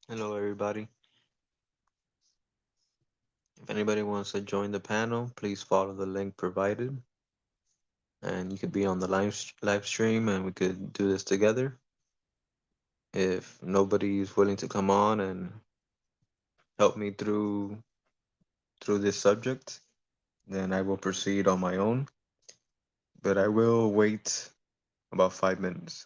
Hello, everybody. If anybody wants to join the panel, please follow the link provided, and you could be on the live stream, and we could do this together. If nobody is willing to come on and help me through this subject, then I will proceed on my own. But I will wait about 5 minutes.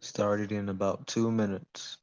Started in about 2 minutes.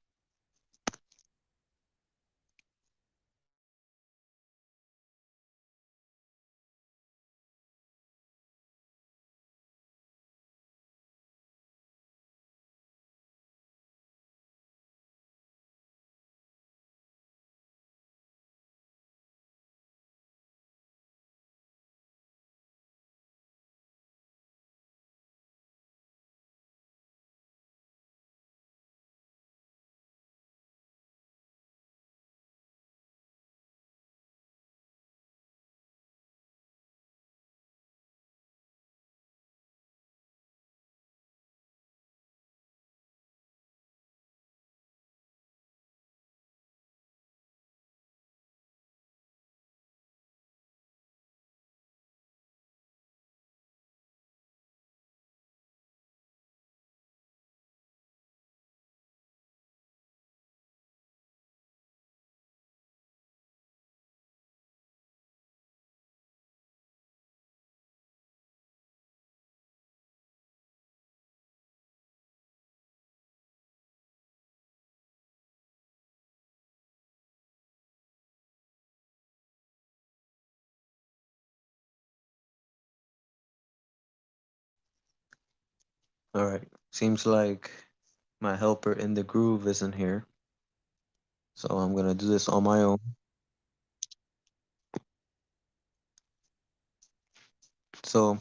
All right. Seems like my helper in the groove isn't here, so I'm gonna do this on my own. So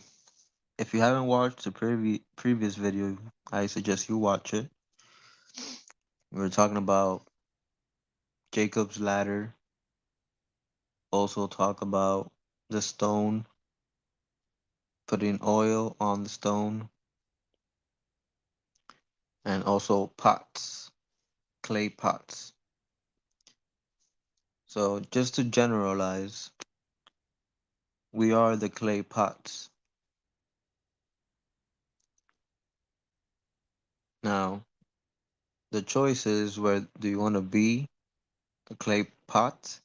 if you haven't watched the previous video, I suggest you watch it. We were talking about Jacob's ladder, also talk about the stone, putting oil on the stone, and also pots, clay pots. So just to generalize, we are the clay pots. Now, the choice is, where do you want to be, a clay pot,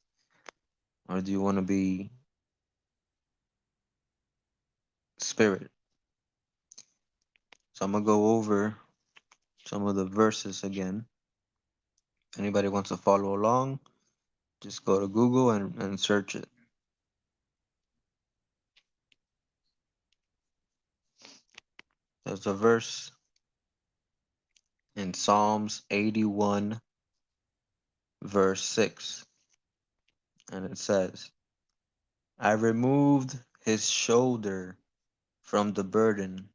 or do you want to be spirit? So I'm gonna go over some of the verses again. If anybody wants to follow along, just go to Google and search it. There's a verse in Psalms 81, verse 6, and it says, I removed his shoulder from the burden,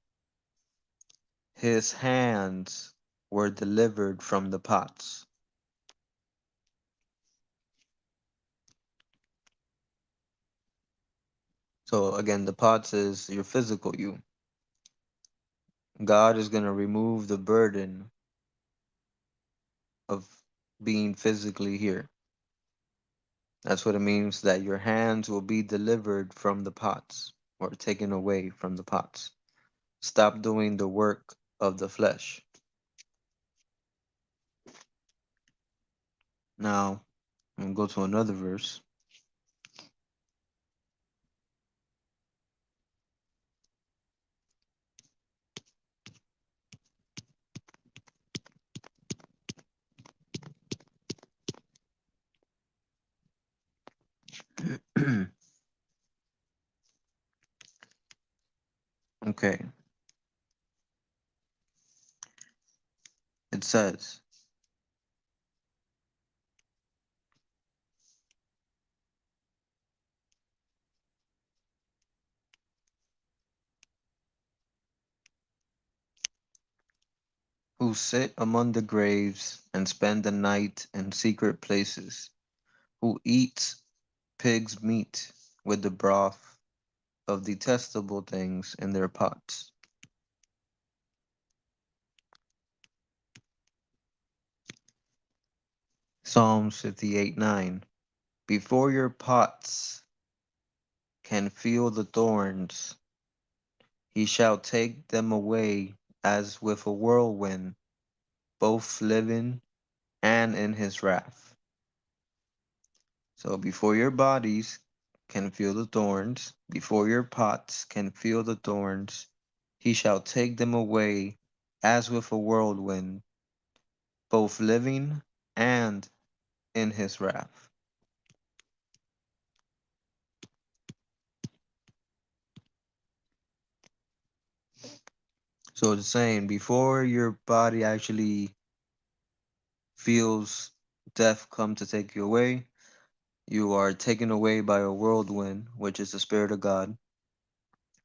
his hands were delivered from the pots. So again, the pots is your physical you. God is going to remove the burden of being physically here. That's what it means that your hands will be delivered from the pots or taken away from the pots. Stop doing the work of the flesh. Now, I'm going to go to another verse. Okay, it says, who sit among the graves and spend the night in secret places, who eat pig's meat with the broth of detestable things in their pots. Psalms 58:9. Before your pots can feel the thorns, he shall take them away as with a whirlwind, both living and in his wrath. So before your bodies can feel the thorns, before your pots can feel the thorns, he shall take them away as with a whirlwind, both living and in his wrath. So it's saying before your body actually feels death come to take you away, you are taken away by a whirlwind, which is the Spirit of God,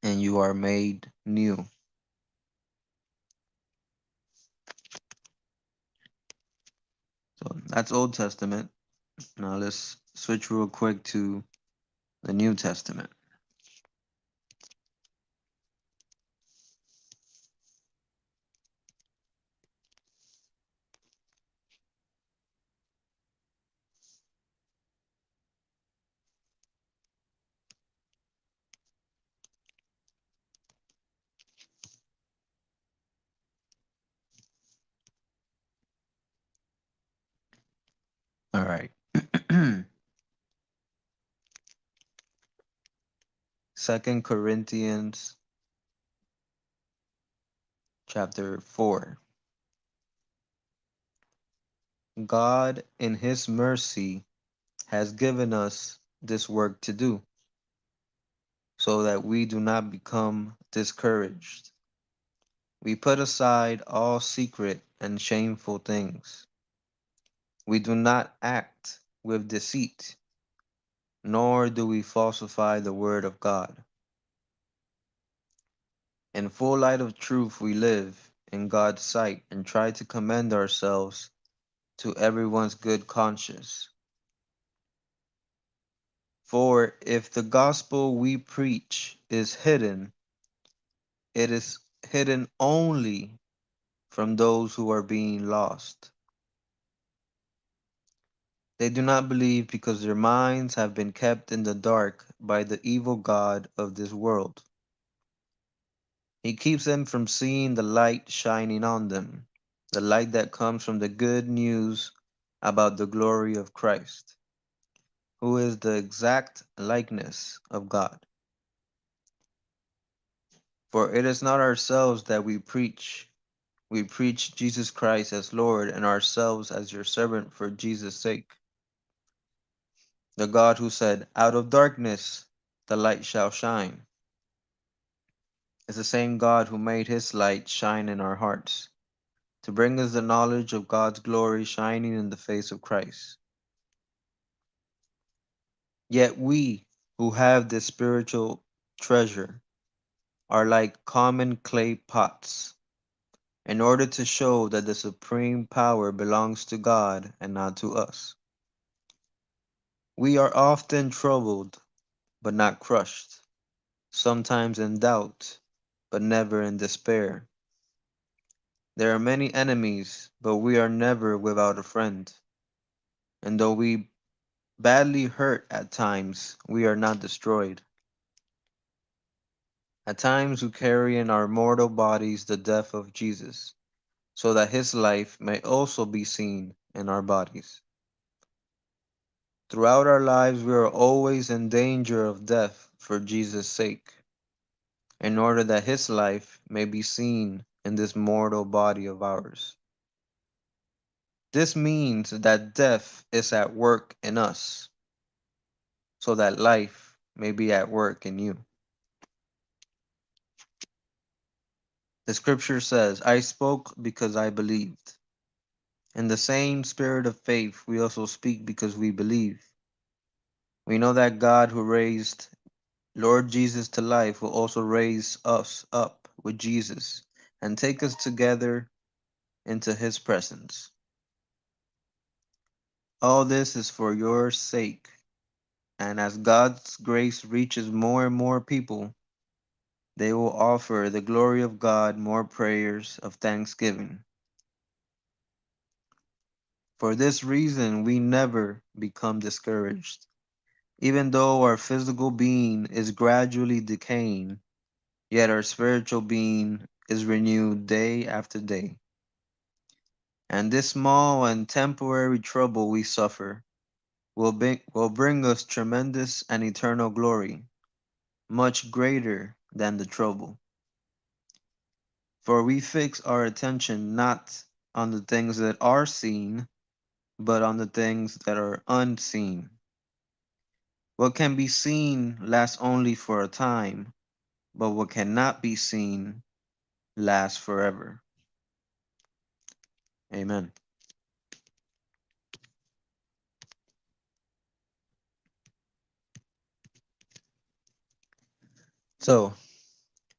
and you are made new. So that's Old Testament. Now let's switch real quick to the New Testament. All right. Second Corinthians chapter 4. God in his mercy has given us this work to do, so that we do not become discouraged. We put aside all secret and shameful things. We do not act with deceit, nor do we falsify the word of God. In full light of truth we live in God's sight and try to commend ourselves to everyone's good conscience. For if the gospel we preach is hidden, it is hidden only from those who are being lost. They do not believe because their minds have been kept in the dark by the evil God of this world. He keeps them from seeing the light shining on them, the light that comes from the good news about the glory of Christ, who is the exact likeness of God. For it is not ourselves that we preach Jesus Christ as Lord and ourselves as your servant for Jesus' sake. The God who said, out of darkness the light shall shine, is the same God who made his light shine in our hearts, to bring us the knowledge of God's glory shining in the face of Christ. Yet we, who have this spiritual treasure, are like common clay pots, in order to show that the supreme power belongs to God and not to us. We are often troubled, but not crushed, sometimes in doubt, but never in despair. There are many enemies, but we are never without a friend. And though we badly hurt at times, we are not destroyed. At times we carry in our mortal bodies the death of Jesus, so that his life may also be seen in our bodies. Throughout our lives we are always in danger of death for Jesus' sake, in order that his life may be seen in this mortal body of ours. This means that death is at work in us, so that life may be at work in you. The scripture says, I spoke because I believed. In the same spirit of faith, we also speak because we believe. We know that God who raised Lord Jesus to life will also raise us up with Jesus and take us together into his presence. All this is for your sake. And as God's grace reaches more and more people, they will offer the glory of God more prayers of thanksgiving. For this reason, we never become discouraged. Even though our physical being is gradually decaying, yet our spiritual being is renewed day after day. And this small and temporary trouble we suffer will bring us tremendous and eternal glory, much greater than the trouble. For we fix our attention not on the things that are seen, but on the things that are unseen. What can be seen lasts only for a time, but what cannot be seen lasts forever. Amen. So,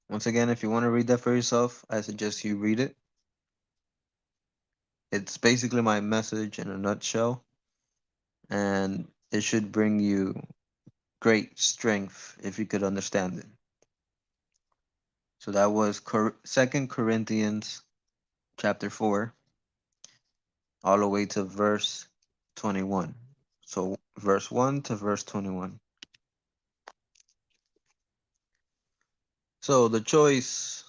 once again, if you want to read that for yourself, I suggest you read it. It's basically my message in a nutshell, and it should bring you great strength if you could understand it. So that was 2 Corinthians chapter 4, all the way to verse 21. So verse 1 to verse 21. So the choice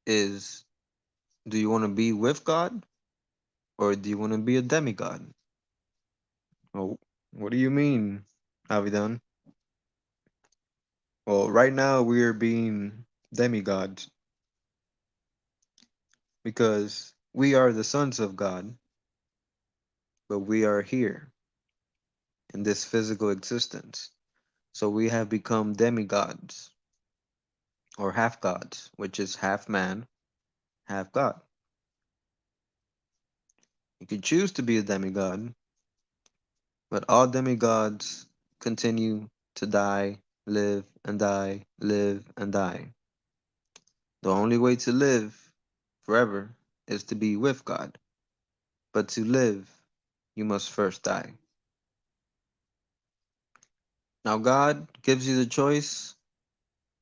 is, do you want to be with God or do you want to be a demigod? Well, what do you mean, Avidan? Well, right now we are being demigods because we are the sons of God, but we are here in this physical existence. So we have become demigods or half gods, which is half man, half God. You could choose to be a demigod, but all demigods continue to die, live and die, live and die. The only way to live forever is to be with God. But to live, you must first die. Now God gives you the choice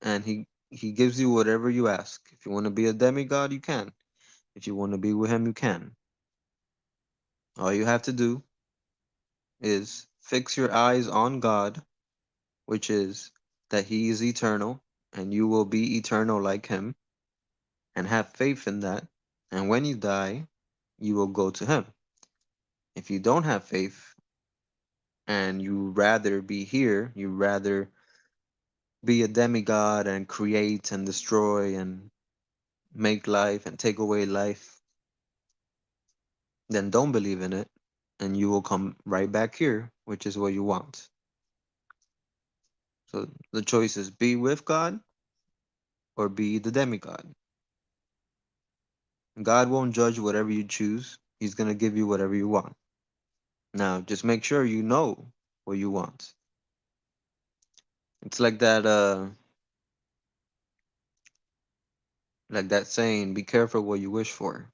and he gives you whatever you ask. If you want to be a demigod, you can. If you want to be with him, you can. All you have to do is fix your eyes on God, which is that he is eternal and you will be eternal like him, and have faith in that. And when you die, you will go to him. If you don't have faith and you rather be here, you rather be a demigod and create and destroy and make life and take away life, then don't believe in it and you will come right back here, which is what you want. So the choice is be with God or be the demigod. God won't judge whatever you choose. He's going to give you whatever you want. Now, just make sure you know what you want. It's like that saying, be careful what you wish for.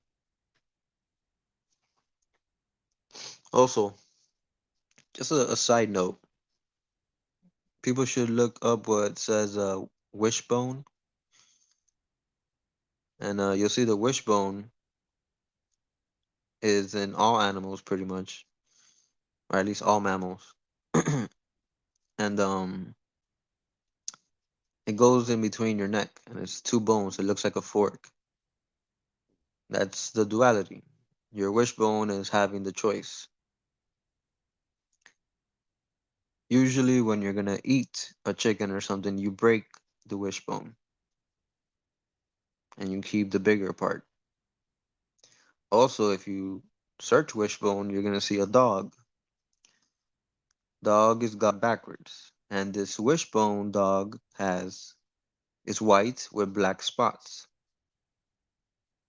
Also, just a side note, People should look up what says wishbone, and you'll see the wishbone is in all animals pretty much, or at least all mammals. And it goes in between your neck, and it's two bones. It looks like a fork. That's the duality. Your wishbone is having the choice. Usually, when you're gonna eat a chicken or something, you break the wishbone and you keep the bigger part. Also, if you search wishbone, you're gonna see a dog. Dog is got backwards, and this wishbone dog has is white with black spots.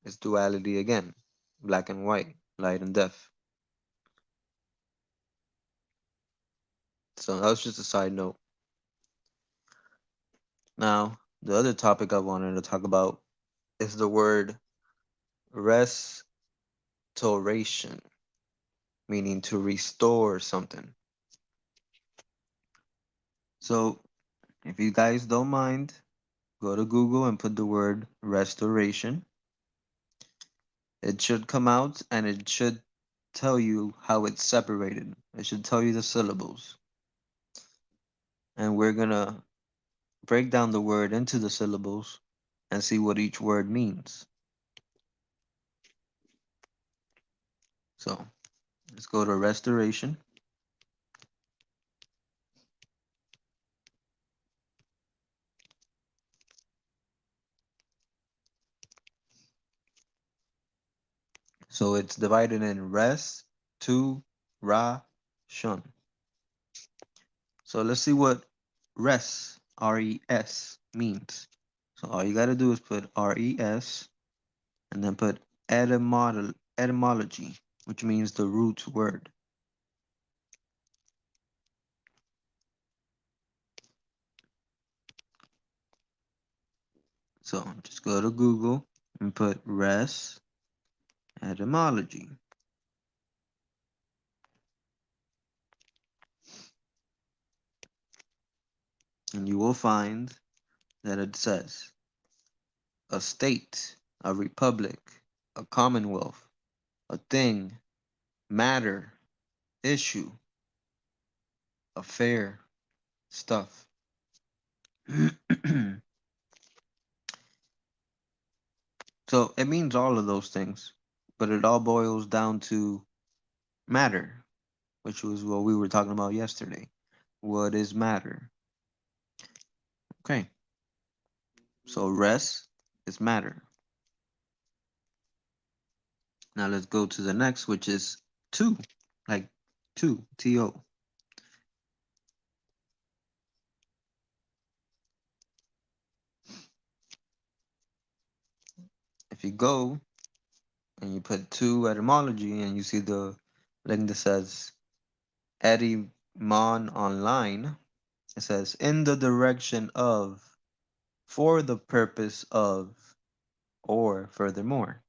It's duality again, black and white, light and death. So that was just a side note. Now, the other topic I wanted to talk about is the word restoration, meaning to restore something. So, if you guys don't mind, go to Google and put the word restoration. It should come out and it should tell you how it's separated. It should tell you the syllables. And we're gonna break down the word into the syllables and see what each word means. So, let's go to restoration. So it's divided in res, to, ra, shun. So let's see what res, R-E-S, means. So all you gotta do is put R-E-S and then put etymology, which means the root word. So just go to Google and put res, etymology. And you will find that it says a state, a republic, a commonwealth, a thing, matter, issue, affair, stuff. So it means all of those things, but it all boils down to matter, which was what we were talking about yesterday. What is matter? Okay, so res is matter. Now let's go to the next, which is two, like two, T-O. If you go and you put two etymology and you see the link that says etymon online, it says in the direction of, for the purpose of, or furthermore.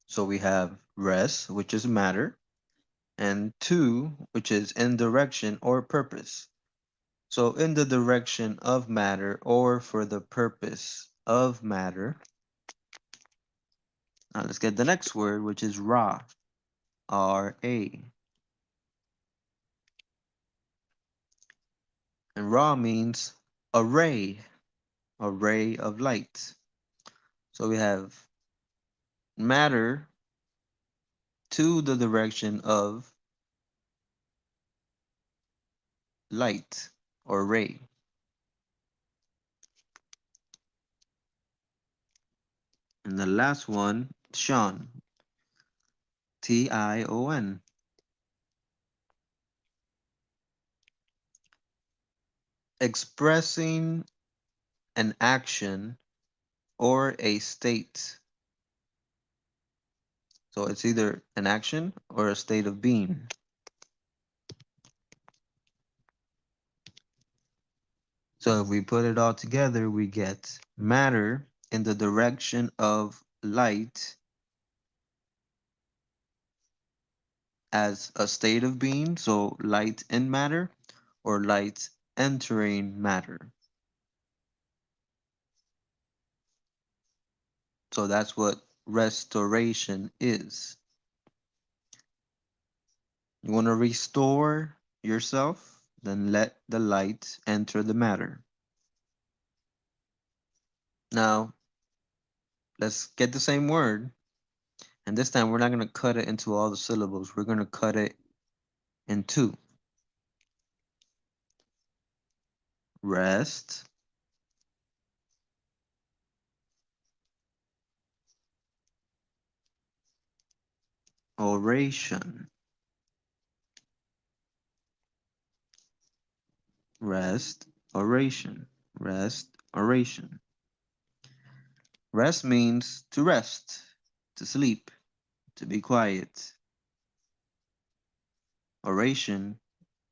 So we have res, which is matter, and two, which is in direction or purpose. So in the direction of matter or for the purpose of matter. Now let's get the next word, which is ra, R-A. And ra means array, array of light. So we have matter to the direction of light or ray. And the last one, Tion, T-I-O-N. Expressing an action or a state. So it's either an action or a state of being. So if we put it all together, we get matter in the direction of light as a state of being, so light in matter, or light entering matter. So that's what restoration is. You want to restore yourself? Then let the light enter the matter. Now, let's get the same word. And this time we're not going to cut it into all the syllables. We're going to cut it in two. Rest, oration. Rest, oration. Rest, oration. Rest means to rest, to sleep, to be quiet. Oration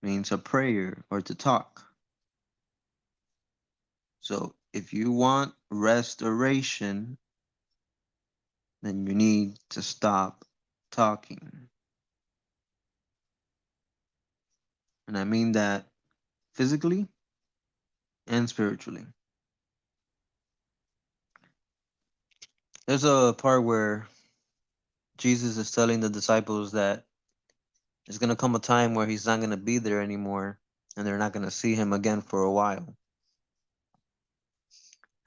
means a prayer or to talk. So if you want restoration, then you need to stop talking. And I mean that physically and spiritually. There's a part where Jesus is telling the disciples that there's going to come a time where he's not going to be there anymore and they're not going to see him again for a while.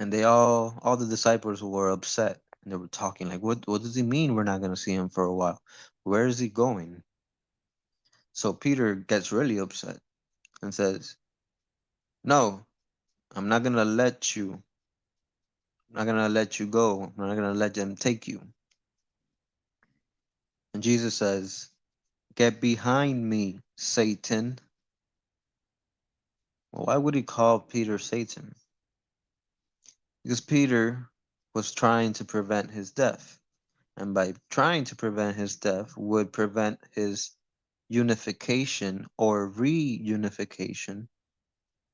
And all the disciples were upset and they were talking like, what does he mean we're not going to see him for a while? Where is he going? So Peter gets really upset and says, no, I'm not going to let you. I'm not going to let you go. I'm not going to let them take you. And Jesus says, get behind me, Satan. Well, why would he call Peter Satan? Because Peter was trying to prevent his death. And by trying to prevent his death would prevent his unification or reunification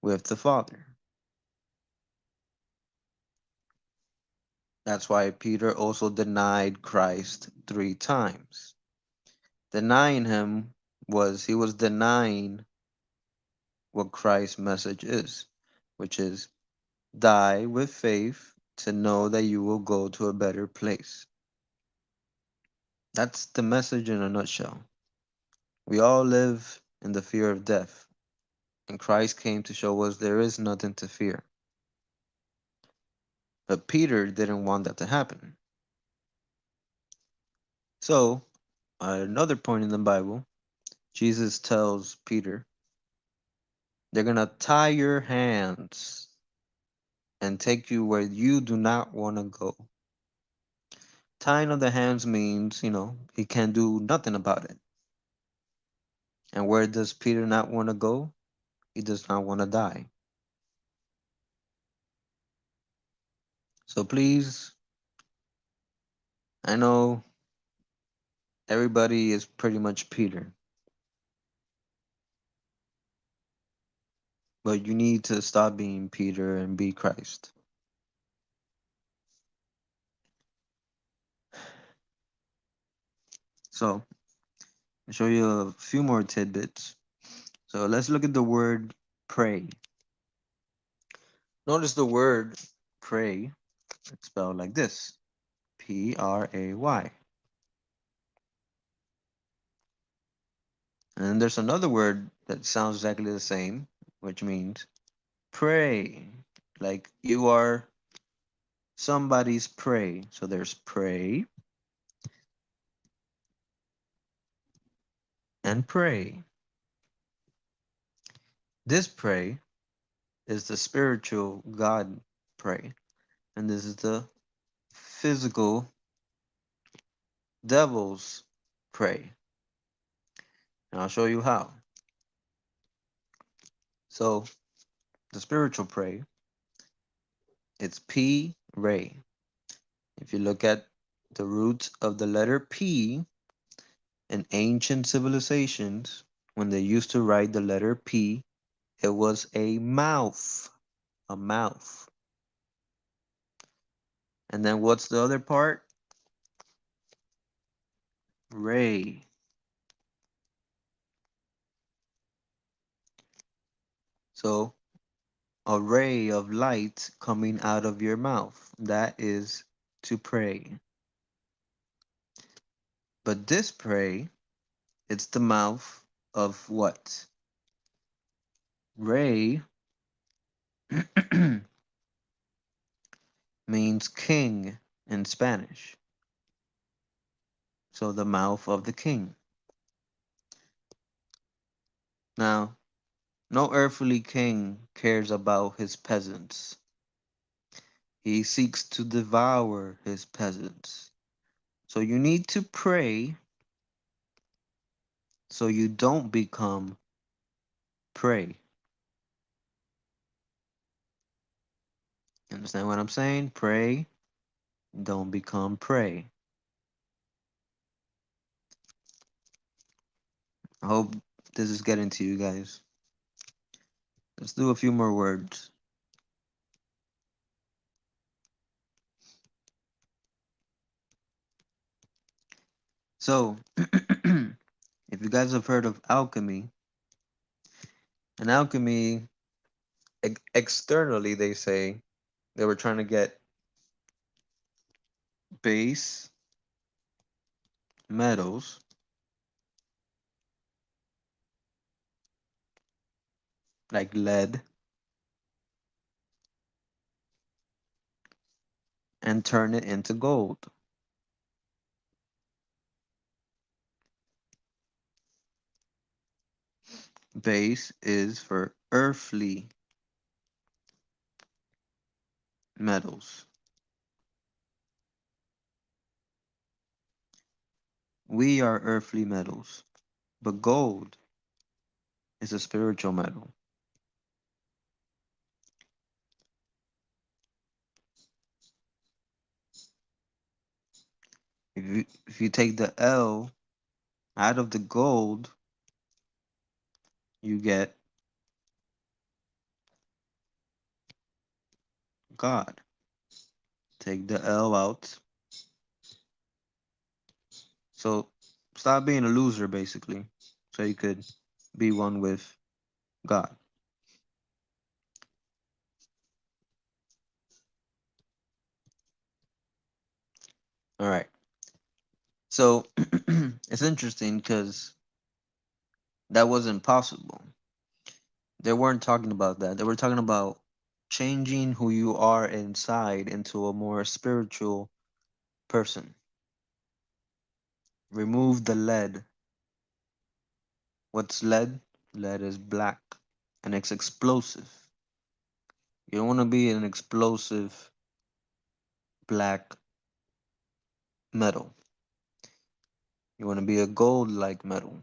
with the Father. That's why Peter also denied Christ 3 times. Denying him he was denying what Christ's message is, which is die with faith to know that you will go to a better place. That's the message in a nutshell. We all live in the fear of death, and Christ came to show us there is nothing to fear. But Peter didn't want that to happen. So, at another point in the Bible, Jesus tells Peter, they're going to tie your hands and take you where you do not want to go. Tying of the hands means, he can't do nothing about it. And where does Peter not want to go? He does not want to die. So please, I know everybody is pretty much Peter, but you need to stop being Peter and be Christ. So, I'll show you a few more tidbits. So let's look at the word pray. Notice the word pray, it's spelled like this, P-R-A-Y. And then there's another word that sounds exactly the same, which means pray. Like you are somebody's prey. So there's pray and pray. This pray is the spiritual God pray. And this is the physical devil's pray. And I'll show you how. So the spiritual pray, it's P ray. If you look at the roots of the letter P in ancient civilizations, when they used to write the letter P, it was a mouth. A mouth. And then what's the other part? Ray. So, a ray of light coming out of your mouth. That is to pray. But this pray, it's the mouth of what? Ray means king in Spanish. So the mouth of the king. Now, no earthly king cares about his peasants. He seeks to devour his peasants. So you need to pray so you don't become prey. You understand what I'm saying? Pray, don't become prey. I hope this is getting to you guys. Let's do a few more words. So, if you guys have heard of alchemy, and alchemy, externally, they say they were trying to get base metals like lead and turn it into gold. Base is for earthly metals. We are earthly metals, but gold is a spiritual metal. If you take the L out of the gold, you get God. Take the L out. So stop being a loser, basically, so you could be one with God. All right. So it's interesting because that wasn't possible. They weren't talking about that. They were talking about changing who you are inside into a more spiritual person. Remove the lead. What's lead? Lead is black and it's explosive. You don't want to be an explosive black metal. You want to be a gold like metal.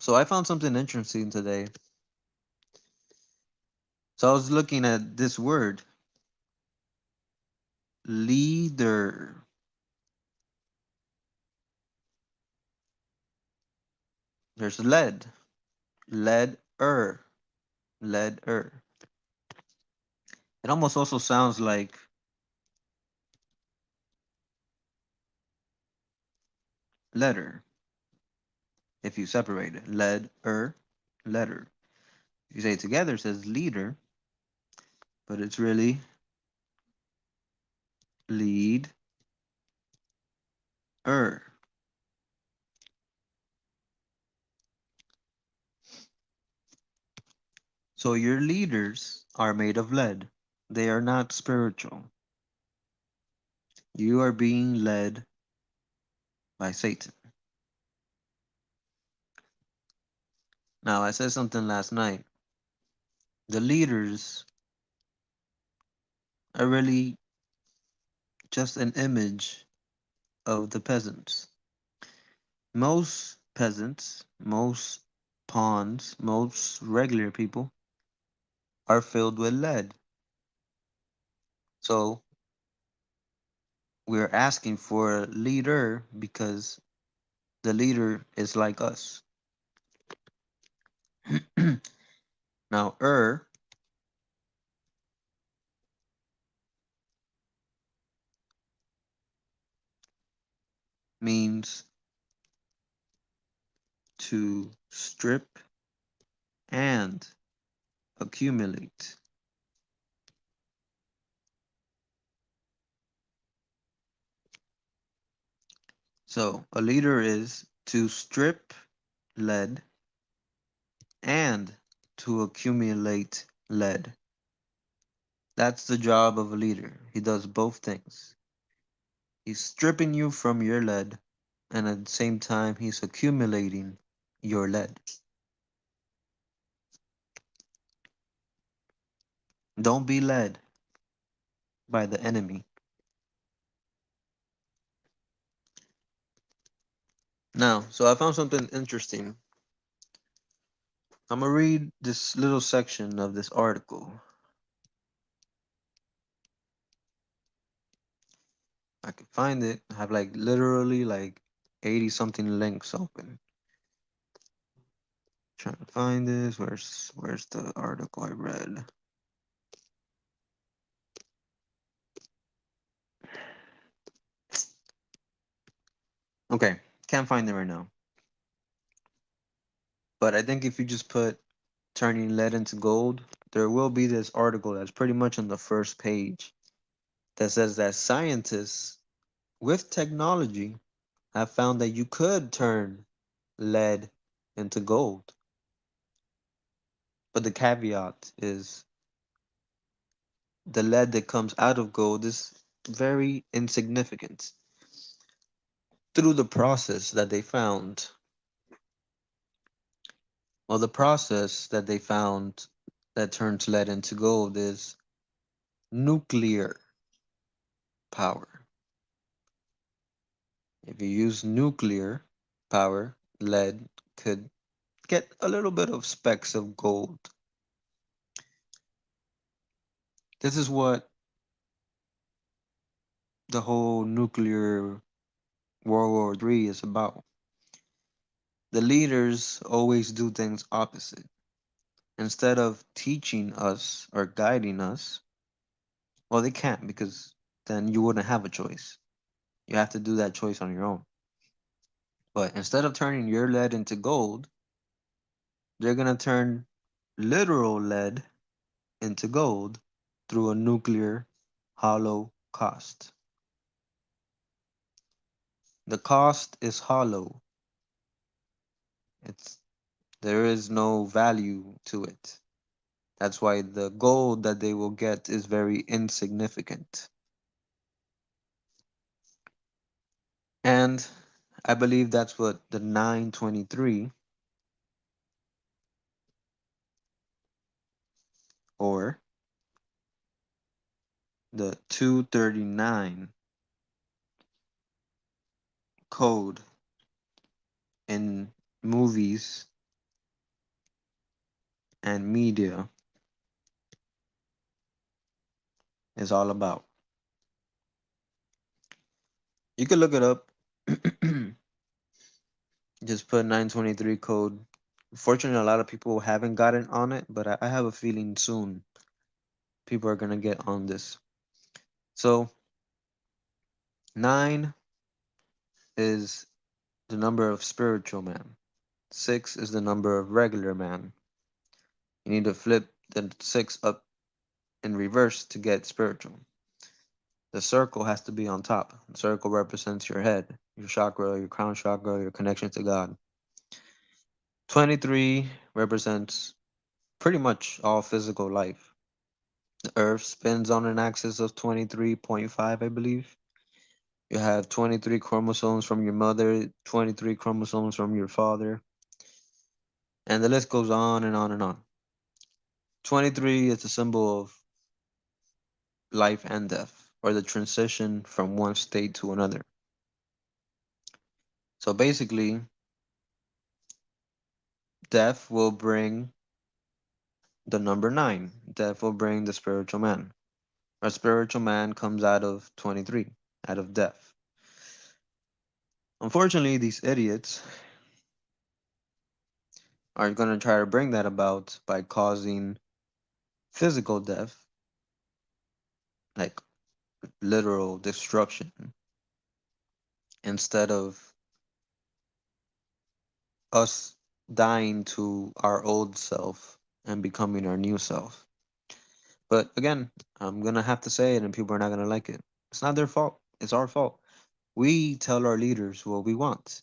So I found something interesting today. So I was looking at this word, leader. There's lead, lead-er, lead-er. It almost also sounds like letter if you separate it. Lead-er, letter. If you say it together, it says leader, but it's really lead-er. So your leaders are made of lead. They are not spiritual. You are being led by Satan. Now, I said something last night. The leaders are really just an image of the peasants. Most peasants, most pawns, most regular people are filled with lead. So we're asking for a leader because the leader is like us. Now, means to strip and accumulate. So a leader is to strip lead and to accumulate lead. That's the job of a leader. He does both things. He's stripping you from your lead, and at the same time, he's accumulating your lead. Don't be led by the enemy. Now, so I found something interesting. I'm gonna read this little section of this article. I can find it. I have like literally like 80 something links open. Trying to find this. Where's the article I read? Okay, can't find it right now. But I think if you just put turning lead into gold, there will be this article that's pretty much on the first page that says that scientists with technology have found that you could turn lead into gold. But the caveat is the lead that comes out of gold is very insignificant. Through the process that they found, well, the process that they found that turns lead into gold is nuclear power. If you use nuclear power, lead could get a little bit of specks of gold. This is what the whole nuclear World War III is about. The leaders always do things opposite. Instead of teaching us or guiding us, well, they can't because then you wouldn't have a choice. You have to do that choice on your own. But instead of turning your lead into gold, they're going to turn literal lead into gold through a nuclear holocaust. The cost is hollow. It's there is no value to it. That's why the gold that they will get is very insignificant. And I believe that's what the 923 or the 239 code in movies and media is all about. You can look it up. Just put 923 code. Fortunately, a lot of people haven't gotten on it, but I have a feeling soon people are going to get on this. So, 9 is the number of spiritual man. 6 is the number of regular man. You need to flip the 6 up in reverse to get spiritual. The circle has to be on top. The circle represents your head, your chakra, your crown chakra, your connection to God. 23 represents pretty much all physical life. The earth spins on an axis of 23.5, I believe. You have 23 chromosomes from your mother, 23 chromosomes from your father, and the list goes on and on and on. 23 is a symbol of life and death, or the transition from one state to another. So basically, death will bring the number 9. Death will bring the spiritual man. Our spiritual man comes out of 23, out of death. Unfortunately, these idiots are going to try to bring that about by causing physical death, like literal destruction, instead of us. dying to our old self and becoming our new self. But again, I'm gonna have to say it and people are not gonna like it. It's not their fault. It's our fault. We tell our leaders what we want.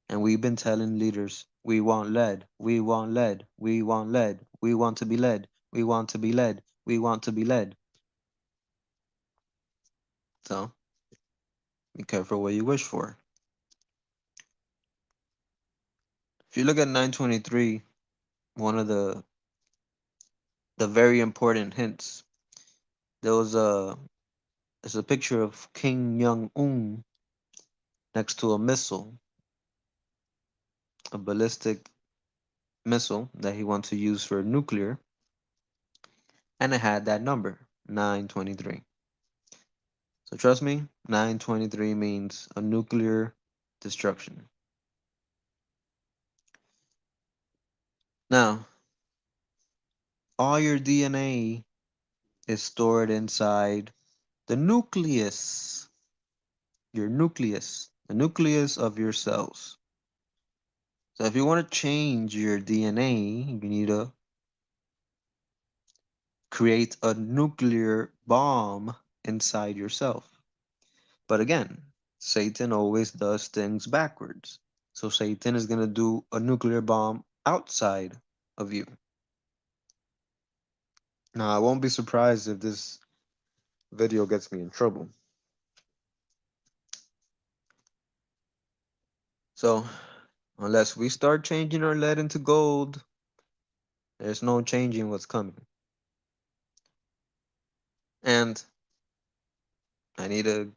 And we've been telling leaders, we want lead, we want lead, we want lead, we want to be led, we want to be led, we want to be led. So be careful what you wish for. If you look at 923, one of the very important hints, there was a there's a picture of King Young Un next to a missile, a ballistic missile that he wants to use for nuclear, and it had that number, 923. So trust me, 923 means a nuclear destruction. Now, all your DNA is stored inside the nucleus, your nucleus, the nucleus of your cells. So if you want to change your DNA, you need to create a nuclear bomb inside yourself. But again, Satan always does things backwards. So Satan is going to do a nuclear bomb outside of you. Now, I won't be surprised if this video gets me in trouble. So, unless we start changing our lead into gold, there's no changing what's coming. And I need to,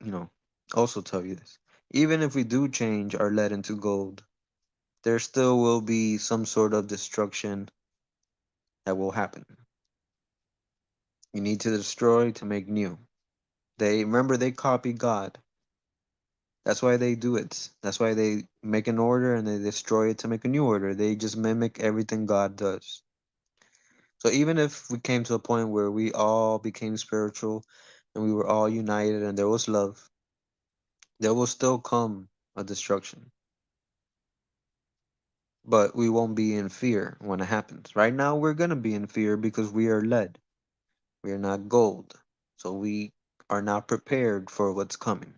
you know, also tell you this. Even if we do change our lead into gold, there still will be some sort of destruction that will happen. You need to destroy to make new. They remember they copy God. That's why they do it. That's why they make an order and they destroy it to make a new order. They just mimic everything God does. So even if we came to a point where we all became spiritual and we were all united and there was love, there will still come a destruction. But we won't be in fear when it happens. Right now, we're going to be in fear because we are lead. We are not gold. So we are not prepared for what's coming.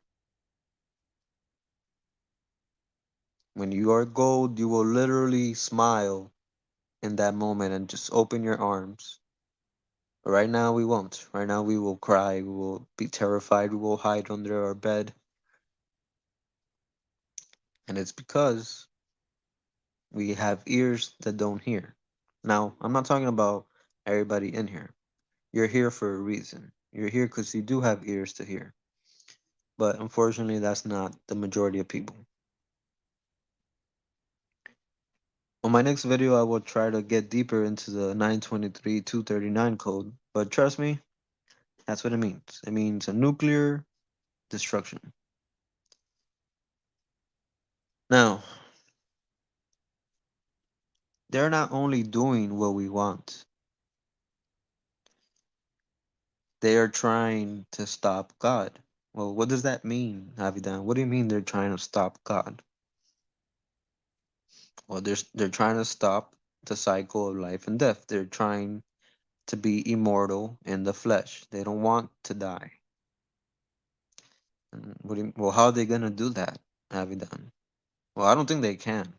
When you are gold, you will literally smile in that moment and just open your arms. But right now, we won't. Right now, we will cry. We will be terrified. We will hide under our bed. And it's because we have ears that don't hear. Now, I'm not talking about everybody in here. You're here for a reason. You're here because you do have ears to hear. But unfortunately, that's not the majority of people. On my next video, I will try to get deeper into the 923.239 code. But trust me, that's what it means. It means a nuclear destruction. Now, they're not only doing what we want, they are trying to stop God. Well, what does that mean, Avidan? What do you mean they're trying to stop God? Well, they're trying to stop the cycle of life and death. They're trying to be immortal in the flesh. They don't want to die. And well, how are they gonna do that, Avidan? Well, I don't think they can,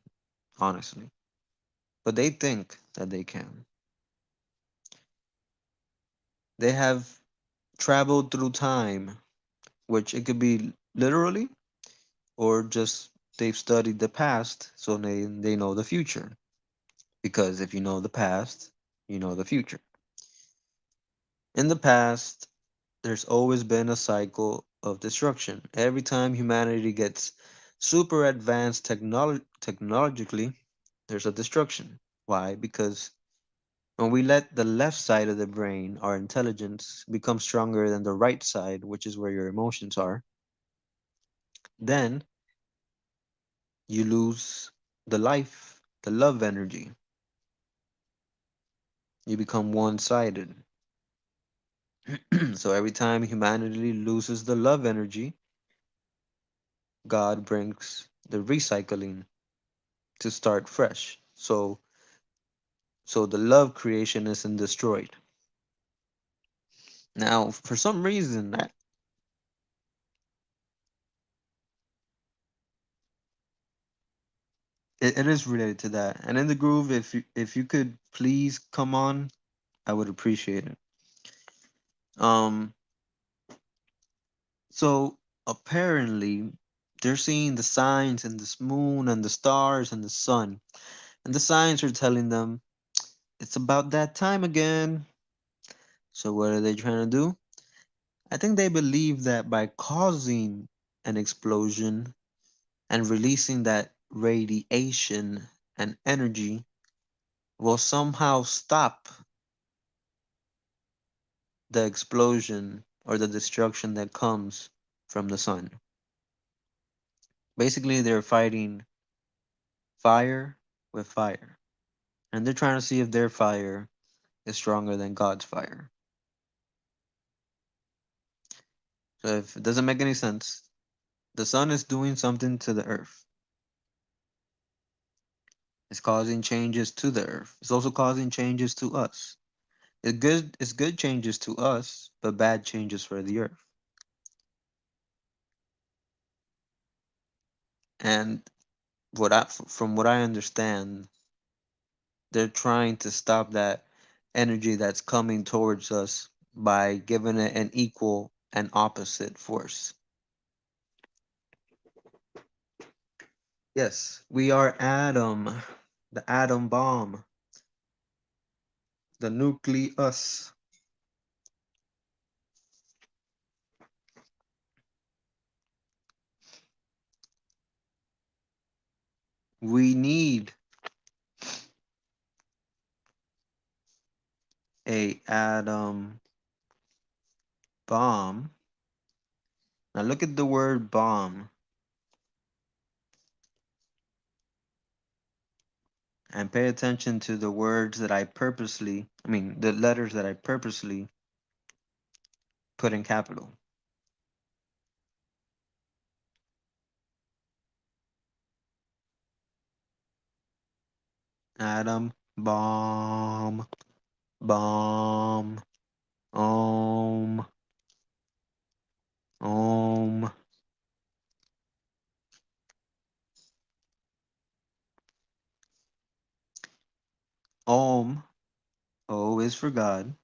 honestly. But they think that they can. They have traveled through time, which it could be literally, or just they've studied the past, so they know the future. Because if you know the past, you know the future. In the past, there's always been a cycle of destruction. Every time humanity gets super advanced technologically, there's a destruction. Why? Because when we let the left side of the brain, our intelligence, become stronger than the right side, which is where your emotions are, then you lose the life, the love energy. You become one sided. So every time humanity loses the love energy, God brings the recycling. to start fresh. So the love creation isn't destroyed. Now, for some reason, that it is related to that. And in the groove, if you could please come on, I would appreciate it. Um, so apparently they're seeing the signs and this moon and the stars and the sun. And the signs are telling them it's about that time again. So what are they trying to do? I think they believe that by causing an explosion and releasing that radiation and energy will somehow stop the explosion or the destruction that comes from the sun. Basically, they're fighting fire with fire. And they're trying to see if their fire is stronger than God's fire. So if it doesn't make any sense, the sun is doing something to the earth. It's causing changes to the earth. It's also causing changes to us. It's good changes to us, but bad changes for the earth. And from what I understand, they're trying to stop that energy that's coming towards us by giving it an equal and opposite force. Yes, we are atom, the atom bomb, the nucleus. We need a atom bomb. Now look at the word bomb and pay attention to the words that the letters that I purposely put in capital. Atom bomb, bomb, ohm, ohm, ohm. O is for God.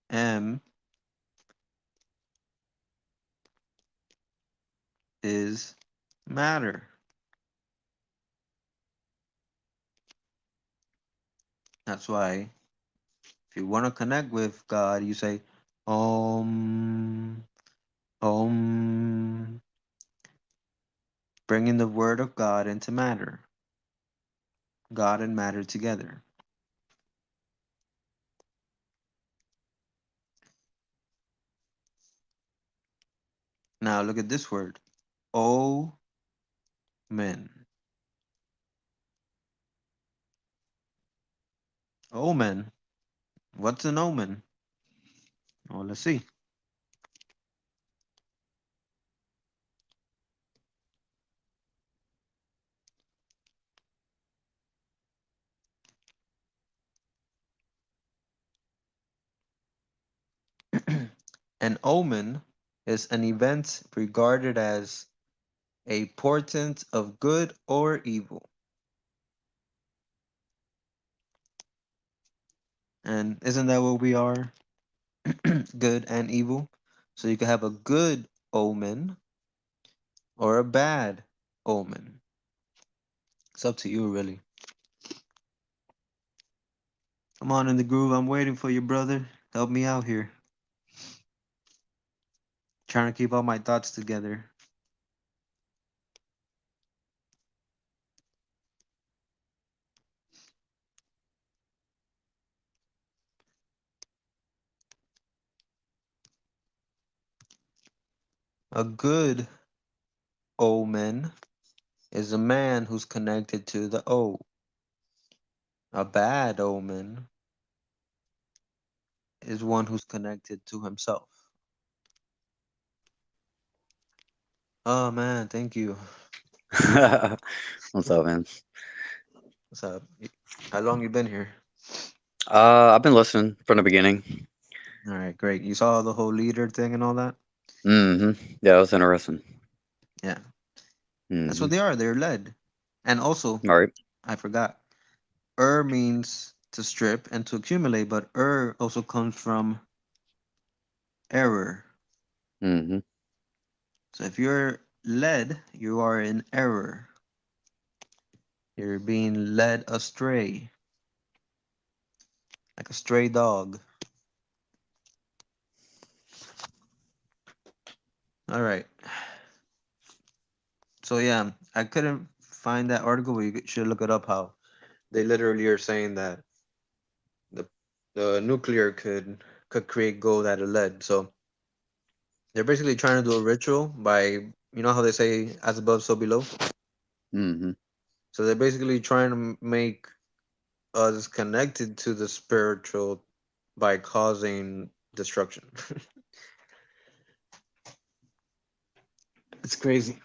M is matter. That's why if you want to connect with God, you say Om, Om, bringing the word of God into matter, God and matter together. Now look at this word, omen. Omen. What's an omen? Well, let's see. An omen is an event regarded as a portent of good or evil. And isn't that what we are? Good and evil. So you can have a good omen or a bad omen. It's up to you, really. Come on in the groove. I'm waiting for you, brother. Help me out here. Trying to keep all my thoughts together. A good omen is a man who's connected to the O. A bad omen is one who's connected to himself. Oh man, thank you. What's up, man? What's up? How long you been here? I've been listening from the beginning. All right, great. You saw the whole leader thing and all that? Hmm. Yeah, it was interesting. Yeah, that's what Hmm. they are. They're led. And also, All right. I forgot. Means to strip and to accumulate, but also comes from error. Hmm. So if you're led, you are in error. You're being led astray, like a stray dog. All right. So yeah, I couldn't find that article, but you should look it up. How they literally are saying that the the nuclear could create gold out of lead. So they're basically trying to do a ritual by how they say as above so below. Hmm. So they're basically trying to make us connected to the spiritual by causing destruction. It's crazy.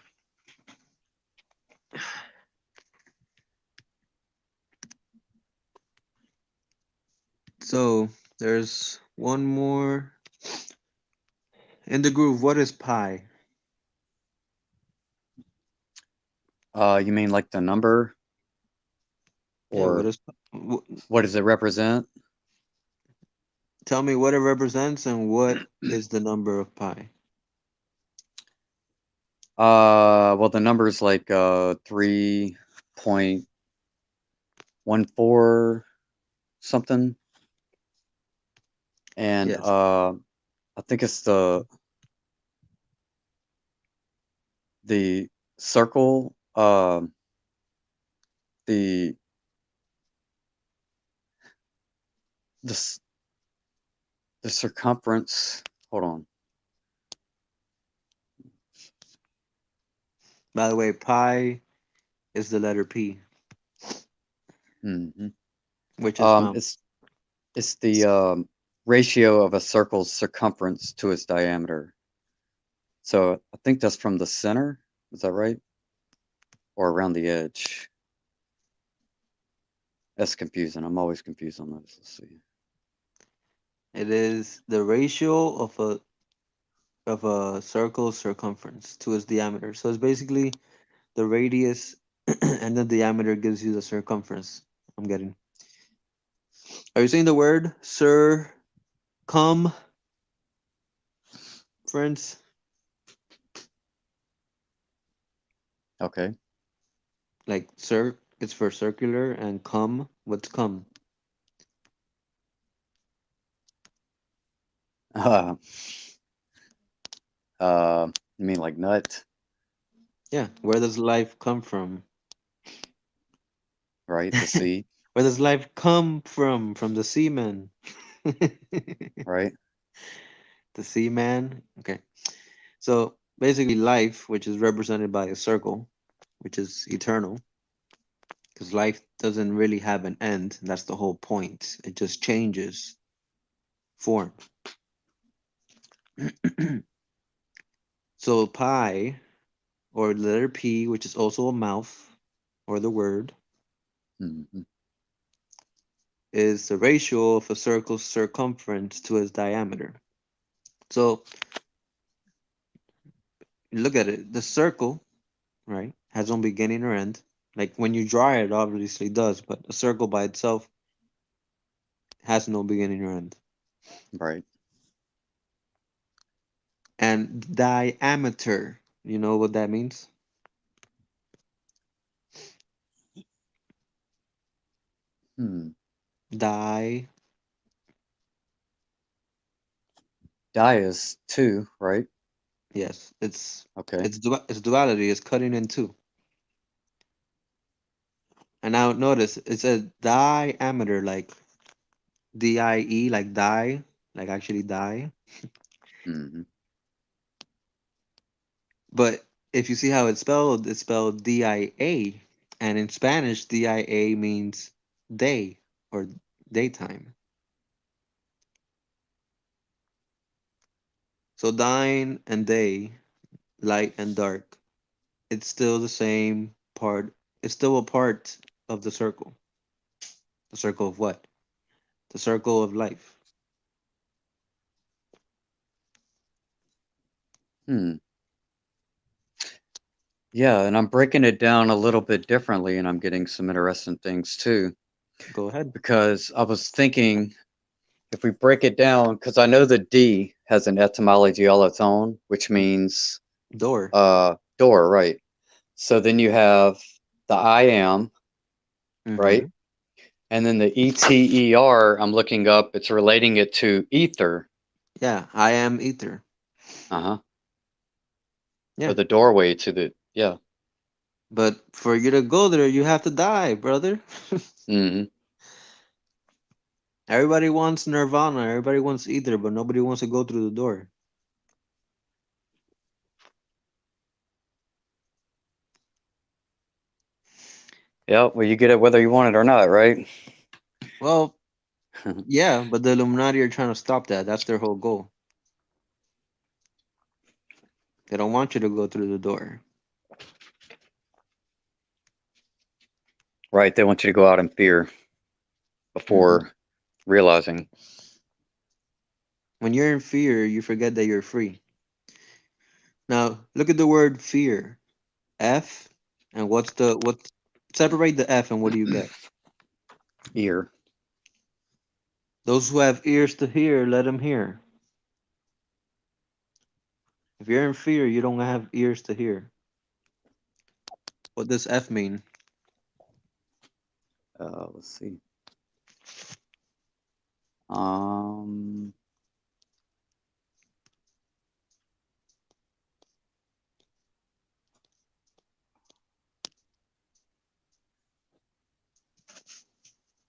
So there's one more in the groove. What is pi? You mean like the number, Yeah, what or is? what does it represent? Tell me what it represents and what is the number of pi. Well, the number is like 3.14 something, and Yes. I think it's the circle, the the s- the circumference. Hold on. By the way, pi is the letter P, Hmm. which is mouth. It's the ratio of a circle's circumference to its diameter. So I think that's from the center. Is that right? Or around the edge? That's confusing. I'm always confused on those. Let's see. It is the ratio of a circle's circumference to its diameter. So it's basically the radius and the diameter gives you the circumference. I'm getting. Are you saying the word circumference? Okay. Like it's for circular, and cum, what's cum? Uh, you mean like nut, Yeah, where does life come from? right? The seed, Where does life come from? From the seaman. right? The seaman. Okay. So basically, life, which is represented by a circle, which is eternal, because life doesn't really have an end. That's the whole point. It just changes form. So pi, or the letter P, which is also a mouth, or the word, Hmm. is the ratio of a circle's circumference to its diameter. So you look at it. The circle, right, has no beginning or end. Like when you draw it, it obviously does, but a circle by itself has no beginning or end. Right. And diameter, you know what that means? Hmm. Di, Die is two, right? yes, it's Okay. it's its duality is cutting in two. And now notice it's a diameter, like DIE, like die, like actually die. Hmm. But if you see how it's spelled DIA, and in Spanish DIA means day or daytime. So dine and day, light and dark. It's still the same part. It's still a part of the circle. The circle of what? The circle of life. Hmm. Yeah, and I'm breaking it down a little bit differently, and I'm getting some interesting things too. Go ahead. Because I was thinking, if we break it down, because I know the D has an etymology all its own, which means Door. door, right? So then you have the I am, Mm-hmm. right? And then the ETER, I'm looking up, it's relating it to ether, Yeah, I am ether. uh-huh, or Yeah. the doorway to the, yeah. But for you to go there, you have to die, brother. Hmm. Everybody wants nirvana. Everybody wants ether, but nobody wants to go through the door. Yeah, well, you get it whether you want it or not, right? Well, yeah, but the Illuminati are trying to stop that. That's their whole goal. They don't want you to go through the door. Right, they want you to go out in fear Hmm. before realizing. When you're in fear, you forget that you're free. Now, look at the word fear. F, and what? Separate the F, and what do you get? Ear. Those who have ears to hear, let them hear. If you're in fear, you don't have ears to hear. What does F mean? Let's see. Um,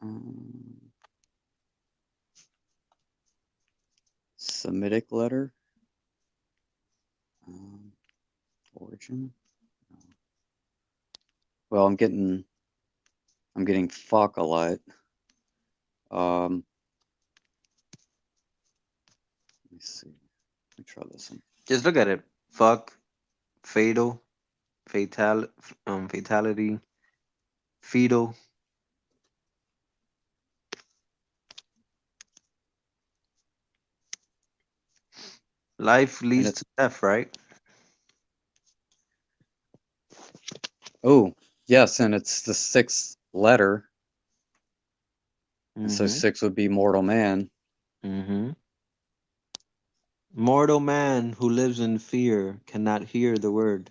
um, Semitic letter. Um, origin. Well, I'm getting fuck a lot. Um, let me see. Let me try this one. Just look at it. Fuck, fatal, fatality, fetal. Life And leads it. to death, right? Oh, yes, and it's the sixth letter, and so Mm-hmm. six would be mortal man. Mm-hmm. Mortal man who lives in fear cannot hear the word.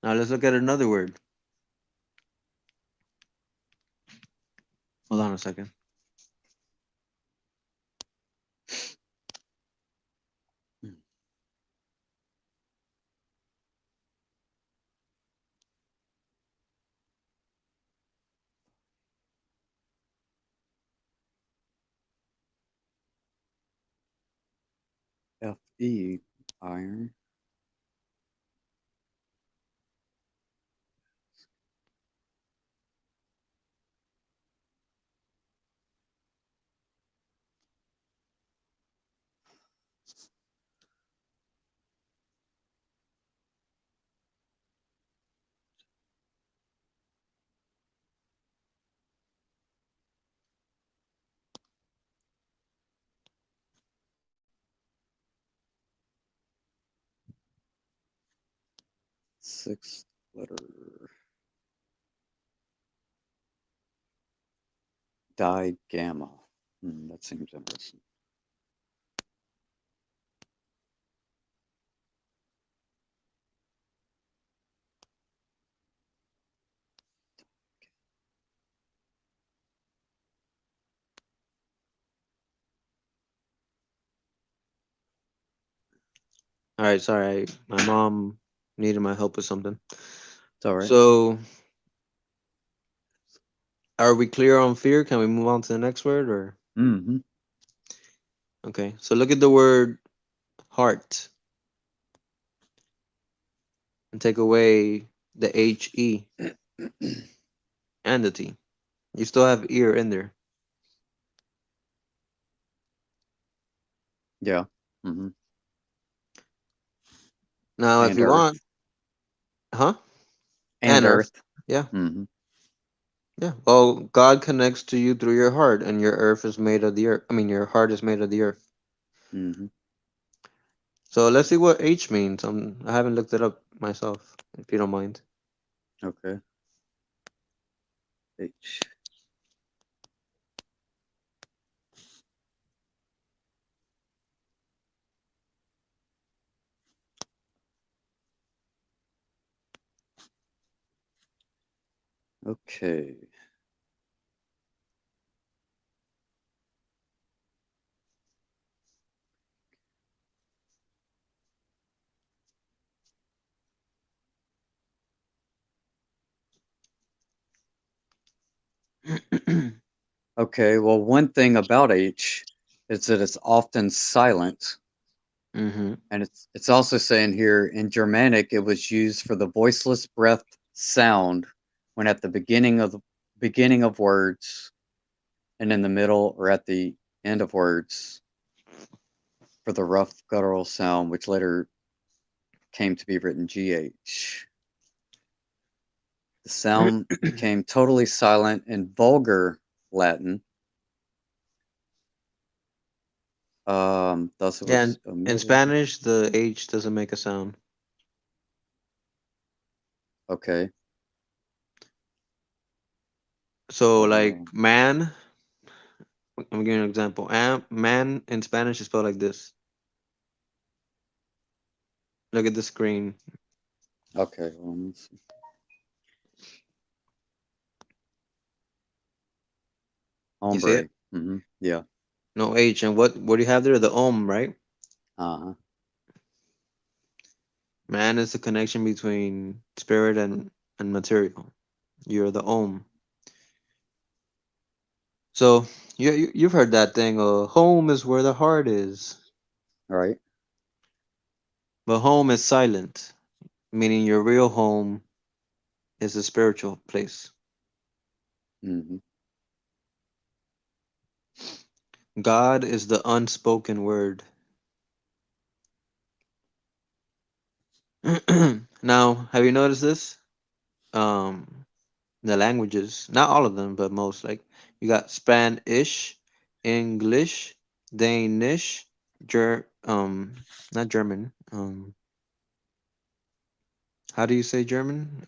Now let's look at another word. Hold on a second. Fe, iron. Sixth letter. Di gamma. That seems interesting. All right, sorry. My mom needed my help with something. It's all right. So, are we clear on fear? Can we move on to the next word or? Mm-hmm. Okay. So look at the word heart. and take away the HE and the T. You still have ear in there. Yeah. Hmm. Now, if And you want, Earth. huh? And And Earth. Earth. Yeah, Hmm. yeah. Well, God connects to you through your heart, and your earth is made of the earth. I mean, your heart is made of the earth. Hmm. So let's see what H means. I haven't looked it up myself, if you don't mind. Okay. H. Okay. Okay. Well, one thing about H is that it's often silent. Mm-hmm. And it's also saying here in Germanic it was used for the voiceless breath sound when at the beginning of words and in the middle or at the end of words for the rough guttural sound, which later came to be written GH. The sound became totally silent in vulgar Latin. Thus it Yeah, was in omitted. Spanish, the H doesn't make a sound. Okay. So, like, Um, man, I'm giving you an example. Man in Spanish is spelled like this. Look at the screen. okay. You see it? Hombre. Yeah. No H. And what do you have there? The right? Uh-huh. Man is the connection between spirit and material. You're the Om. So you've heard that thing. Home is where the heart is, All right. but home is silent, meaning your real home is a spiritual place. Mm-hmm. God is the unspoken word. Now, have you noticed this? The languages, not all of them, but most. Like you got Spanish, English, Danish, not German. How do you say German?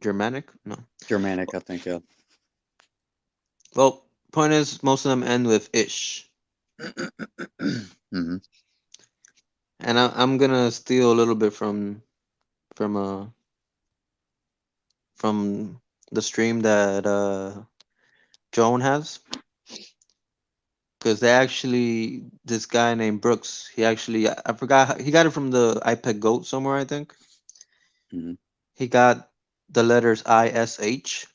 Germanic? No. Germanic, I think. Yeah. Well, point is, most of them end with ish, Hmm. and I'm gonna steal a little bit from from the stream that Joan has, because they actually this guy named Brooks. He actually I forgot he got it from the iPad Goat somewhere. I think Hmm. he got the letters ISH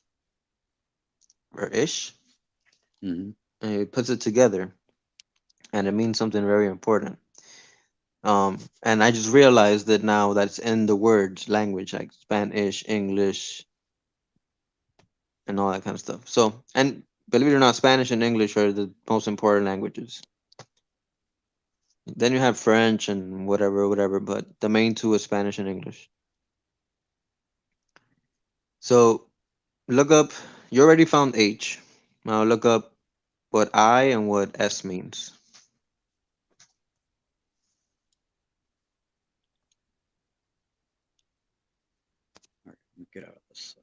or ish, Hmm. and he puts it together, and it means something very important. And I just realized that now that's in the words language like Spanish, English, and all that kind of stuff. So, and believe it or not, Spanish and English are the most important languages. Then you have French and whatever, whatever, but the main two is Spanish and English. So look up. You already found H. Now look up what I and what S means. All right, let me get out of this.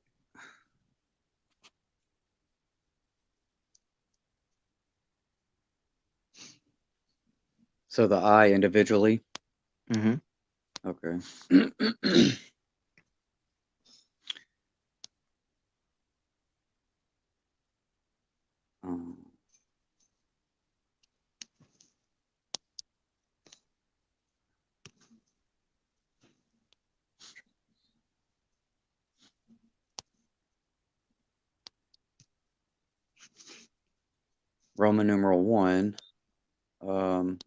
So the I individually. Mm-hmm. Okay. um, Roman numeral 1, um,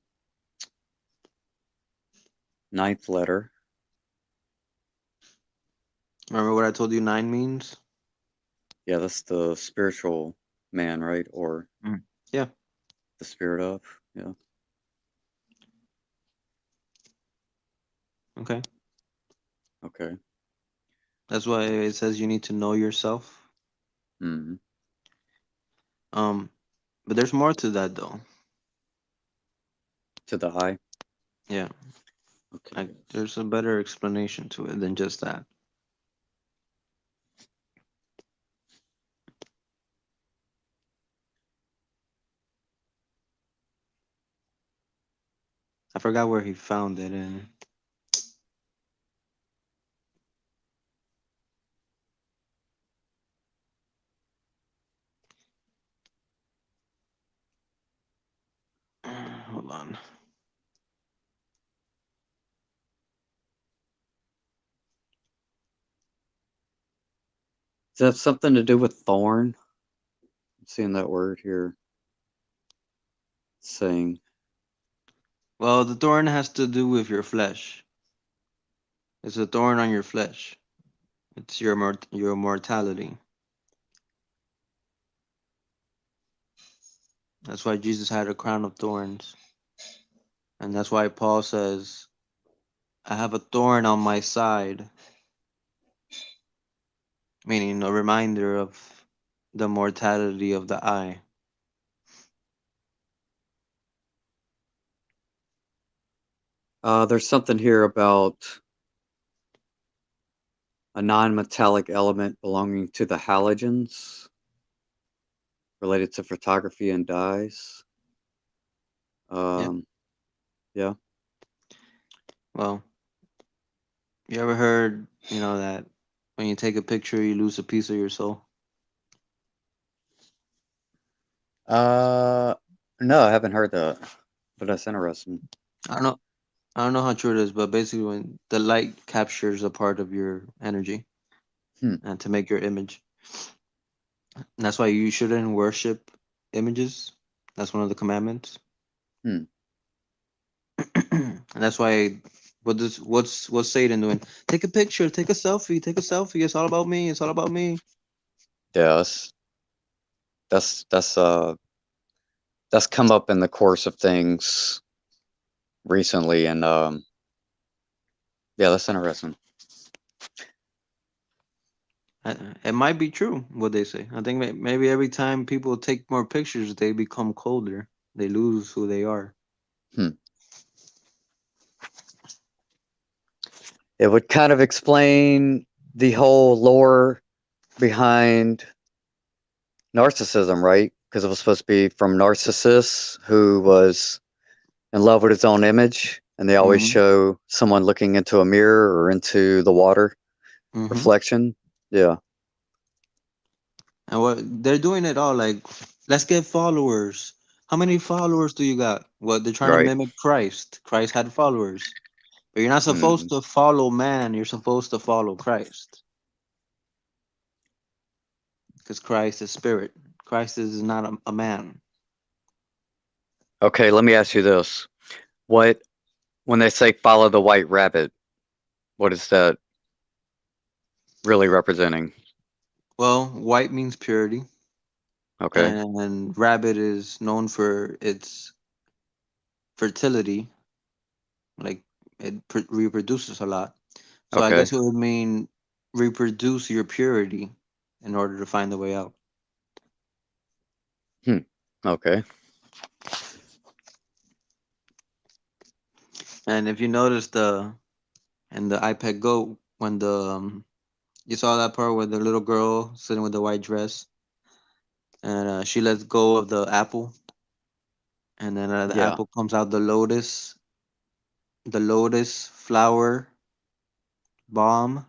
9th letter. Remember what I told you nine means? Yeah, that's the spiritual man, right? Or Mm. Yeah. the spirit of. Yeah. Okay. Okay. That's why it says you need to know yourself. Hmm. Um, but there's more to that though. To the eye. Yeah. Okay. Like Yes. there's a better explanation to it than just that. I forgot where he found it in. Hold on. Does that have something to do with thorn? I'm seeing that word here saying, Well, the thorn has to do with your flesh. It's a thorn on your flesh. It's your mortality. That's why Jesus had a crown of thorns. And that's why Paul says, I have a thorn on my side, meaning a reminder of the mortality of the eye. there's something here about a non-metallic element belonging to the halogens related to photography and dyes. Yeah. Um, yeah. Well, you ever heard, that when you take a picture, you lose a piece of your soul? Uh, no, I haven't heard that, but that's interesting. I don't know. I don't know how true it is, but basically, when the light captures a part of your energy Hmm. and to make your image, and that's why you shouldn't worship images. That's one of the commandments. Hmm. And that's why what's Satan doing? Take a picture, take a selfie, take a selfie. It's all about me. It's all about me. Yeah, that's that's come up in the course of things recently, and yeah, that's interesting. It might be true what they say. I think maybe every time people take more pictures, they become colder. They lose who they are. Hmm. It would kind of explain the whole lore behind narcissism, right? Because it was supposed to be from Narcissus, who was in love with his own image, and they always Hmm. show someone looking into a mirror or into the water Hmm. reflection. Yeah. And what they're doing it all like, let's get followers. How many followers do you got? What they're trying to Right. mimic Christ. Christ had followers, but you're not supposed Mm. to follow man. You're supposed to follow Christ, because Christ is spirit. Christ is not a man. Okay, let me ask you this: what when they say follow the white rabbit, what is that really representing? Well, white means purity, Okay. and rabbit is known for its fertility, like it reproduces a lot. So I Okay. guess it would mean reproduce your purity in order to find the way out. Hmm. Okay. And if you notice the in the iPad Go when the you saw that part where the little girl sitting with the white dress and she lets go of the apple and then the Yeah. apple comes out the lotus flower bomb.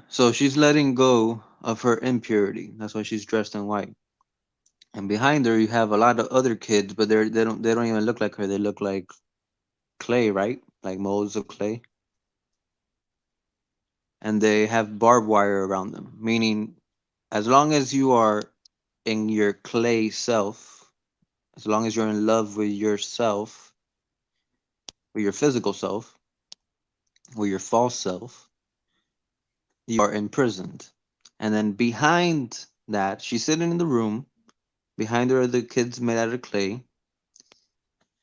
So she's letting go of her impurity. That's why she's dressed in white. And behind her, you have a lot of other kids, but they don't even look like her. They look like clay, right? Like molds of clay, and they have barbed wire around them. Meaning, as long as you are in your clay self, as long as you're in love with yourself, with your physical self, or your false self, you are imprisoned. And then behind that, she's sitting in the room. Behind her are the kids made out of clay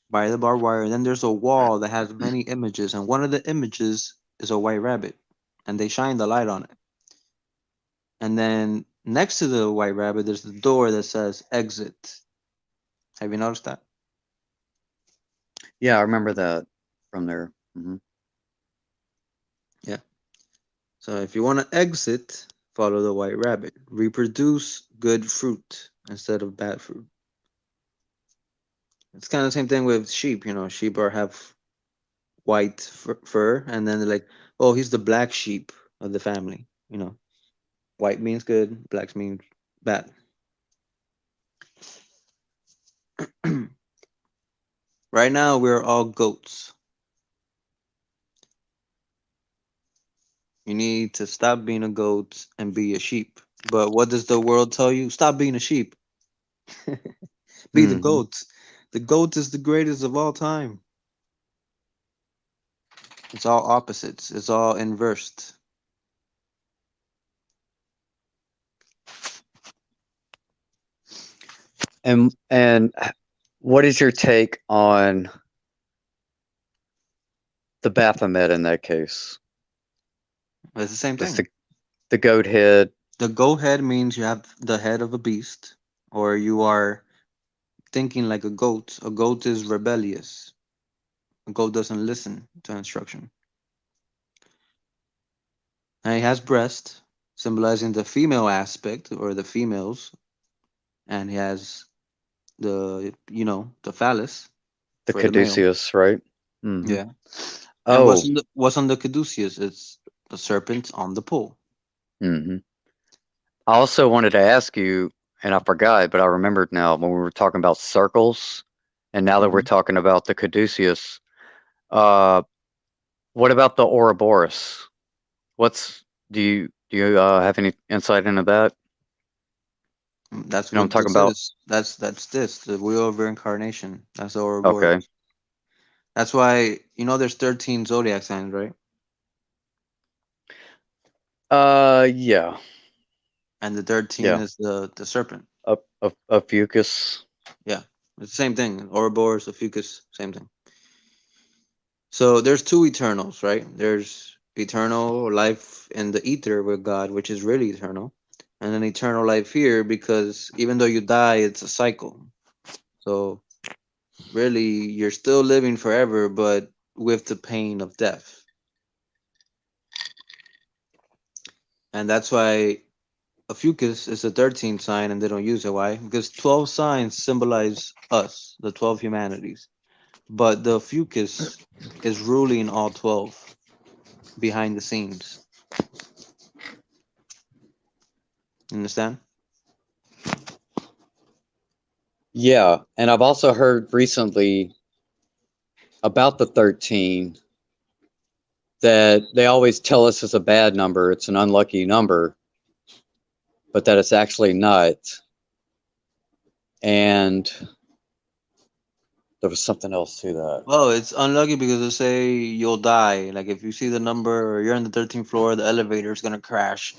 by the barbed wire. And then there's a wall that has many images, and one of the images is a white rabbit, and they shine the light on it. And then next to the white rabbit, there's the door that says exit. Have you noticed that? Yeah, I remember that from there. Yeah. So if you want to exit, follow the white rabbit. Reproduce good fruit instead of bad fruit. It's kind of the same thing with sheep. Sheep are have white fur, and then they're like, oh, he's the black sheep of the family. White means good, black means bad. Right now, we're all goats. You need to stop being a goat and be a sheep. But what does the world tell you? Stop being a sheep. Be the Hmm. goat. The goat is the greatest of all time. It's all opposites. It's all inversed. And what is your take on the Baphomet in that case? It's the same Just thing. the goat head. The goat head means you have the head of a beast, or you are thinking like a goat. A goat is rebellious. A goat doesn't listen to instruction. And he has breast, symbolizing the female aspect or the females, and he has the phallus The for the male. caduceus, right? Hmm. Yeah. And what's Oh. on the caduceus? It's the serpent on the pole. Hmm. I also wanted to ask you, and I forgot, but I remembered now when we were talking about circles, and now that we're Hmm. talking about the caduceus, uh, what about the Ouroboros? What's do you have any insight into that? That's You know what I'm what talking this about? is. That's this, the wheel of reincarnation. That's the Okay. Ouroboros. That's why there's 13 zodiac signs, right? Yeah, And the 13 yeah. is the serpent. A fucus. Yeah, it's the same thing. Ouroboros, Ophiuchus, same thing. So there's two eternals, right? There's eternal life in the ether with God, which is really eternal, and then eternal life here because even though you die, it's a cycle. So really, you're still living forever, but with the pain of death. And that's why Ophiuchus is the 13th sign and they don't use it. Why? Because 12 signs symbolize us, the 12 humanities. But the Ophiuchus is ruling all 12 behind the scenes. Understand? Yeah, and I've also heard recently about the 13 that they always tell us it's a bad number, it's an unlucky number, but that it's actually not. And there was something else to that. Well, it's unlucky because they say you'll die. Like if you see the number or you're on the 13th floor, the elevator is gonna crash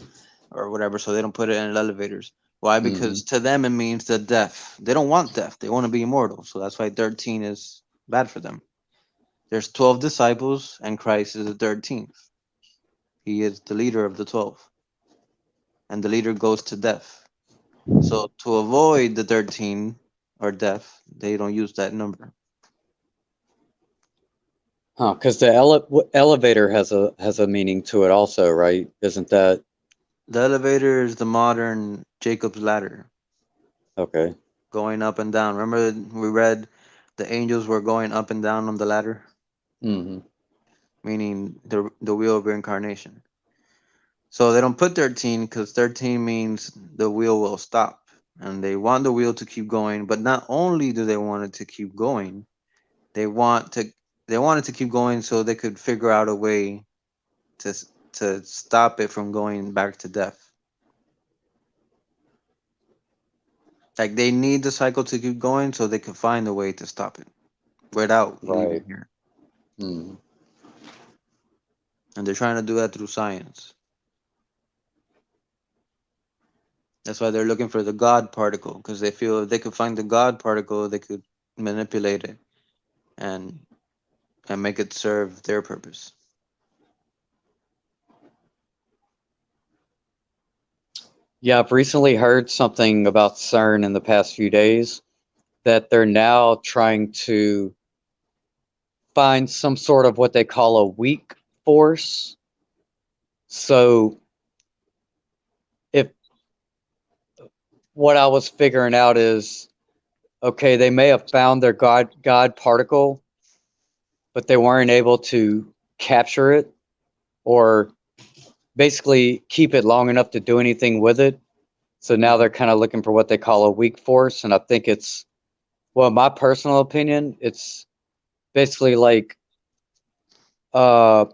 or whatever. So they don't put it in elevators. Why? Hmm. Because to them it means the death. They don't want death. They want to be immortal. So that's why 13 is bad for them. There's 12 disciples, and Christ is the 13th. He is the leader of the 12, and the leader goes to death. So to avoid the 13 or death, they don't use that number. Huh, because the elevator has a meaning to it also, right? Isn't that The elevator is the modern Jacob's ladder, okay? going up and down. Remember we read the angels were going up and down on the ladder, Hmm. meaning the wheel of reincarnation. So they don't put 13 because 13 means the wheel will stop. And they want the wheel to keep going, but not only do they want it to keep going, they want to they want it to keep going so they could figure out a way to to stop it from going back to death. Like they need the cycle to keep going so they can find a way to stop it without leaving Right. here. Hmm. and they're trying to do that through science. That's why they're looking for the God particle, because they feel if they could find the God particle, they could manipulate it and make it serve their purpose. Yeah, I've recently heard something about CERN in the past few days that they're now trying to find some sort of what they call a weak force. So, if what I was figuring out is okay, they may have found their God particle, but they weren't able to capture it or basically keep it long enough to do anything with it. So now Hmm. they're kind of looking for what they call a weak force, and I think it's, well, my personal opinion, it's basically like uh,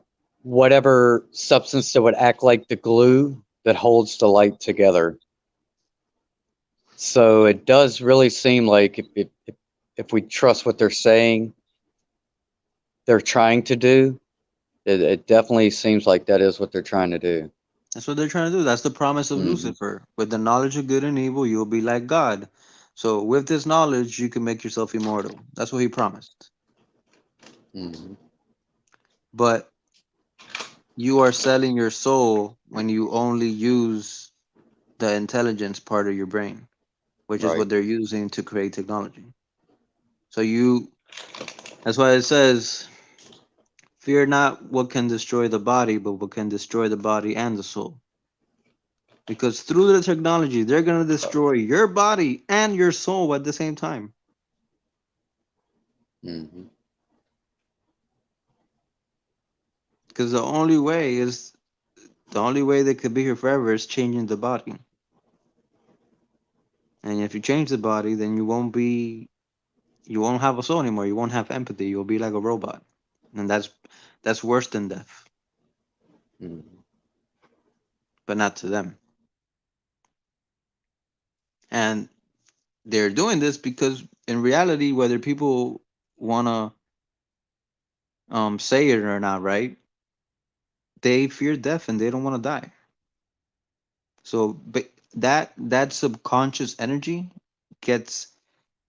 whatever substance that would act like the glue that holds the light together. So it does really seem like if we trust what they're saying, they're trying to do, it definitely seems like that is what they're trying to do. That's what they're trying to do. That's the promise of Hmm. Lucifer. With the knowledge of good and evil, you'll be like God. So with this knowledge, you can make yourself immortal. That's what he promised. Hmm. But you are selling your soul when you only use the intelligence part of your brain, which is Right. what they're using to create technology. So that's why it says, fear not what can destroy the body, but what can destroy the body and the soul. Because through the technology, they're going to destroy your body and your soul at the same time. Hmm. Because the only way they could be here forever is changing the body. And if you change the body, then you won't have a soul anymore. You won't have empathy. You'll be like a robot. And that's worse than death, Hmm. but not to them. And they're doing this because in reality, whether people want to say it or not, right? They fear death and they don't want to die. So but that subconscious energy gets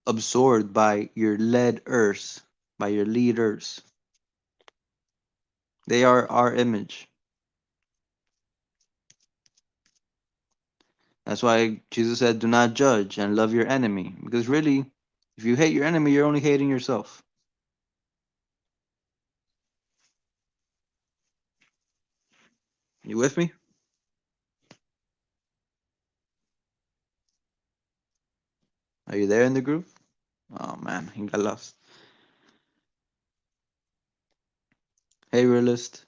absorbed by your leaders, by your leaders. They are our image. That's why Jesus said, "Do not judge and love your enemy." Because really, if you hate your enemy, you're only hating yourself. You with me? Are you there in the group? Oh man, he got lost. Hey, realist.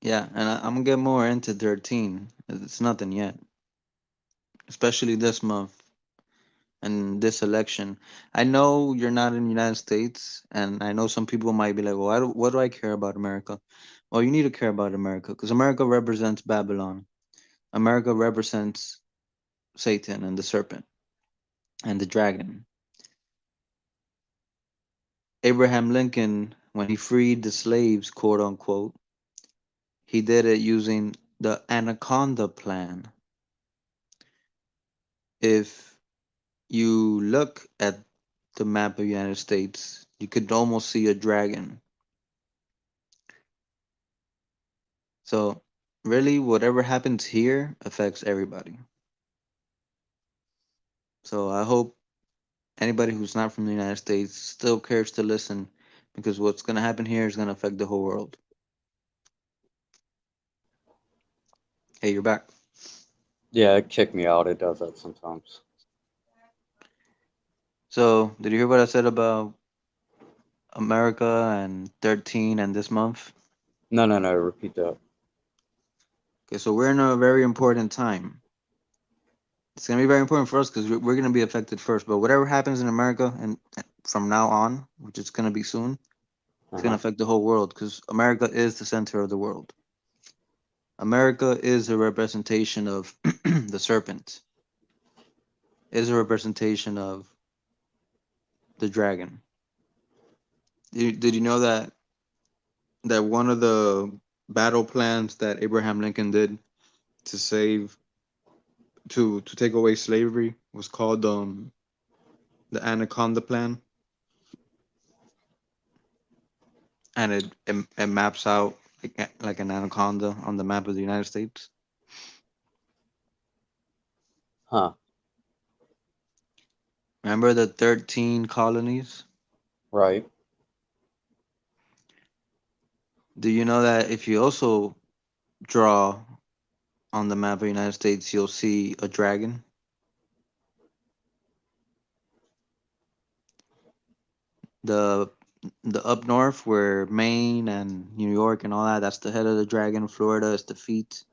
Yeah, and I'm gonna get more into 13. It's nothing yet, especially this month and this election. I know you're not in the United States, and I know some people might be like, "Well, what do I care about America?" Well, you need to care about America because America represents Babylon. America represents Satan and the serpent and the dragon. Abraham Lincoln, when he freed the slaves, quote unquote, he did it using the Anaconda Plan. If you look at the map of the United States, you could almost see a dragon. So, really, whatever happens here affects everybody. So, I hope anybody who's not from the United States still cares to listen because what's going to happen here is going to affect the whole world. Hey, you're back. Yeah, it kicked me out. It does that sometimes. So, did you hear what I said about America and 13 and this month? No, no, no. Repeat that. Okay, so we're in a very important time. It's going to be very important for us because we're going to be affected first. But whatever happens in America and from now on, which is going to be soon, it's going to Uh-huh. affect the whole world because America is the center of the world. America is a representation of the serpent, is a representation of the dragon. Did you know that that one of the battle plans that Abraham Lincoln did to save to take away slavery was called the Anaconda Plan, and it maps out like an anaconda on the map of the United States. Huh. Remember the 13 colonies? Right. Do you know that if you also draw on the map of the United States, you'll see a dragon? The the up north where Maine and New York and all that, that's the head of the dragon. Florida is the feet.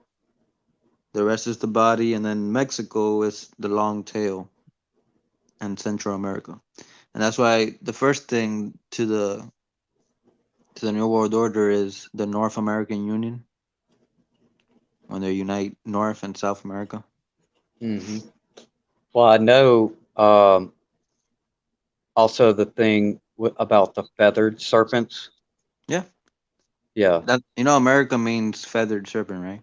The rest is the body, and then Mexico is the long tail, and Central America. And that's why the first thing to the New World Order is the North American Union when they unite North and South America. Hmm. Well, I know also the thing about the feathered serpents. Yeah, Yeah, that America means feathered serpent, right?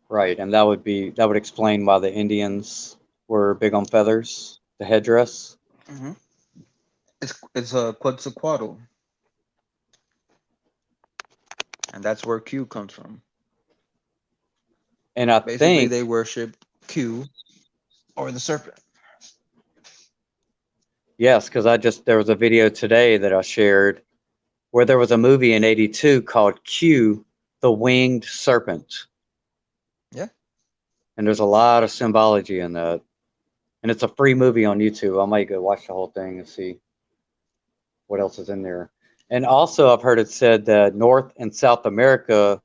right. And that would explain why the Indians were big on feathers, the headdress. Hmm. It's a Quetzalcoatl, and that's where Q comes from. And I Basically, they think, worship Q or the serpent. yes, because there was a video today that I shared where there was a movie in '82 called Q, the Winged Serpent. Yeah. And there's a lot of symbology in that. And it's a free movie on YouTube. I might go watch the whole thing and see what else is in there. And also, I've heard it said that North and South America,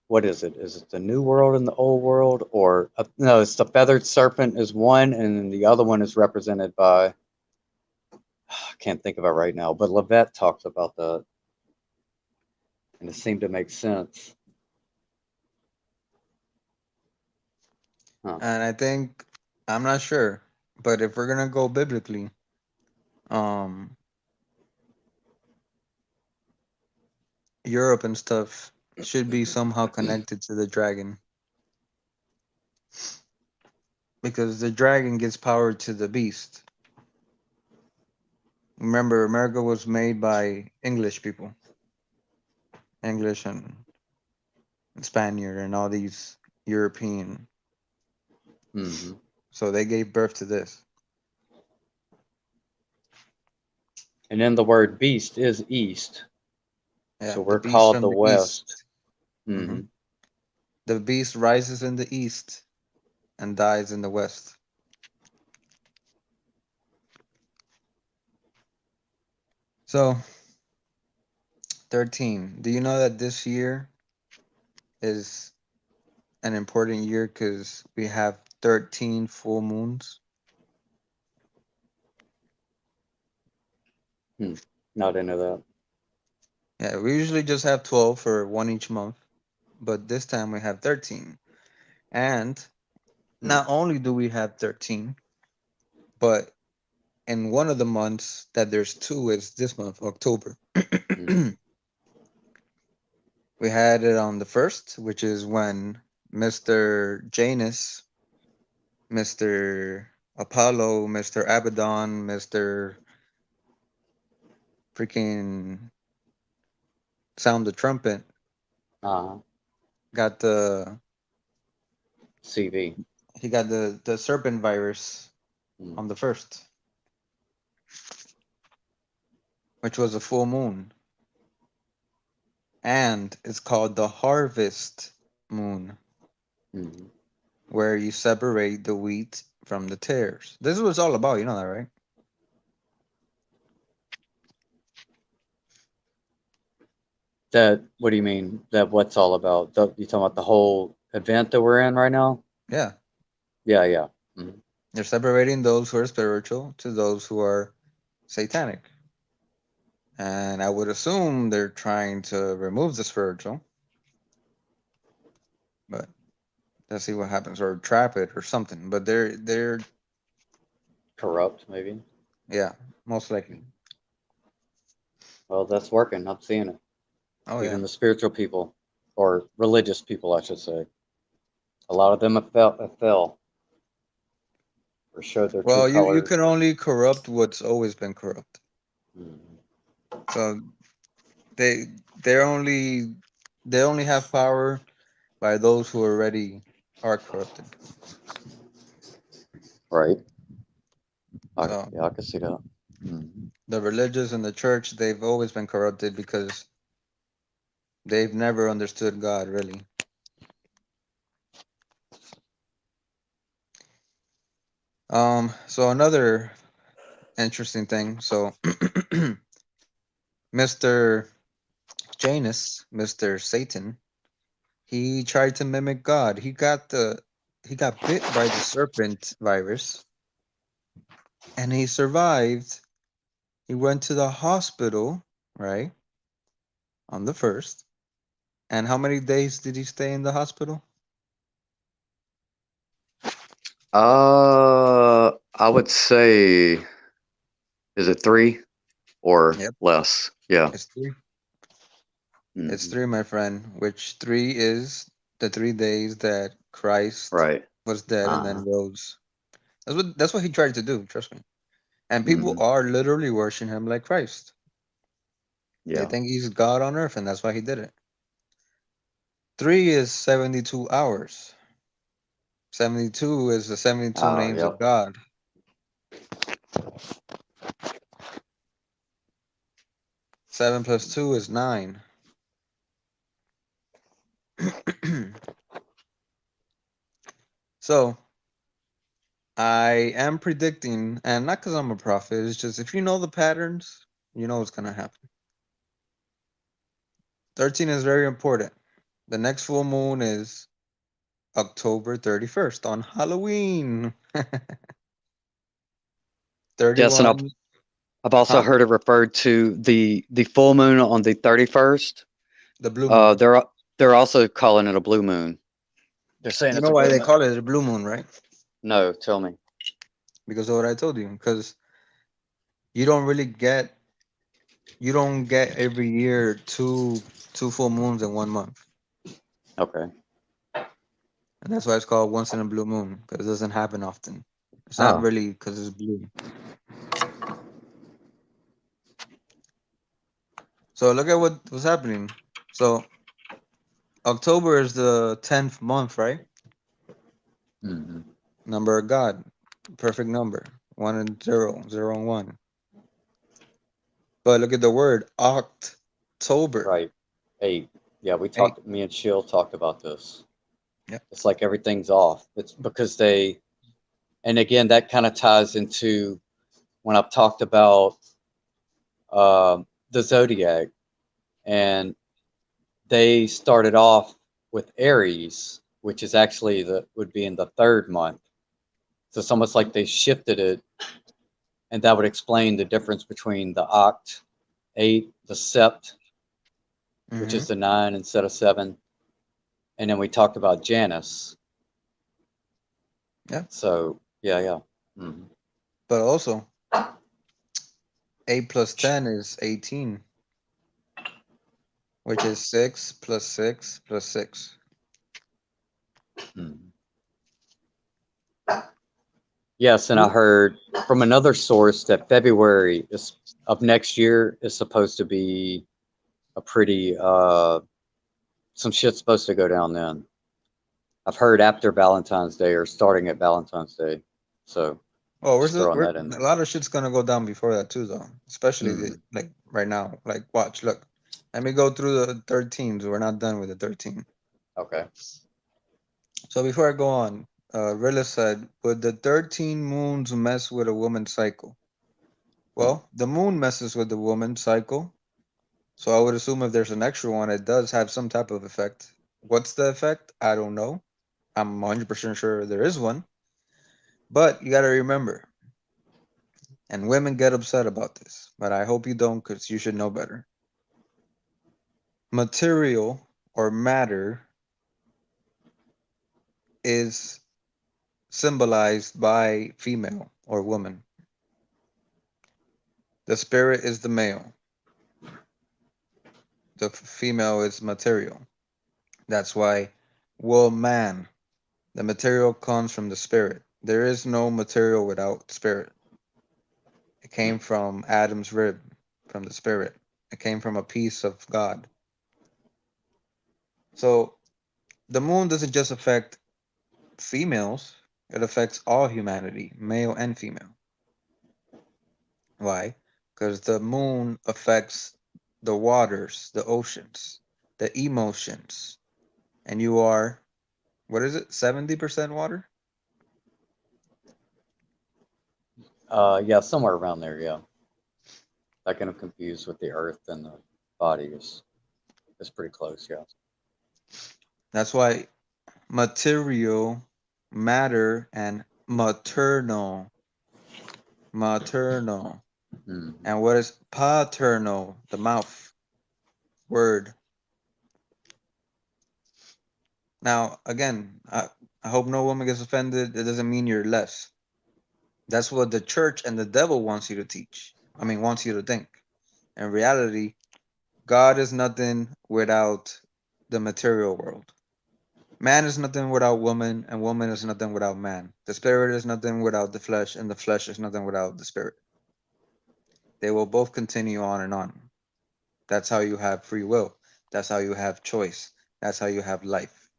what is it? Is it the New World and the Old World? Or no, it's the feathered serpent is one, and then the other one is represented by, I can't think of it right now, but Levette talks about that, and it seemed to make sense. Huh. And I think I'm not sure, but if we're gonna go biblically, um, Europe and stuff should be somehow connected to the dragon because the dragon gives power to the beast. Remember, America was made by English people, English and Spaniard, and all these European. Hmm. So they gave birth to this. And then the word beast is east. Yeah, So the we're beast called from the the West. east. Hmm. Hmm. The beast rises in the east and dies in the west. So 13. Do you know that this year is an important year because we have 13 full moons? Hmm. Not into that. Yeah, we usually just have 12 for one each month, but this time we have 13. And Hmm. not only do we have 13, but in one of the months that there's two is this month, October. Hmm. We had it on the first, which is when Mr. Janus, Mr. Apollo, Mr. Abaddon, Mr. freaking Sound the Trumpet Uh, got the CV. he got the serpent virus Hmm. on the first, which was a full moon, and it's called the harvest moon, Hmm. where you separate the wheat from the tares. This is what it's all about, you know that, right? That, what do you mean? That what's all about? You talking about the whole event that we're in right now? Yeah, Yeah, yeah. Hmm. they're separating those who are spiritual to those who are satanic. And I would assume they're trying to remove the spiritual, but let's see what happens, or trap it or something. But they're Corrupt, maybe. yeah, most likely. Well, that's working. I'm seeing it. Oh yeah. Even the spiritual people, or religious people, I should say, a lot of them have fell or showed their true Well, you colors. can only corrupt what's always been corrupt. Mhm. So they they're only they only have power by those who already are corrupted. Right. So Yeah, I can see that. Mhm. the religious and the church, they've always been corrupted because they've never understood God really. So another interesting thing. So Mr. Janus, Mr. Satan, he tried to mimic God. He got bit by the serpent virus and he survived. He went to the hospital, right? On the first. And how many days did he stay in the hospital? I would say, is it 3 or Yep, less? Yeah. it's three. It's Hmm. three, my friend, which three is the 3 days that Christ Right. was dead and then Uh-huh. rose. That's what he tried to do, trust me. And people Hmm. are literally worshiping him like Christ. They Yeah. think he's God on earth, and that's why he did it. Three is 72 hours. 72 is the 72 names of Yep. God. 7 plus 2 is 9. So I am predicting, and not because I'm a prophet, it's just if you know the patterns, you know what's going to happen. 13 is very important. The next full moon is October 31st on Halloween. Yes, and I've 31, I've also huh? heard it referred to the full moon on the 31st. The blue Uh, moon. they're they're also calling it a blue moon. They're saying You it's know a why blue they moon. call it a blue moon, right? No, tell me. Because of what I told you. Because you don't really get, you don't get every year two full moons in 1 month, Okay. and that's why it's called once in a blue moon. Because it doesn't happen often. It's not Oh. really because it's blue. So look at what was happening. So October is the 10th month, right? Hmm. Number of God, perfect number, 1 and 0, 0 and 1. But look at the word October, Right. 8. Yeah, we 8. talked. Me and Shield talked about this. Yeah. It's like everything's off. It's because they, and again, that kind of ties into when I've talked about the zodiac, and they started off with Aries, which is actually the would be in the 3rd month. So it's almost like they shifted it, and that would explain the difference between the oct, 8, the sept, which Mm-hmm. is the 9 instead of 7, and then we talked about Janus. Yeah. So yeah, yeah. Hmm. But also, 8 plus 10 is 18, which is 6 plus 6 plus 6. Hmm. Yes, and I Ooh. heard from another source that February is of next year is supposed to be a pretty some shit's supposed to go down then. I've heard after Valentine's Day or starting at Valentine's Day. So Oh, just throwing we're that in a there. lot of shit's gonna go down before that too, though. Especially Hmm. like right now. Like, watch, look. Let me go through the 13s. We're not done with the 13. Okay. So before I go on, Rilla said, would the 13 moons mess with a woman's cycle? Hmm. Well, the moon messes with the woman's cycle. So I would assume if there's an extra one, it does have some type of effect. What's the effect? I don't know. I'm 100% sure there is one. But you got to remember, and women get upset about this, but I hope you don't because you should know better. Material or matter is symbolized by female or woman. The spirit is the male. the female is material. That's why woman, the material comes from the spirit. There is no material without spirit. It came from Adam's rib, from the spirit. It came from a piece of God. So the moon doesn't just affect females, it affects all humanity, male and female. Why? Because the moon affects the waters, the oceans, the emotions. And you are, what is it, 70% water? Yeah, somewhere around there. Yeah, I kind of confused with the Earth and the body is pretty close. Yeah. That's why material, matter, and maternal. Maternal. Mm. And what is paternal? The mouth. Word. Now, again, I hope no woman gets offended. It doesn't mean you're less. That's what the church and the devil wants you to teach. I mean, wants you to think. In reality, God is nothing without the material world. Man is nothing without woman, and woman is nothing without man. The spirit is nothing without the flesh, and the flesh is nothing without the spirit. They will both continue on and on. That's how you have free will. That's how you have choice. That's how you have life.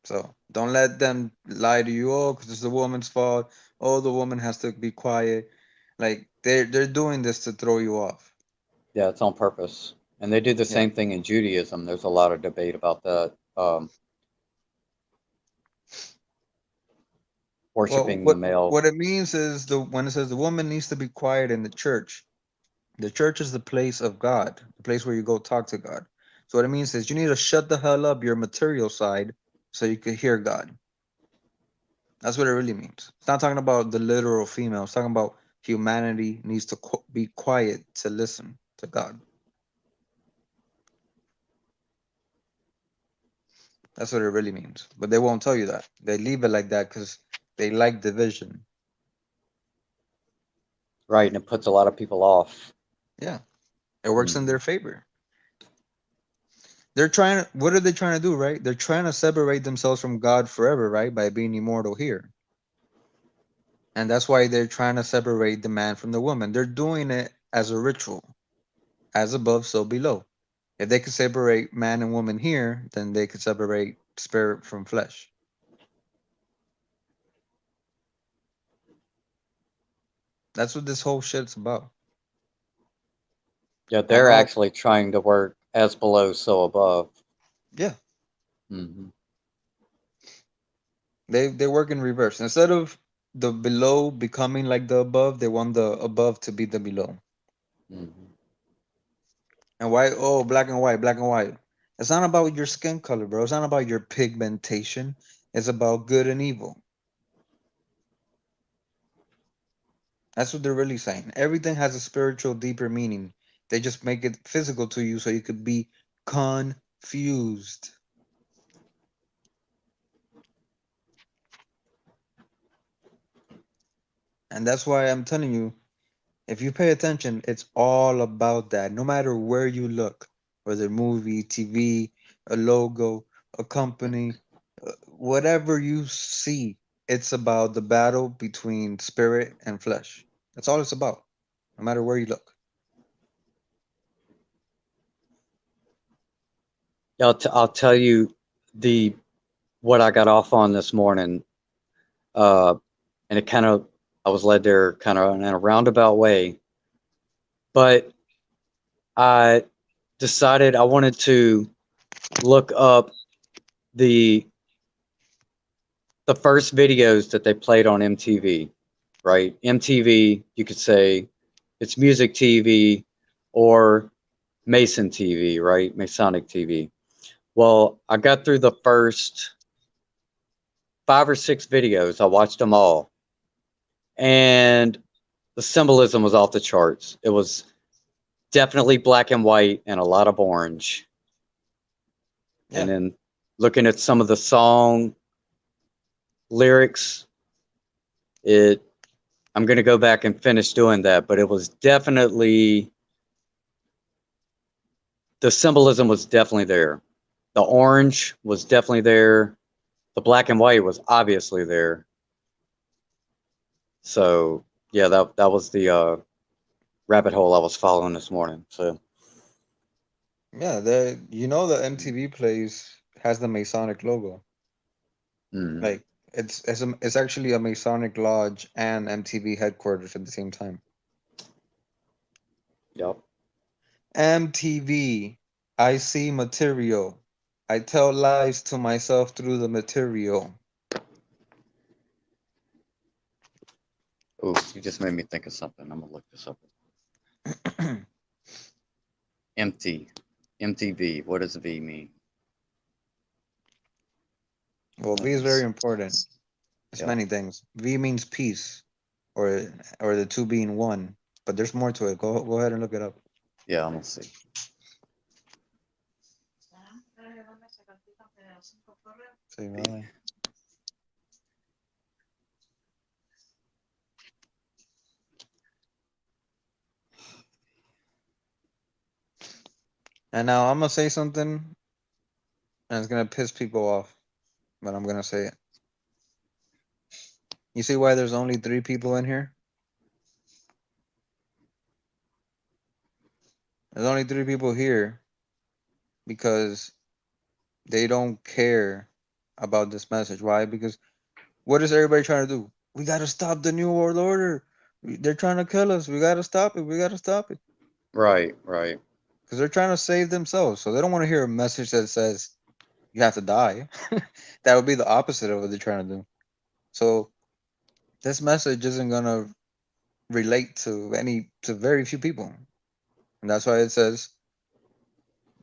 So don't let them lie to you. Oh, because it's the woman's fault. Oh, the woman has to be quiet. Like they're doing this to throw you off. Yeah, it's on purpose, and they do the Yeah. same thing in Judaism. There's a lot of debate about that. Well, Worshiping the what male. what it means is the when it says the woman needs to be quiet in the church is the place of God, the place where you go talk to God. So what it means is you need to shut the hell up your material side so you can hear God. That's what it really means. It's not talking about the literal female. It's talking about humanity needs to be quiet to listen to God. That's what it really means. But they won't tell you that. They leave it like that because they like division. Right, and it puts a lot of people off. Yeah, it works in Mm. their favor. They're trying. What are they trying to do? Right? They're trying to separate themselves from God forever, right? By being immortal here, and that's why they're trying to separate the man from the woman. They're doing it as a ritual, as above, so below. If they could separate man and woman here, then they could separate spirit from flesh. That's what this whole shit's about. Yeah, I they're know. actually trying to work as below, so above. Yeah, Hmm. they work in reverse. Instead of the below becoming like the above, they want the above to be the below. Hmm. And why? Oh, black and white, black and white. It's not about your skin color, bro. It's not about your pigmentation. It's about good and evil. That's what they're really saying. Everything has a spiritual, deeper meaning. They just make it physical to you so you could be confused. And that's why I'm telling you, if you pay attention, it's all about that. No matter where you look, whether movie, TV, a logo, a company, whatever you see, it's about the battle between spirit and flesh. That's all it's about, no matter where you look. I'll tell you the what I got off on this morning, uh, and it kind of I was led there kind of in a roundabout way, but I decided I wanted to look up the the first videos that they played on MTV, right? MTV, you could say it's music TV or Mason TV, right? Masonic TV. Well, I got through the first 5 or 6 videos. I watched them all, and the symbolism was off the charts. It was definitely black and white and a lot of orange. And Yeah, then looking at some of the song lyrics, it I'm going to go back and finish doing that, but it was definitely the symbolism was definitely there. The orange was definitely there. The black and white was obviously there. So yeah, that was the rabbit hole I was following this morning. So Yeah, the MTV Plays has the Masonic logo. mm, Like it's actually a Masonic lodge and MTV headquarters at the same time. yep. MTV, I see material. I tell lies to myself through the material. Oh, you just made me think of something. I'm gonna look this up. Empty, MTV. What does V mean? Well, V Let is me very see. important. It's Yeah, many things. V means peace, or the two being one. But there's more to it. Go ahead and look it up. yeah. I'm gonna see. Sí, V. vale. And now I'm gonna say something, and it's gonna piss people off, but I'm gonna say it. You see why there's only three people in here? There's only three people here because they don't care about this message. Why? Because what is everybody trying to do? We gotta stop the New World Order. They're trying to kill us. We gotta stop it. We gotta stop it. Right, right. Because they're trying to save themselves. So they don't want to hear a message that says you have to die. That would be the opposite of what they're trying to do. So this message isn't gonna relate to very few people. And that's why it says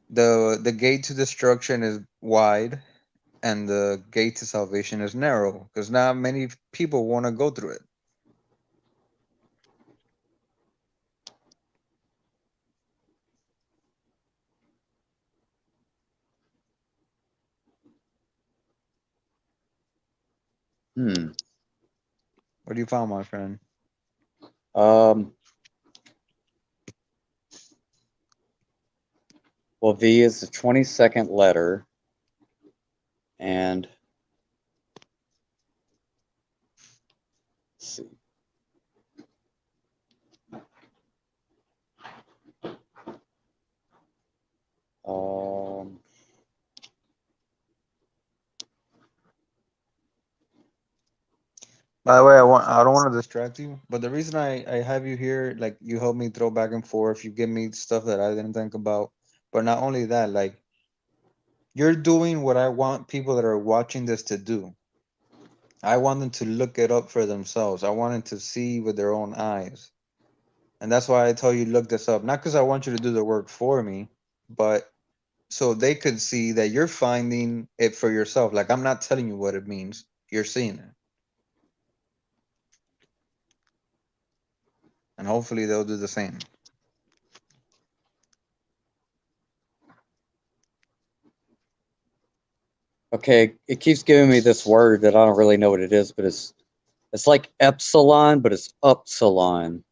the gate to destruction is wide and the gate to salvation is narrow because not many people want to go through it. Hmm. What do you found, my friend? Um. Well, V is the 22nd letter, and let's see. Um. By the way, I don't want to distract you, but the reason I have you here, like you help me throw back and forth, you give me stuff that I didn't think about, but not only that, like you're doing what I want people that are watching this to do. I want them to look it up for themselves. I want them to see with their own eyes. And that's why I tell you look this up. Not because I want you to do the work for me, but so they could see that you're finding it for yourself. Like I'm not telling you what it means. You're seeing it. And hopefully they'll do the same. Okay, it keeps giving me this word that I don't really know what it is, but it's like epsilon, but it's upsilon.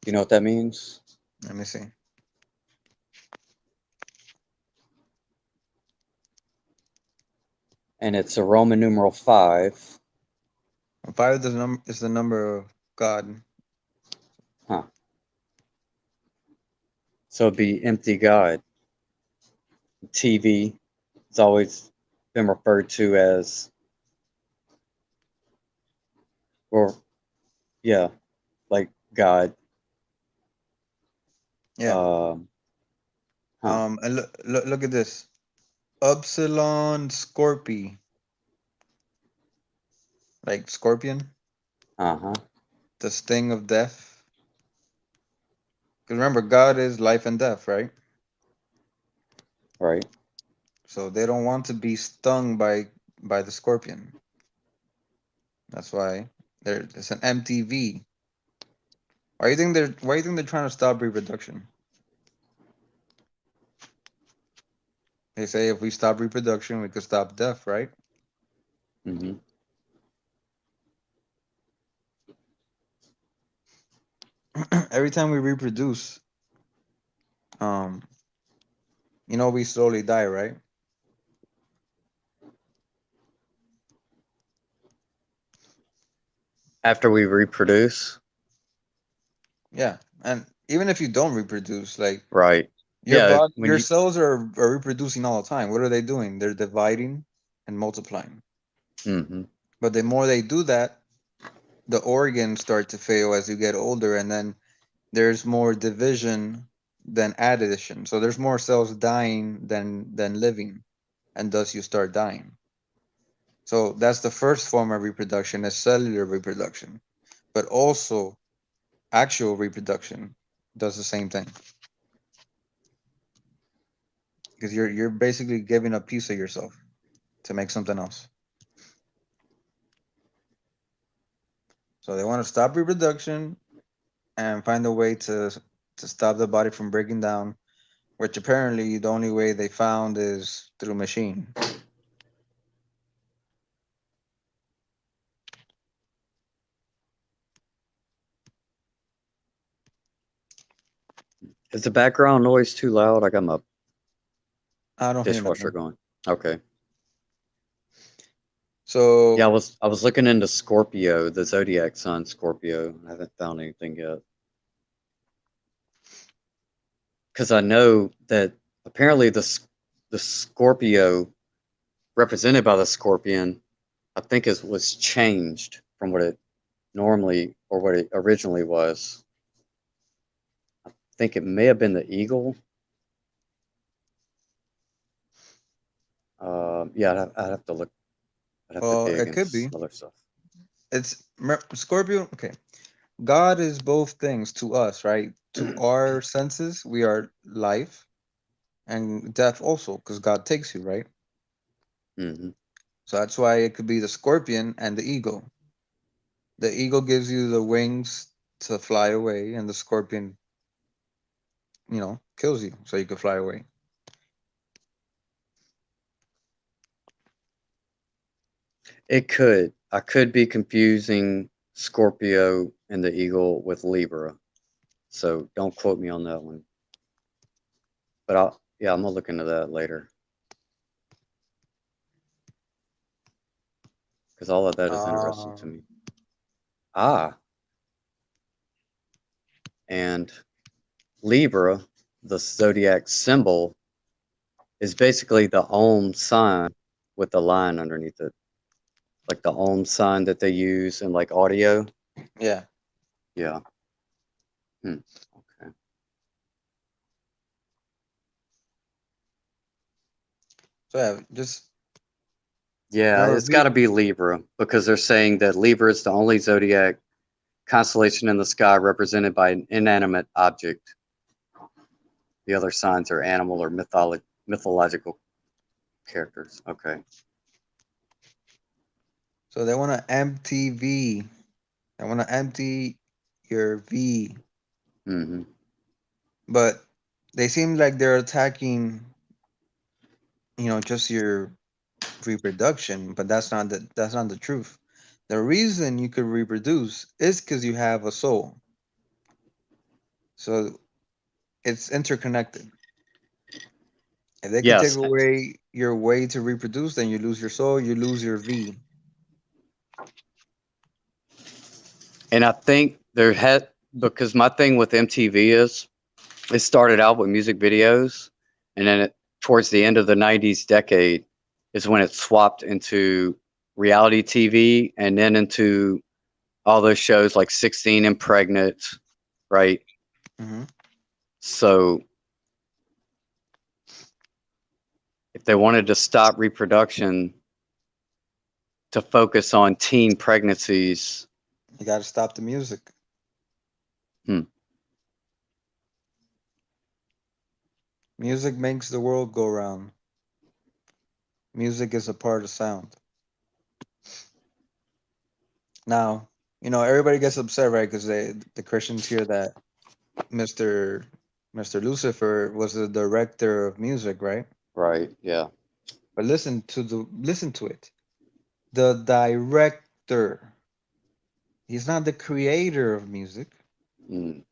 You know what that means? Let me see. And it's a Roman numeral 5. Five is the number of God. Huh. So it'd be empty God. TV. It's always been referred to as, or yeah, like God. Yeah. Um, huh. And look at this. Upsilon Scorpii. Like scorpion. Uh huh. The sting of death. Because remember, God is life and death, right? Right. So they don't want to be stung by the scorpion. That's why it's an MTV. Why do you think they're trying to stop reproduction? They say if we stop reproduction, we could stop death, right? Mm-hmm. Every time we reproduce, um, we slowly die, right? After we reproduce, Yeah. And even if you don't reproduce, like right? your Yeah, body, when your you cells are reproducing all the time. What are they doing? They're dividing and multiplying. hmm But the more they do that, the organs start to fail as you get older, and then there's more division than addition. So there's more cells dying than living, and thus you start dying. So that's the first form of reproduction, is cellular reproduction. But also actual reproduction does the same thing, because you're basically giving a piece of yourself to make something else. So they want to stop reproduction and find a way to stop the body from breaking down, which apparently the only way they found is through machine. is the background noise too loud? I got my I don't hear dishwasher nothing. going. Okay. Yeah, So I was looking into Scorpio, the zodiac sign Scorpio. I haven't found anything yet. Because I know that apparently the Scorpio represented by the scorpion, I think is was changed from what it normally or what it originally was. I think it may have been the eagle. Yeah, I'd have to look. I'd have to dig it into could be. some other stuff. It's Scorpio. Okay, God is both things to us, right? To our senses, we are life and death also, because God takes you, right? hmm So that's why it could be the scorpion and the eagle. The eagle gives you the wings to fly away, and the scorpion, kills you so you can fly away. It could. I could be confusing Scorpio and the eagle with Libra. So don't quote me on that one. But yeah, I'm gonna look into that later because all of that is interesting to Um, me. Ah, and Libra, the zodiac symbol, is basically the Om sign with the line underneath it, like the Om sign that they use in like audio. yeah. Yeah. Hmm. Okay. So yeah, just Yeah, remember, it's got to be Libra because they're saying that Libra is the only zodiac constellation in the sky represented by an inanimate object. The other signs are animal or mythological characters. Okay. so they want to empty V. They want to empty your V, hmm but they seem like they're attacking, just your reproduction, but that's not the truth. The reason you could reproduce is because you have a soul. So it's interconnected. If they could take Yes, away your way to reproduce, then you lose your soul, you lose your V. and I think there had because my thing with MTV is it started out with music videos, and then towards the end of the '90s decade is when it swapped into reality TV, and then into all those shows like 16 and Pregnant, right? Hmm. So if they wanted to stop reproduction to focus on teen pregnancies, You got to stop the music. hmm, Music makes the world go round. Music is a part of sound. Now, everybody gets upset, right? Because the Christians hear that Mr. Mr. Lucifer was the director of music, right? right? Yeah. But listen to it. The director. He's not the creator of music. Mm,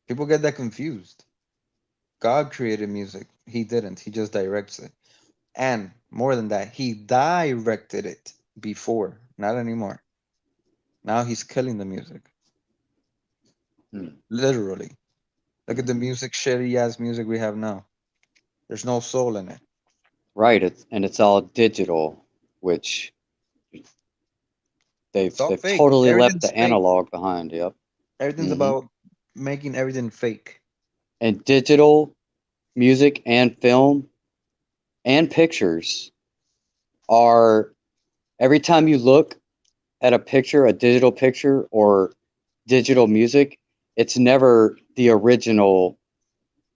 People get that confused. God created music. He didn't. He just directs it. And more than that, he directed it before, not anymore. Now he's killing the music, Hmm. literally. Look at the Mhm. music, shitty ass music we have now. There's no soul in it. Right. It's all digital, which It's all they've fake. totally left Everything's the fake. analog behind. Yep. Everything's Hmm. about making everything fake. And digital music and film and pictures are every time you look at a picture, a digital picture or digital music, it's never the original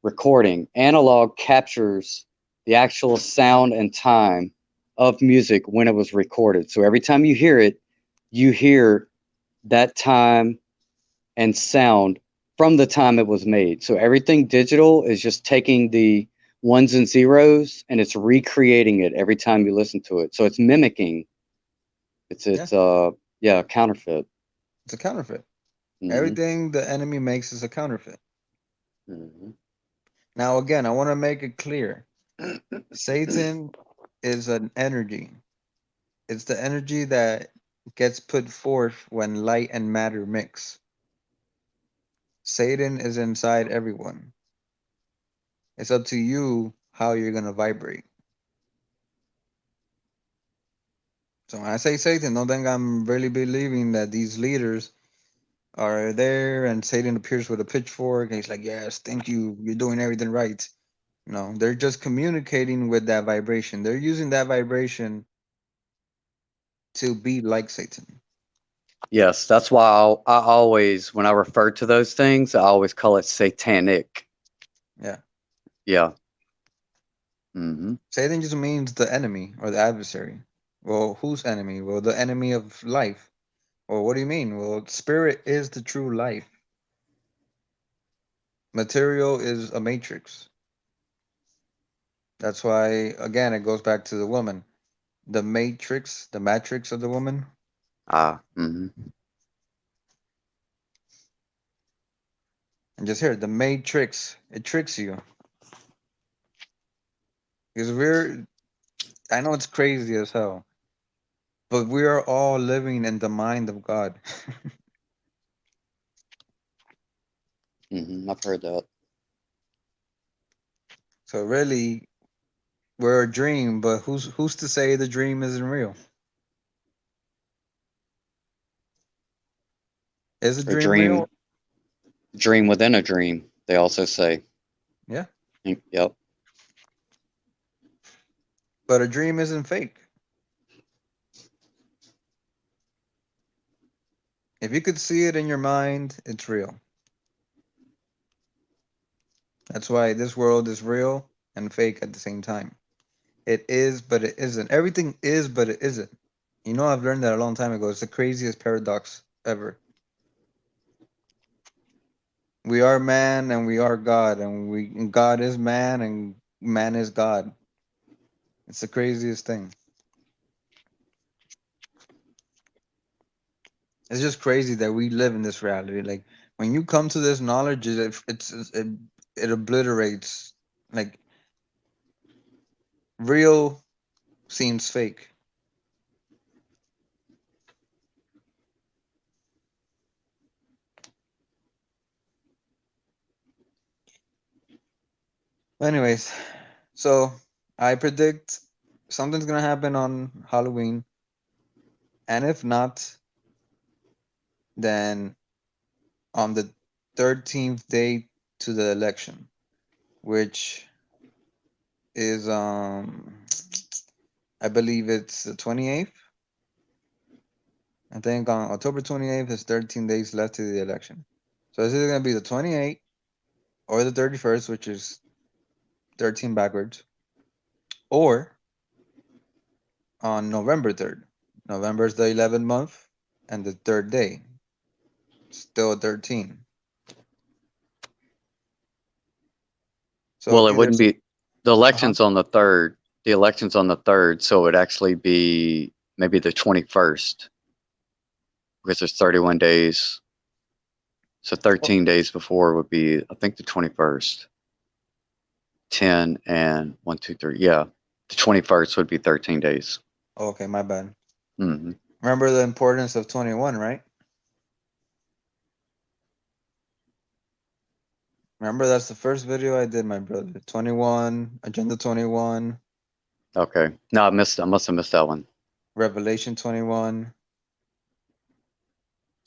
recording. Analog captures the actual sound and time of music when it was recorded. So every time you hear that time and sound from the time it was made. So everything digital is just taking the ones and zeros and it's recreating it every time you listen to it. So it's mimicking. Yeah, It's yeah, counterfeit. it's a counterfeit. Hmm. Everything the enemy makes is a counterfeit. Hmm. Now, again, I want to make it clear Satan is an energy. It's the energy that gets put forth when light and matter mix. Satan is inside everyone. It's up to you how you're going to vibrate. So when I say Satan, don't think I'm really believing that these leaders are there and Satan appears with a pitchfork and he's like, yes, thank you. You're doing everything right. No, they're just communicating with that vibration. They're using that vibration to be like Satan. Yes, that's why I always, when I refer to those things, I always call it satanic. Yeah. Yeah. Hmm. Satan just means the enemy or the adversary. Well, whose enemy? Well, the enemy of life. Well, what do you mean? Well, spirit is the true life. Material is a matrix. That's why, again, it goes back to the woman. The matrix of the woman. Ah. Hmm. And just here, the matrix, it tricks you. Because I know it's crazy as hell, but we are all living in the mind of God. I've heard that. So really, we're a dream, but who's to say the dream isn't real? Is a Or dream real? dream within a dream, they also say. Yeah, Yep. but a dream isn't fake. If you could see it in your mind, it's real. That's why this world is real and fake at the same time. It is, but it isn't. Everything is, but it isn't. You know, I've learned that a long time ago. It's the craziest paradox ever. We are man and we are God, and God is man and man is God. It's the craziest thing. It's just crazy that we live in this reality. Like when you come to this knowledge, it obliterates like real seems fake. Anyways, so I predict something's gonna happen on Halloween, and if not, then on the 13th day to the election, which is I believe it's the 28th. I think on October 28th is 13 days left to the election. So it's either gonna be the 28th or the 31st, which is 13 backwards, or on November 3rd. November is the 11th month and the third day, still 13. So Well, it's it either wouldn't be the uh-huh. elections on the third. The elections on the third, so it would actually be maybe the 21st because there's 31 days. So Well, 13 days before would be, I think, the 21st. 10 and 1, 2, 3. Yeah. The 21st would be 13 days. Oh, okay, my bad. Hmm. Remember the importance of 21, right? Remember that's the first video I did, my brother. 21, Agenda 21, Okay. No, I missed. I must have missed that one. Revelation 21.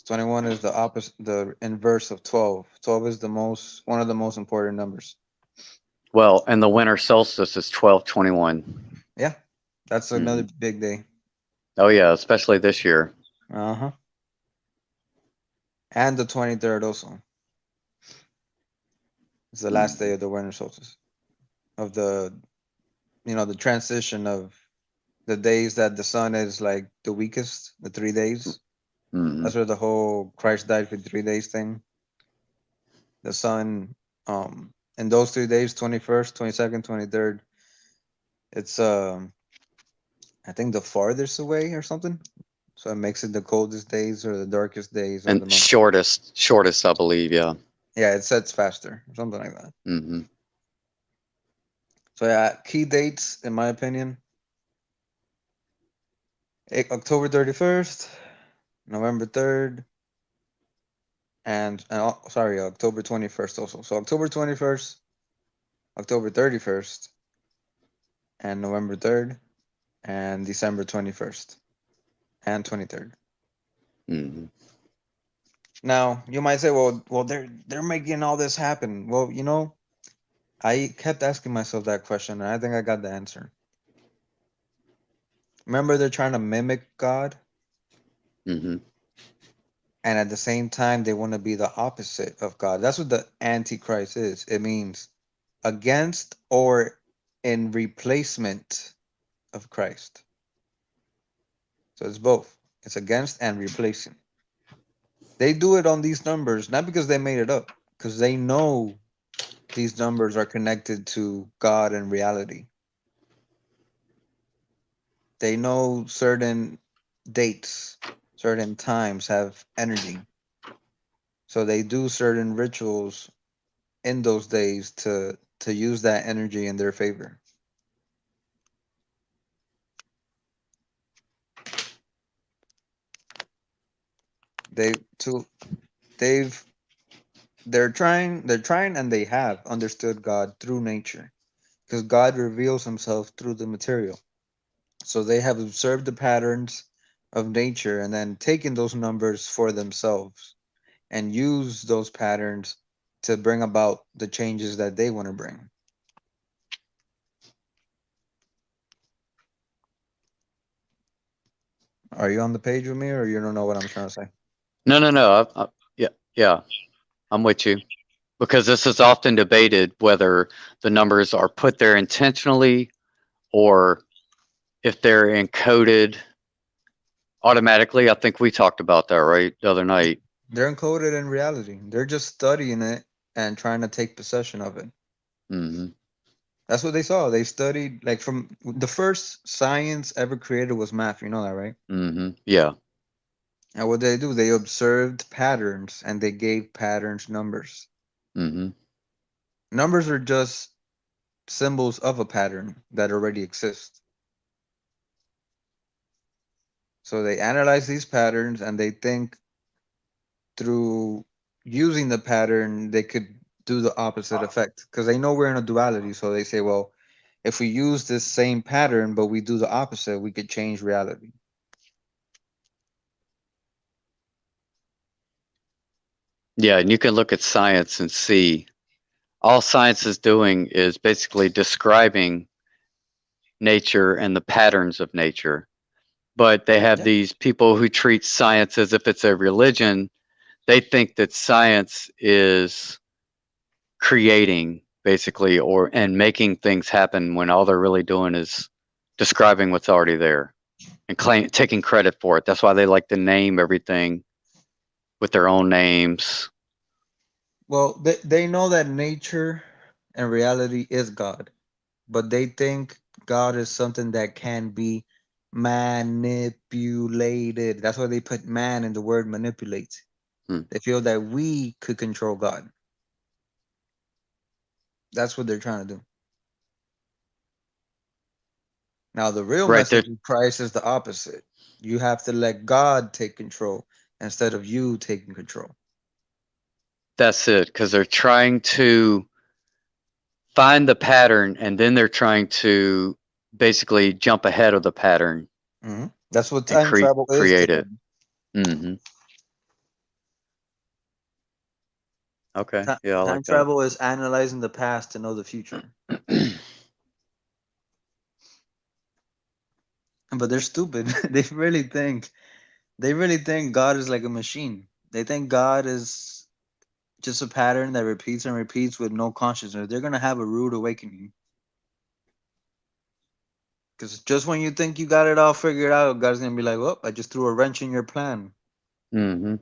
21 is the opposite, the inverse of 12. 12 is one of the most important numbers. Well, and the winter solstice is 12/21. Yeah, that's another Hmm. big day. Oh yeah, especially this year. Uh-huh. And the 23rd also. It's the last day Hmm. of the winter solstice. Of the transition of the days that the sun is like the weakest, the 3 days. Hmm. That's where the whole Christ died for 3 days thing. The sun, in those 3 days, 21st, 22nd, 23rd, it's I think the farthest away or something. So it makes it the coldest days or the darkest days of the And month. shortest, I believe. Yeah. Yeah, it sets faster, something like that. Hmm. So yeah, key dates in my opinion: October 31st, November 3rd, and sorry, October 21st also. So October 21st, October 31st, and November 3rd, and December 21st and 23rd. Hmm. Now you might say, well, they're making all this happen. Well, I kept asking myself that question, and I think I got the answer. Remember, they're trying to mimic God, Hmm. and at the same time, they want to be the opposite of God. That's what the Antichrist is. It means against or in replacement of Christ. So it's both. It's against and replacing. They do it on these numbers, not because they made it up, because they know these numbers are connected to God and reality. They know certain dates, certain times have energy. So they do certain rituals in those days to use that energy in their favor. They to they've they're trying and they have understood God through nature because God reveals himself through the material. So they have observed the patterns of nature and then taken those numbers for themselves and use those patterns to bring about the changes that they want to bring. Are you on the page with me or you don't know what I'm trying to say? No, no, no. Yeah, yeah. I'm with you because this is often debated whether the numbers are put there intentionally or if they're encoded automatically. I think we talked about that right the other night. They're encoded in reality. They're just studying it and trying to take possession of it. Hmm. That's what they saw. They studied like from the first science ever created was math. You know that, right? Hmm. Yeah. And what they do, they observed patterns and they gave patterns numbers. Hmm. Numbers are just symbols of a pattern that already exists. So they analyze these patterns and they think through using the pattern, they could do the opposite effect because they know we're in a duality. So they say, well, if we use this same pattern but we do the opposite, we could change reality. Yeah, and you can look at science and see all science is doing is basically describing nature and the patterns of nature. But they have Yeah. these people who treat science as if it's a religion. They think that science is creating basically or and making things happen when all they're really doing is describing what's already there and taking credit for it. That's why they like to name everything with their own names. Well, they know that nature and reality is God, but they think God is something that can be manipulated. That's why they put man in the word manipulate. Hmm. They feel that we could control God. That's what they're trying to do. Now, the real Right there. message of Christ is the opposite. You have to let God take control instead of you taking control. That's it. Because they're trying to find the pattern, and then they're trying to basically jump ahead of the pattern That's what and time travel is to create it. them. Hmm. Okay. Yeah, I Time like that. travel is analyzing the past to know the future. But they're stupid. They really think God is like a machine. They think God is just a pattern that repeats and repeats with no consciousness. They're gonna have a rude awakening. Because just when you think you got it all figured out, God's gonna be like, "Oh, I just threw a wrench in your plan." Hmm.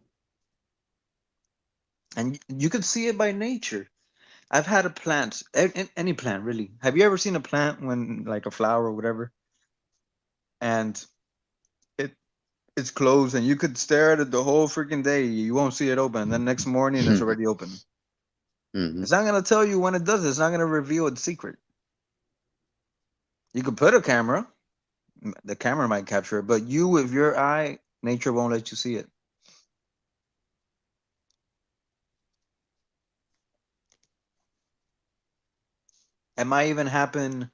And you could see it by nature. I've had a plant, any plant really. Have you ever seen a plant when, like a flower or whatever, and it it's closed, and you could stare at it the whole freaking day. You won't see it open. And then next morning, it's Hmm. already open. Hmm. It's not gonna tell you when it does it. It's not gonna reveal its secret. You could put a camera. The camera might capture it, but you, with your eye, nature won't let you see it. It might even happen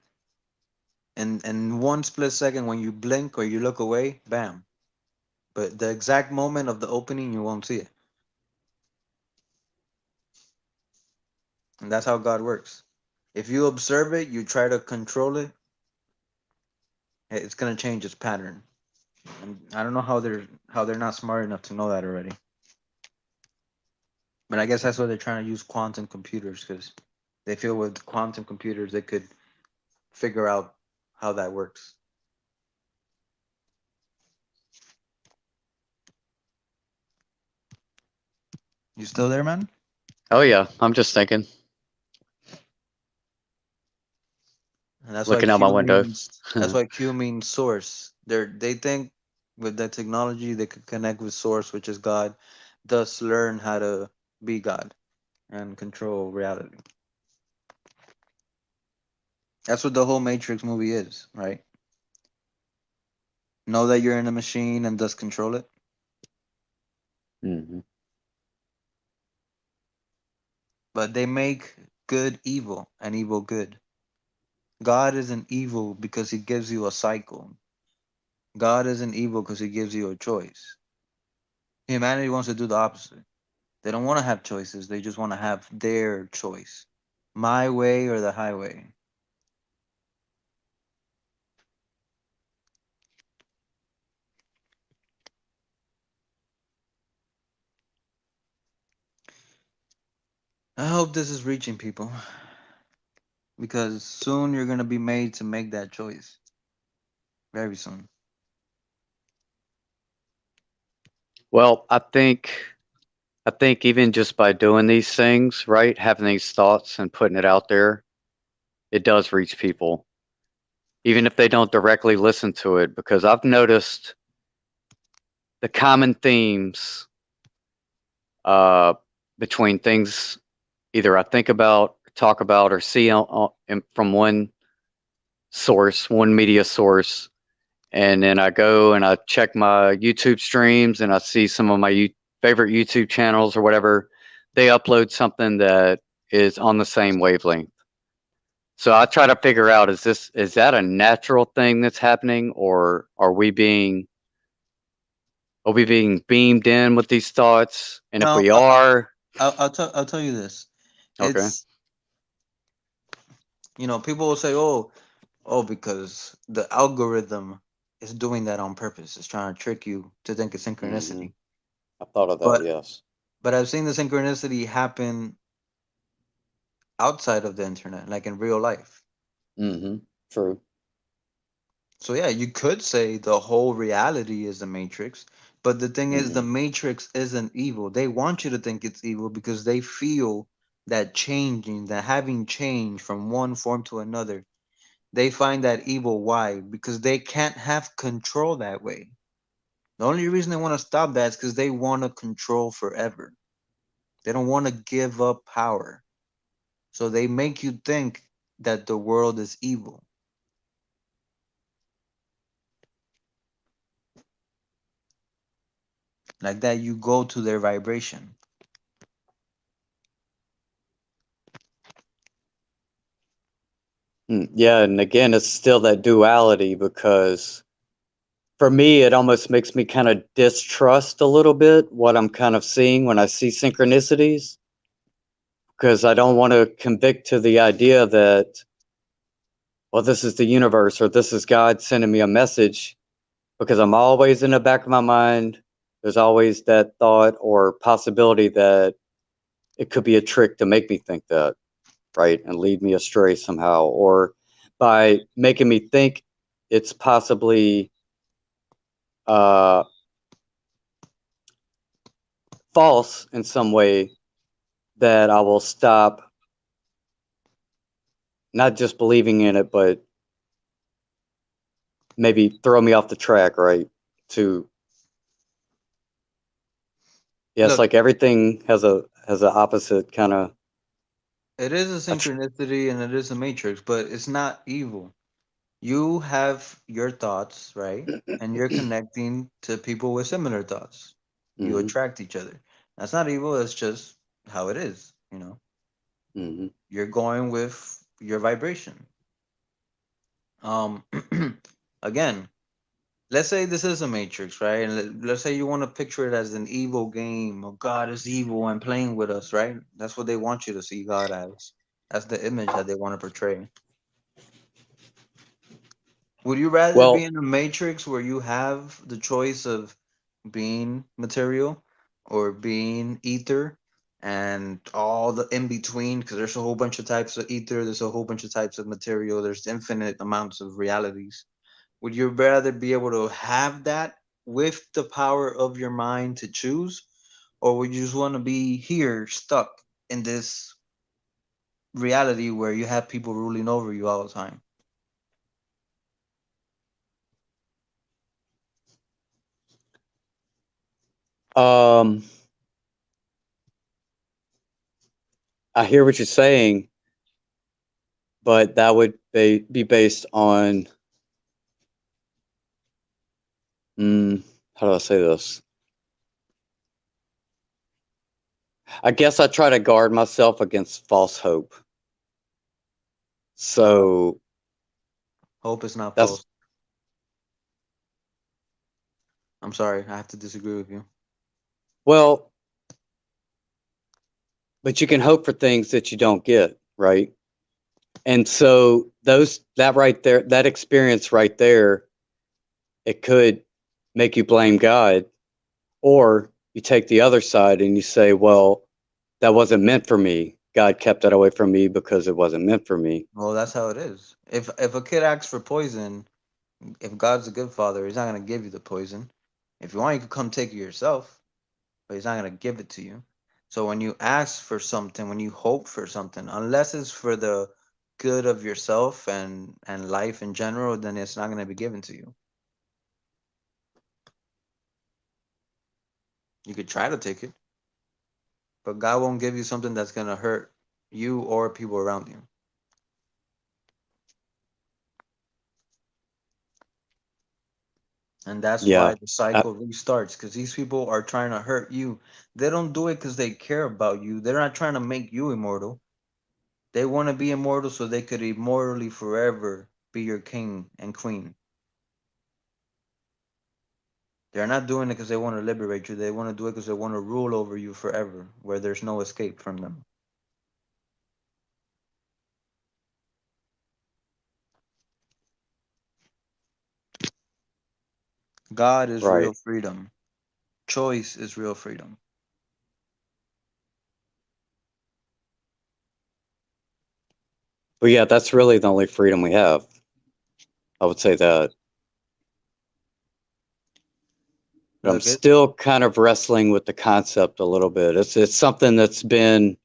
in one split second when you blink or you look away. Bam! But the exact moment of the opening, you won't see it. And that's how God works. If you observe it, you try to control it, it's gonna change its pattern. And I don't know how they're not smart enough to know that already. But I guess that's why they're trying to use quantum computers, because they feel with quantum computers they could figure out how that works. You still there, man? Oh yeah, I'm just thinking, And that's why looking out my Q window. means that's why Q means source. They think with that technology they could connect with source, which is God, thus learn how to be God and control reality. That's what the whole Matrix movie is, right? Know that you're in a machine and thus control it. Hmm. But they make good evil and evil good. God isn't evil because he gives you a cycle. God isn't evil because he gives you a choice. Humanity wants to do the opposite. They don't want to have choices. They just want to have their choice. My way or the highway. I hope this is reaching people because soon you're going to be made to make that choice. Very soon. Well, I think even just by doing these things, right, having these thoughts and putting it out there, it does reach people, even if they don't directly listen to it. Because I've noticed the common themes uh, between things either I think about, talk about, or see from one source, one media source, and then I go and I check my YouTube streams and I see some of my favorite YouTube channels or whatever. They upload something that is on the same wavelength. So I try to figure out, is that a natural thing that's happening, or are we being beamed in with these thoughts? And if Now, we are, I'll tell you this. okay. It's, people will say, oh, because the algorithm is doing that on purpose. It's trying to trick you to think it's Hmm. synchronicity. I thought of that. But Yes. but I've seen the synchronicity happen outside of the internet, like in real life. Hmm. True. So yeah, you could say the whole reality is the Matrix, but the thing is, the Hmm. Matrix isn't evil. They want you to think it's evil because they feel that changing, that having change from one form to another, they find that evil. Why? Because they can't have control that way. The only reason they want to stop that is because they want to control forever. They don't want to give up power. So they make you think that the world is evil. Like that, you go to their vibration. Yeah, and again, it's still that duality because for me, it almost makes me kind of distrust a little bit what I'm kind of seeing when I see synchronicities because I don't want to convict to the idea that, well, this is the universe or this is God sending me a message because I'm always in the back of my mind. There's always that thought or possibility that it could be a trick to make me think that, right? And lead me astray somehow. Or by making me think it's possibly uh, false in some way, that I will stop not just believing in it, but maybe throw me off the track, right? To yeah, it's Look, like everything has a opposite kind of. it is a synchronicity and it is a matrix, but it's not evil. You have your thoughts, right? And you're connecting to people with similar thoughts. You Hmm. attract each other. That's not evil, it's just how it is, you know. Hmm. You're going with your vibration. Um again, let's say this is a matrix, right? And let's say you want to picture it as an evil game, or God is evil and playing with us, right? That's what they want you to see God as. That's the image that they want to portray. Would you rather be Well, in a matrix where you have the choice of being material or being ether and all the in between? Because there's a whole bunch of types of ether, there's a whole bunch of types of material, there's infinite amounts of realities. Would you rather be able to have that with the power of your mind to choose, or would you just want to be here stuck in this reality where you have people ruling over you all the time? um, I hear what you're saying, but that would be based on, how do I say this? I guess I try to guard myself against false hope. Uh, So Hope is not that's, false. I'm sorry, I have to disagree with you. well, but you can hope for things that you don't get, right? And so that right there, that experience right there, it could make you blame God, or you take the other side and you say, well, that wasn't meant for me. God kept that away from me because it wasn't meant for me. Well, that's how it is. If a kid asks for poison, if God's a good father, he's not gonna give you the poison. If you want, you could come take it yourself, but he's not gonna give it to you. So when you ask for something, when you hope for something, unless it's for the good of yourself and life in general, then it's not gonna be given to you. You could try to take it, but God won't give you something that's gonna hurt you or people around you. And that's why Yeah. the I, cycle restarts, because these people are trying to hurt you. They don't do it because they care about you. They're not trying to make you immortal. They want to be immortal so they could immortally forever be your king and queen. They're not doing it because they want to liberate you. They want to do it because they want to rule over you forever, where there's no escape from them. God is real right. freedom. Choice is real freedom. But yeah, that's really the only freedom we have. I would say that. But I'm Look, it still kind of wrestling with the concept a little bit. It's something that's been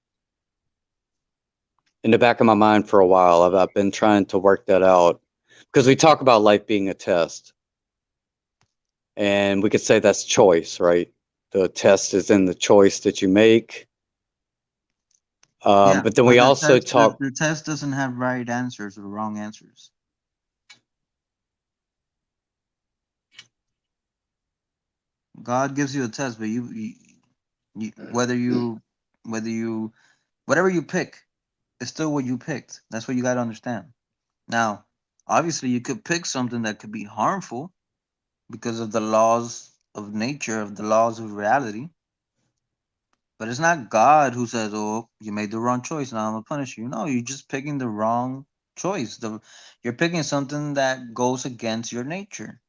in the back of my mind for a while. I've been trying to work that out because we talk about life being a test, and we could say that's choice, right? The test is in the choice that you make. yeah, But then but we the also test the, talk, the test doesn't have right answers or wrong answers. God gives you a test, but whether you whatever you pick, it's still what you picked. That's what you got to understand. Now, obviously, you could pick something that could be harmful because of the laws of nature, of the laws of reality. But it's not God who says, "Oh, you made the wrong choice. Now I'm gonna punish you." No, you're just picking the wrong choice. You're picking something that goes against your nature.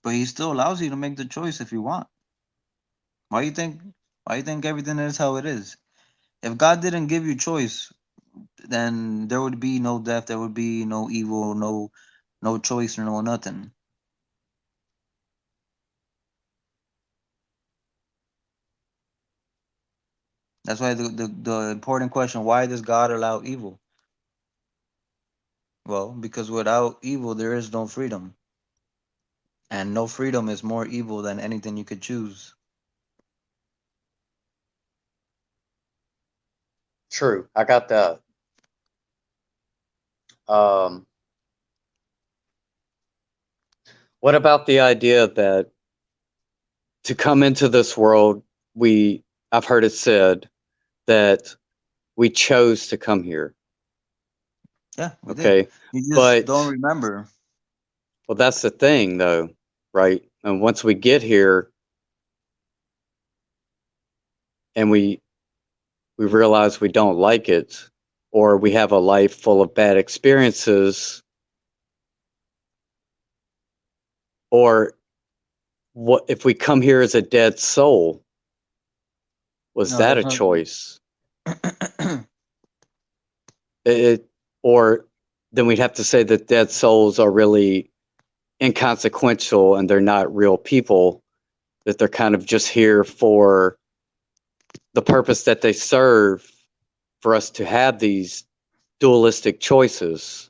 But He still allows you to make the choice if you want. Why you think? Why you think everything is how it is? If God didn't give you choice, then there would be no death. There would be no evil. No choice. No nothing. That's why the important question: why does God allow evil? Well, because without evil, there is no freedom. And no freedom is more evil than anything you could choose. True, I got that. Um, what about the idea that to come into this world, I've heard it said that we chose to come here. Yeah, we did. Okay. You just don't But, remember. well, that's the thing, though, right? And once we get here and we realize we don't like it, or we have a life full of bad experiences, or what if we come here as a dead soul? Was No, that that's a not. choice? It, or then we'd have to say that dead souls are really inconsequential and they're not real people, that they're kind of just here for the purpose that they serve, for us to have these dualistic choices.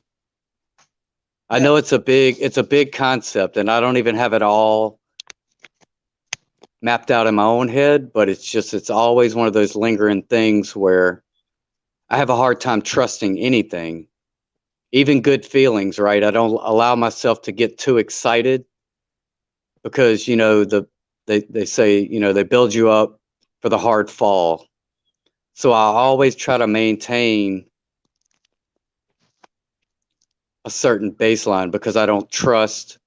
I Yeah. know it's a big concept and I don't even have it all mapped out in my own head, but it's always one of those lingering things where I have a hard time trusting anything, even good feelings, right? I don't allow myself to get too excited because they say, they build you up for the hard fall. So I always try to maintain a certain baseline because I don't trust,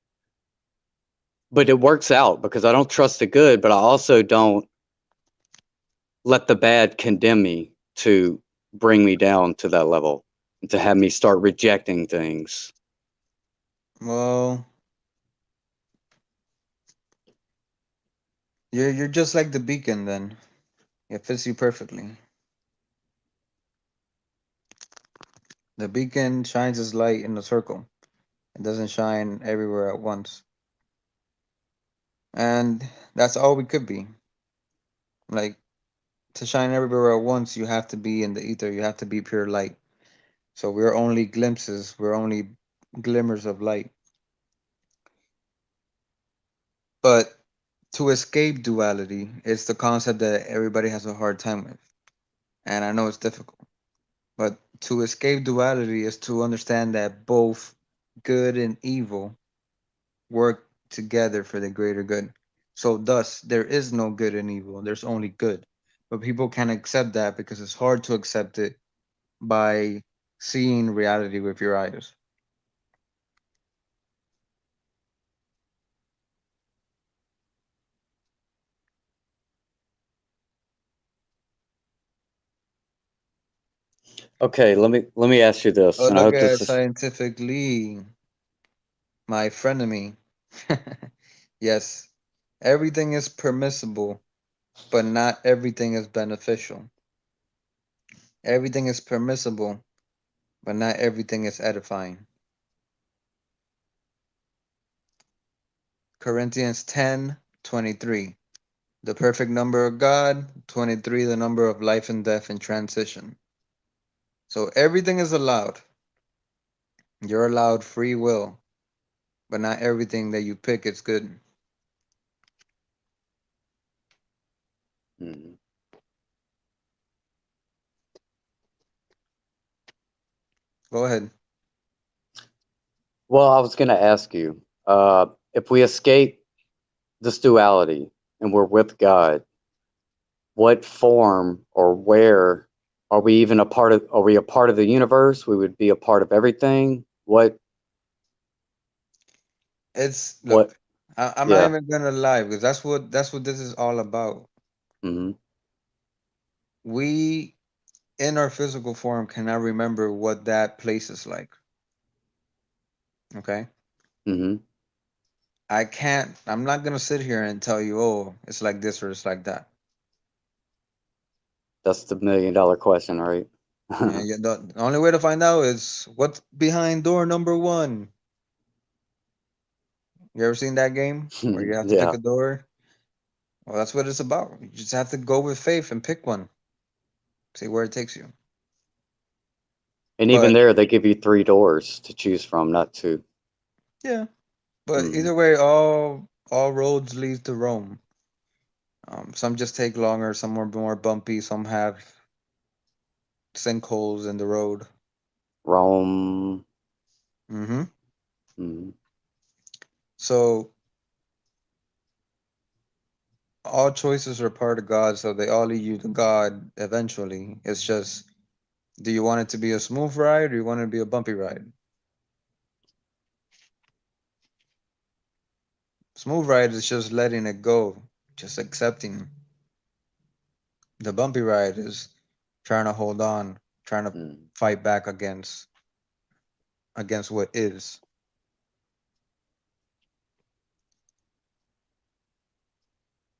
but it works out because I don't trust the good, but I also don't let the bad condemn me to bring me down to that level and to have me start rejecting things. Well, you're just like the beacon then. It fits you perfectly. The beacon shines its light in a circle. It doesn't shine everywhere at once. And that's all we could be. Like to shine everywhere at once, you have to be in the ether. You have to be pure light. So we're only glimpses. We're only glimmers of light. But to escape duality, it's the concept that everybody has a hard time with. And I know it's difficult. But to escape duality is to understand that both good and evil work together for the greater good. So, thus, there is no good and evil, there's only good. But people can't accept that because it's hard to accept it by seeing reality with your eyes. Okay, let me ask you this, Oh, and I look hope at this is scientifically, my frenemy. Yes, everything is permissible, but not everything is beneficial. Everything is permissible, but not everything is edifying. Corinthians 10:23. The perfect number of God, 23, the number of life and death in transition. So everything is allowed. You're allowed free will, but not everything that you pick is good. Mhm. Go ahead. Well, I was going to ask you. If we escape this duality and we're with God, what form or where are we even a part of? Are we a part of the universe? We would be a part of everything. What? It's What? look, I'm not Yeah. even gonna lie because that's what this is all about. Mm-hmm. We in our physical form cannot remember what that place is like. Okay, Mm-hmm. I can't. I'm not gonna sit here and tell you, oh, it's like this or it's like that. That's the $1 million question, right? And the only way to find out is what's behind door number one. You ever seen that game where you have to pick Yeah. a door? Well, that's what it's about. You just have to go with faith and pick one. See where it takes you. And even But there, they give you 3 doors to choose from, not two. yeah, but Mm-hmm. either way, all roads lead to Rome. Some just take longer, some are more bumpy, some have sinkholes in the road. Rome. Hmm. Mm-hmm. So all choices are part of God, so they all lead you to God eventually. It's just, do you want it to be a smooth ride or do you want it to be a bumpy ride? Smooth ride is just letting it go, just accepting. The bumpy ride is trying to hold on, trying to Mm-hmm. fight back against what is.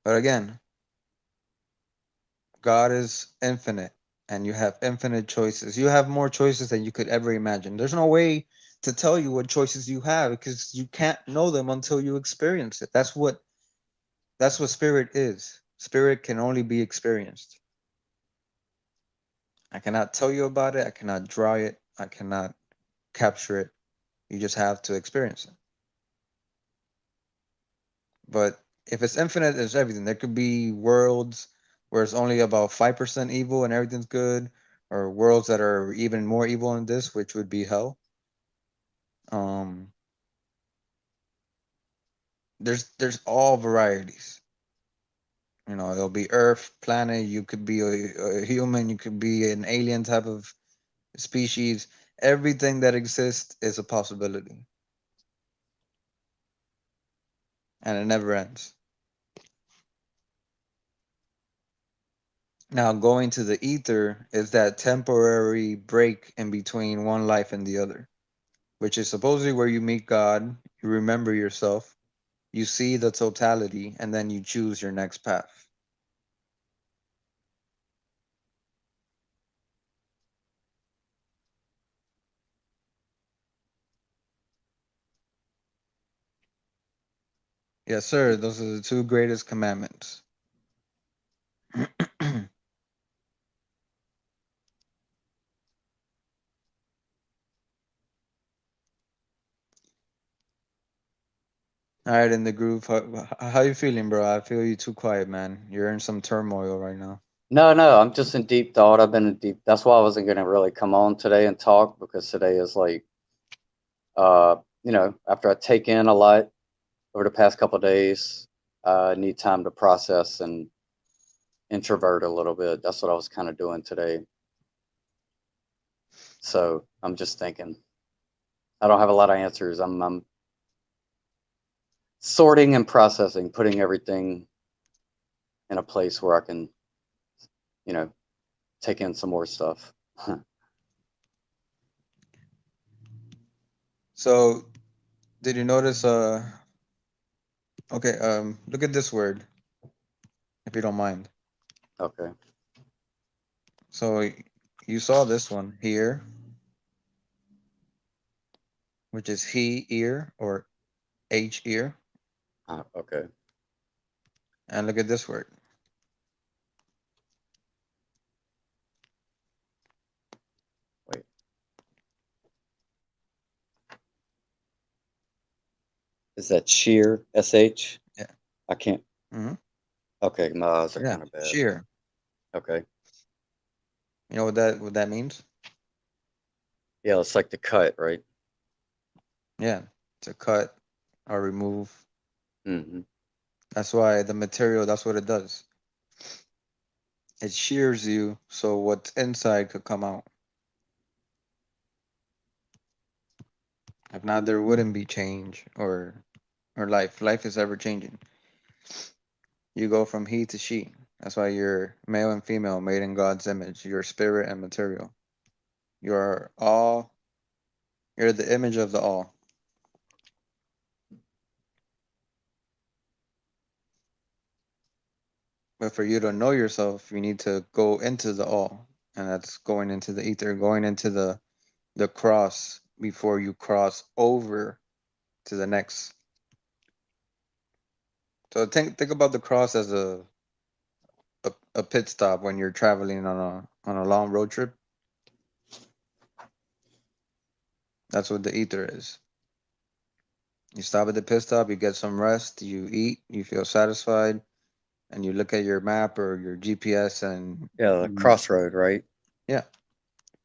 But again, God is infinite and you have infinite choices. You have more choices than you could ever imagine. There's no way to tell you what choices you have because you can't know them until you experience it. That's what spirit is. Spirit can only be experienced. I cannot tell you about it. I cannot draw it. I cannot capture it. You just have to experience it. But if it's infinite, there's everything. There could be worlds where it's only about 5% evil and everything's good, or worlds that are even more evil than this, which would be hell. Um, there's all varieties. You know, there'll be Earth, planet. You could be a human. You could be an alien type of species. Everything that exists is a possibility, and it never ends. Now, going to the ether is that temporary break in between one life and the other, which is supposedly where you meet God, you remember yourself, you see the totality, and then you choose your next path. Yes, sir. Those are the two greatest commandments. All right, in the groove. How you feeling, bro? I feel you too quiet, man. You're in some turmoil right now. No, no, I'm just in deep thought. I've been in deep. That's why I wasn't going to really come on today and talk because today is like, after I take in a lot over the past couple of days, I need time to process and introvert a little bit. That's what I was kind of doing today. So I'm just thinking. I don't have a lot of answers. I'm sorting and processing, putting everything in a place where I can, you know, take in some more stuff. So, did you notice? Okay. Look at this word, if you don't mind. Okay. So, you saw this one here, which is he ear or H ear, Okay. and look at this word. Wait. Is that sheer? SH? Yeah. I can't. Hmm. Okay. My eyes are Yeah. kind of bad. Shear. Okay. You know what that means? Yeah, it's like the cut, right? Yeah. It's a cut. or remove. Mm-hmm. That's why the material, that's what it does. It shears you so what's inside could come out. If not, there wouldn't be change or life. Life is ever changing. You go from he to she. That's why you're male and female, made in God's image. You're spirit and material. You're all. You're the image of the all. But for you to know yourself, you need to go into the all, and that's going into the ether, going into the cross before you cross over to the next. So think about the cross as a pit stop when you're traveling on a long road trip. That's what the ether is. You stop at the pit stop, you get some rest, you eat, you feel satisfied, and you look at your map or your GPS and Yeah, the crossroad, right? yeah.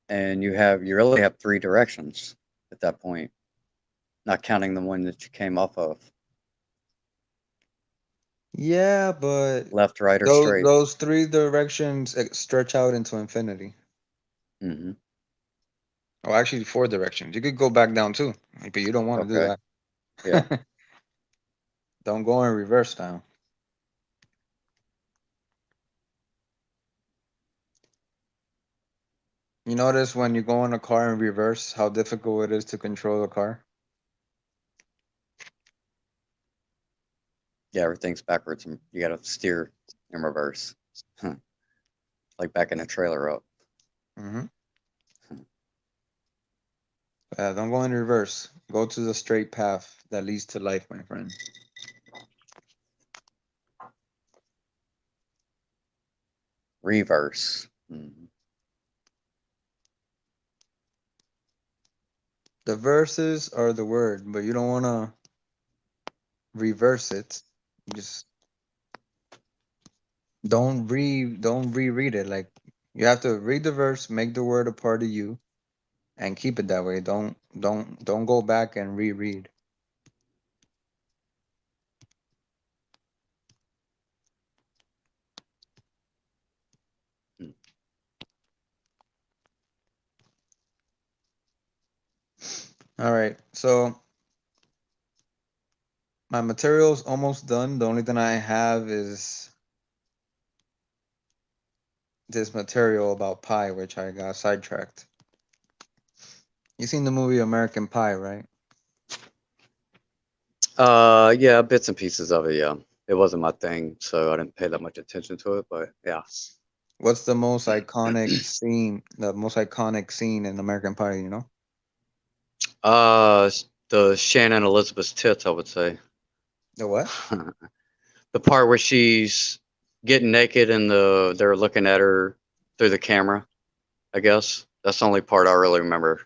And you really have three directions at that point, not counting the one that you came off of, Yeah, but left, right, or those straight. those three directions stretch out into infinity. Mm-hmm. Oh, actually, four directions. You could go back down too, but you don't want to do Okay. Yeah. that. Don't go in reverse now. You notice when you go in a car in reverse, how difficult it is to control the car? Yeah, everything's backwards. And you got to steer in reverse, like backing a trailer up. Hmm. Don't go in reverse. Go to the straight path that leads to life, my friend. Reverse. Mm-hmm. The verses are the word, but you don't want to reverse it. You just don't reread it. Like you have to read the verse, make the word a part of you, and keep it that way. Don't go back and reread. All right, so my material's almost done. The only thing I have is this material about pie, which I got sidetracked. You seen the movie American Pie, right? Yeah, bits and pieces of it. Yeah, it wasn't my thing, so I didn't pay that much attention to it. But yeah, What's the most iconic scene? The most iconic scene in American Pie, you know? the Shannon Elizabeth's tits, I would say. The what? The part where she's getting naked and they're looking at her through the camera. I guess that's the only part I really remember.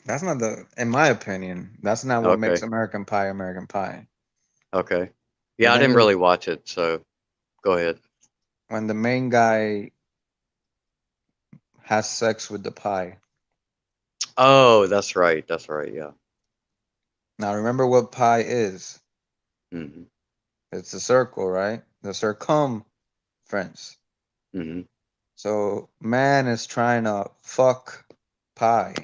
That's not the, in my opinion, that's not what makes Okay, American Pie American Pie. okay. Yeah, When I didn't any, really watch it, so go ahead. when the main guy has sex with the pie. Oh, that's right. That's right. Yeah. Now remember what pie is. Hmm. It's a circle, right? The circumference. Hmm. So man is trying to fuck pie.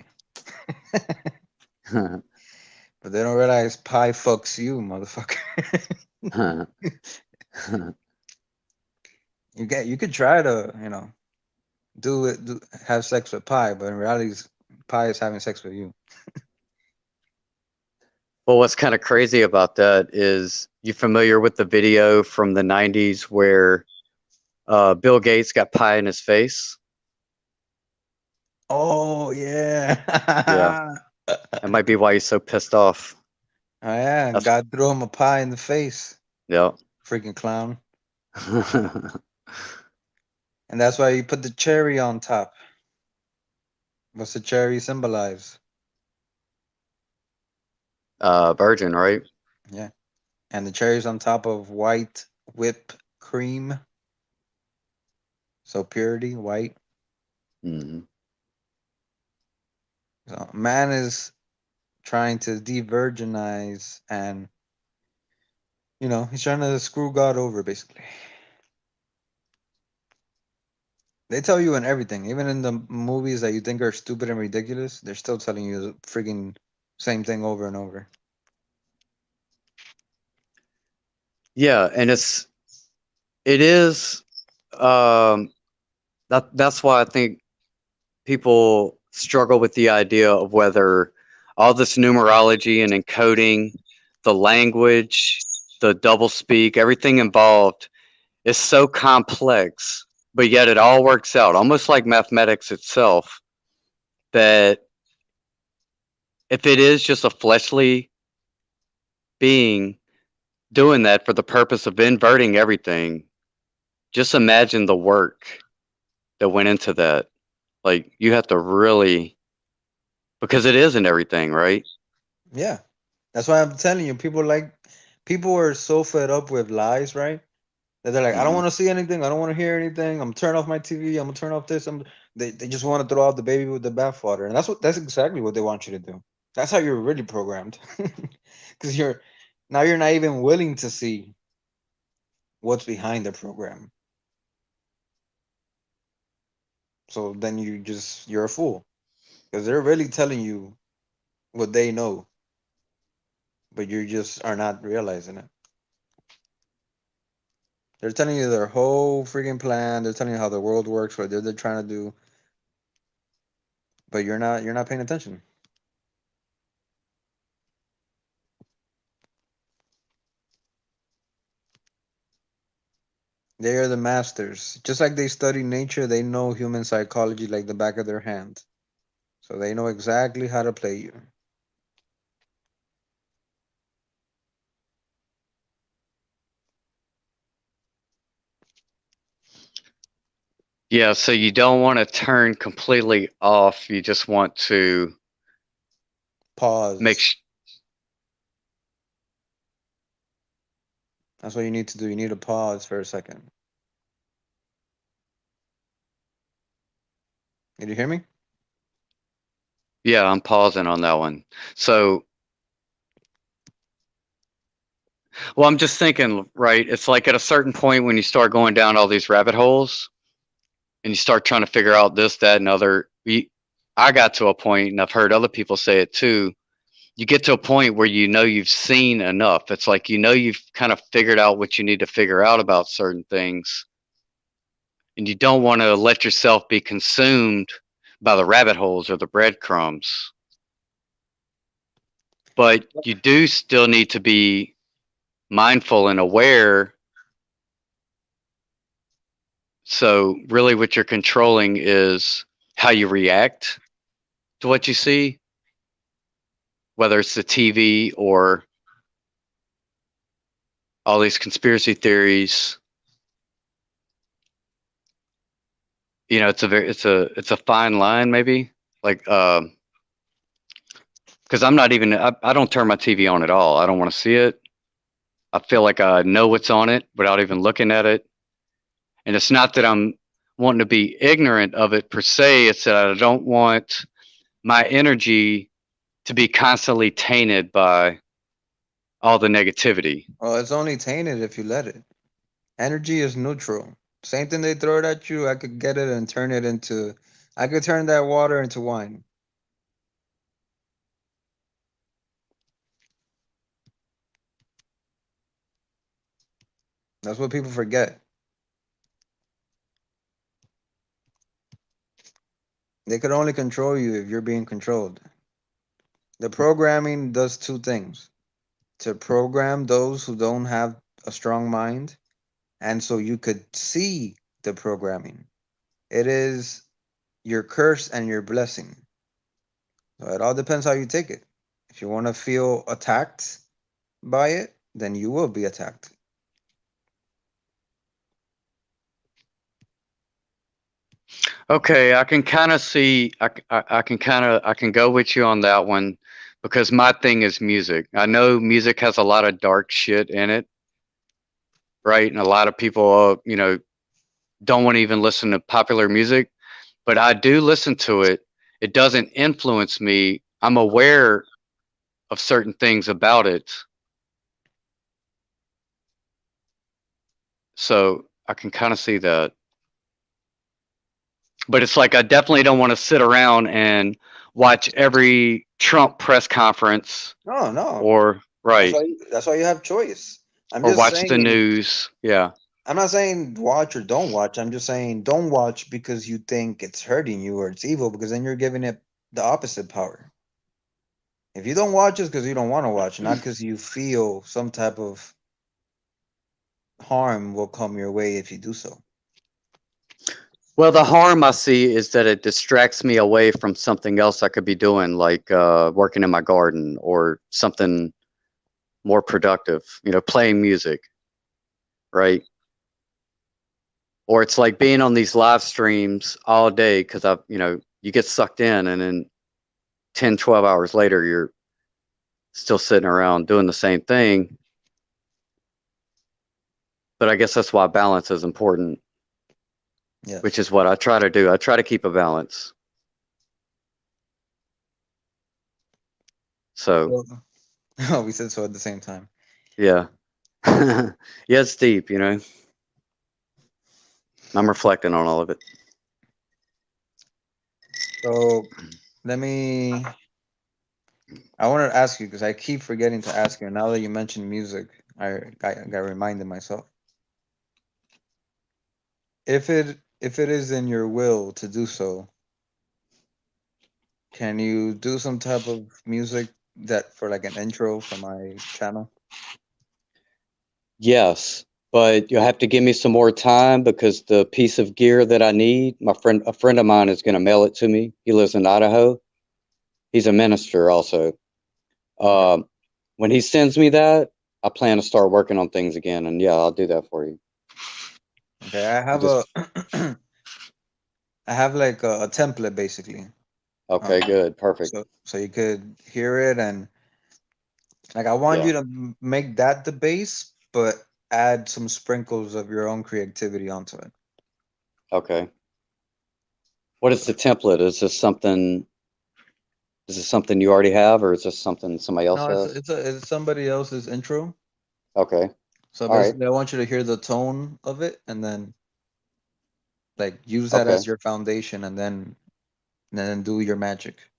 But they don't realize pie fucks you, motherfucker. You could try to, do it, have sex with pie, but in reality, pie is having sex with you. Well, what's kind of crazy about that is you familiar with the video from the 90s where Bill Gates got pie in his face? Oh yeah. Yeah, that might be why he's so pissed off. Oh yeah, and That's God threw him a pie in the face. yeah. Freaking clown. And that's why you put the cherry on top. What's the cherry symbolize? Virgin, right? Yeah. And the cherry's on top of white whipped cream. So purity, white. Hmm. So man is trying to de-virginize, and he's trying to screw God over, basically. They tell you in everything, even in the movies that you think are stupid and ridiculous, they're still telling you the freaking same thing over and over. Yeah, and it is that's why I think people struggle with the idea of whether all this numerology and encoding, the language, the double speak, everything involved is so complex, but yet it all works out, almost like mathematics itself, that if it is just a fleshly being doing that for the purpose of inverting everything, just imagine the work that went into that. Like, you have to really, because it isn't everything, right? Yeah, that's why I'm telling you. People are so fed up with lies, right? That they're like, I don't Hmm. want to see anything. I don't want to hear anything. I'm gonna turn off my TV. I'm gonna turn off this. They just want to throw out the baby with the bathwater, and that's exactly what they want you to do. That's how you're really programmed, because you're not even willing to see what's behind the program. So then you're a fool, because they're really telling you what they know, but you just are not realizing it. They're telling you their whole freaking plan. They're telling you how the world works, what they're trying to do, but you're not paying attention. They are the masters. Just like they study nature, they know human psychology like the back of their hand. So they know exactly how to play you. Yeah, so you don't want to turn completely off. You just want to make Pause. sh- That's what you need to do. You need to pause for a second. Did you hear me? yeah, I'm pausing on that one. So, well, I'm just thinking, right? It's like at a certain point when you start going down all these rabbit holes and you start trying to figure out this, that, and other. I got to a point, and I've heard other people say it too. You get to a point where you know you've seen enough. It's like you've kind of figured out what you need to figure out about certain things, and you don't want to let yourself be consumed by the rabbit holes or the breadcrumbs. But you do still need to be mindful and aware. So, really, what you're controlling is how you react to what you see, whether it's the TV or all these conspiracy theories. It's a fine line, maybe. Like, because I don't turn my TV on at all. I don't want to see it. I feel like I know what's on it without even looking at it. And it's not that I'm wanting to be ignorant of it per se. It's that I don't want my energy to be constantly tainted by all the negativity. Well, it's only tainted if you let it. Energy is neutral. Same thing they throw it at you, I could get it and turn it into. I could turn that water into wine. That's what people forget. They could only control you if you're being controlled. The programming does two things: to program those who don't have a strong mind, and so you could see the programming. It is your curse and your blessing. So it all depends how you take it. If you want to feel attacked by it, then you will be attacked. Okay, I can kind of see. I can go with you on that one because my thing is music. I know music has a lot of dark shit in it, right? And a lot of people, don't want to even listen to popular music, but I do listen to it. It doesn't influence me. I'm aware of certain things about it. So I can kind of see that. But it's like I definitely don't want to sit around and watch every Trump press conference No, no. or That's right why. That's why you have choice. I'm or just watch the saying. news. Yeah. I'm not saying watch or don't watch. I'm just saying don't watch because you think it's hurting you or it's evil, because then you're giving it the opposite power. If you don't watch, it's because you don't want to watch, not because you feel some type of harm will come your way if you do so. Well, the harm I see is that it distracts me away from something else I could be doing, like working in my garden or something more productive, playing music, right? Or it's like being on these live streams all day because you get sucked in and then 10, 12 hours later, you're still sitting around doing the same thing. But I guess that's why balance is important, which Yes. is what I try to do. I try to keep a balance. So, So, oh, we said so at the same time. yeah. Yeah, it's deep. I'm reflecting on all of it. So let me. I wanted to ask you because I keep forgetting to ask you. And now that you mentioned music, I got reminded myself. If it is in your will to do so, can you do some type of music that for like an intro for my channel? Yes, but you'll have to give me some more time because the piece of gear that I need, a friend of mine is going to mail it to me. He lives in Idaho. He's a minister also. Okay. Um, when he sends me that, I plan to start working on things again, and yeah, I'll do that for you. Okay. I I have just a I have like a template basically. okay, Um, good, perfect. so you could hear it, and like I want Yeah, you to make that the base, but add some sprinkles of your own creativity onto it. okay. What is the template? Is this something you already have, or is this something somebody else No, has? it's somebody else's intro. Okay, So all right, basically, I want you to hear the tone of it, and then like use that okay, as your foundation, and then do your magic.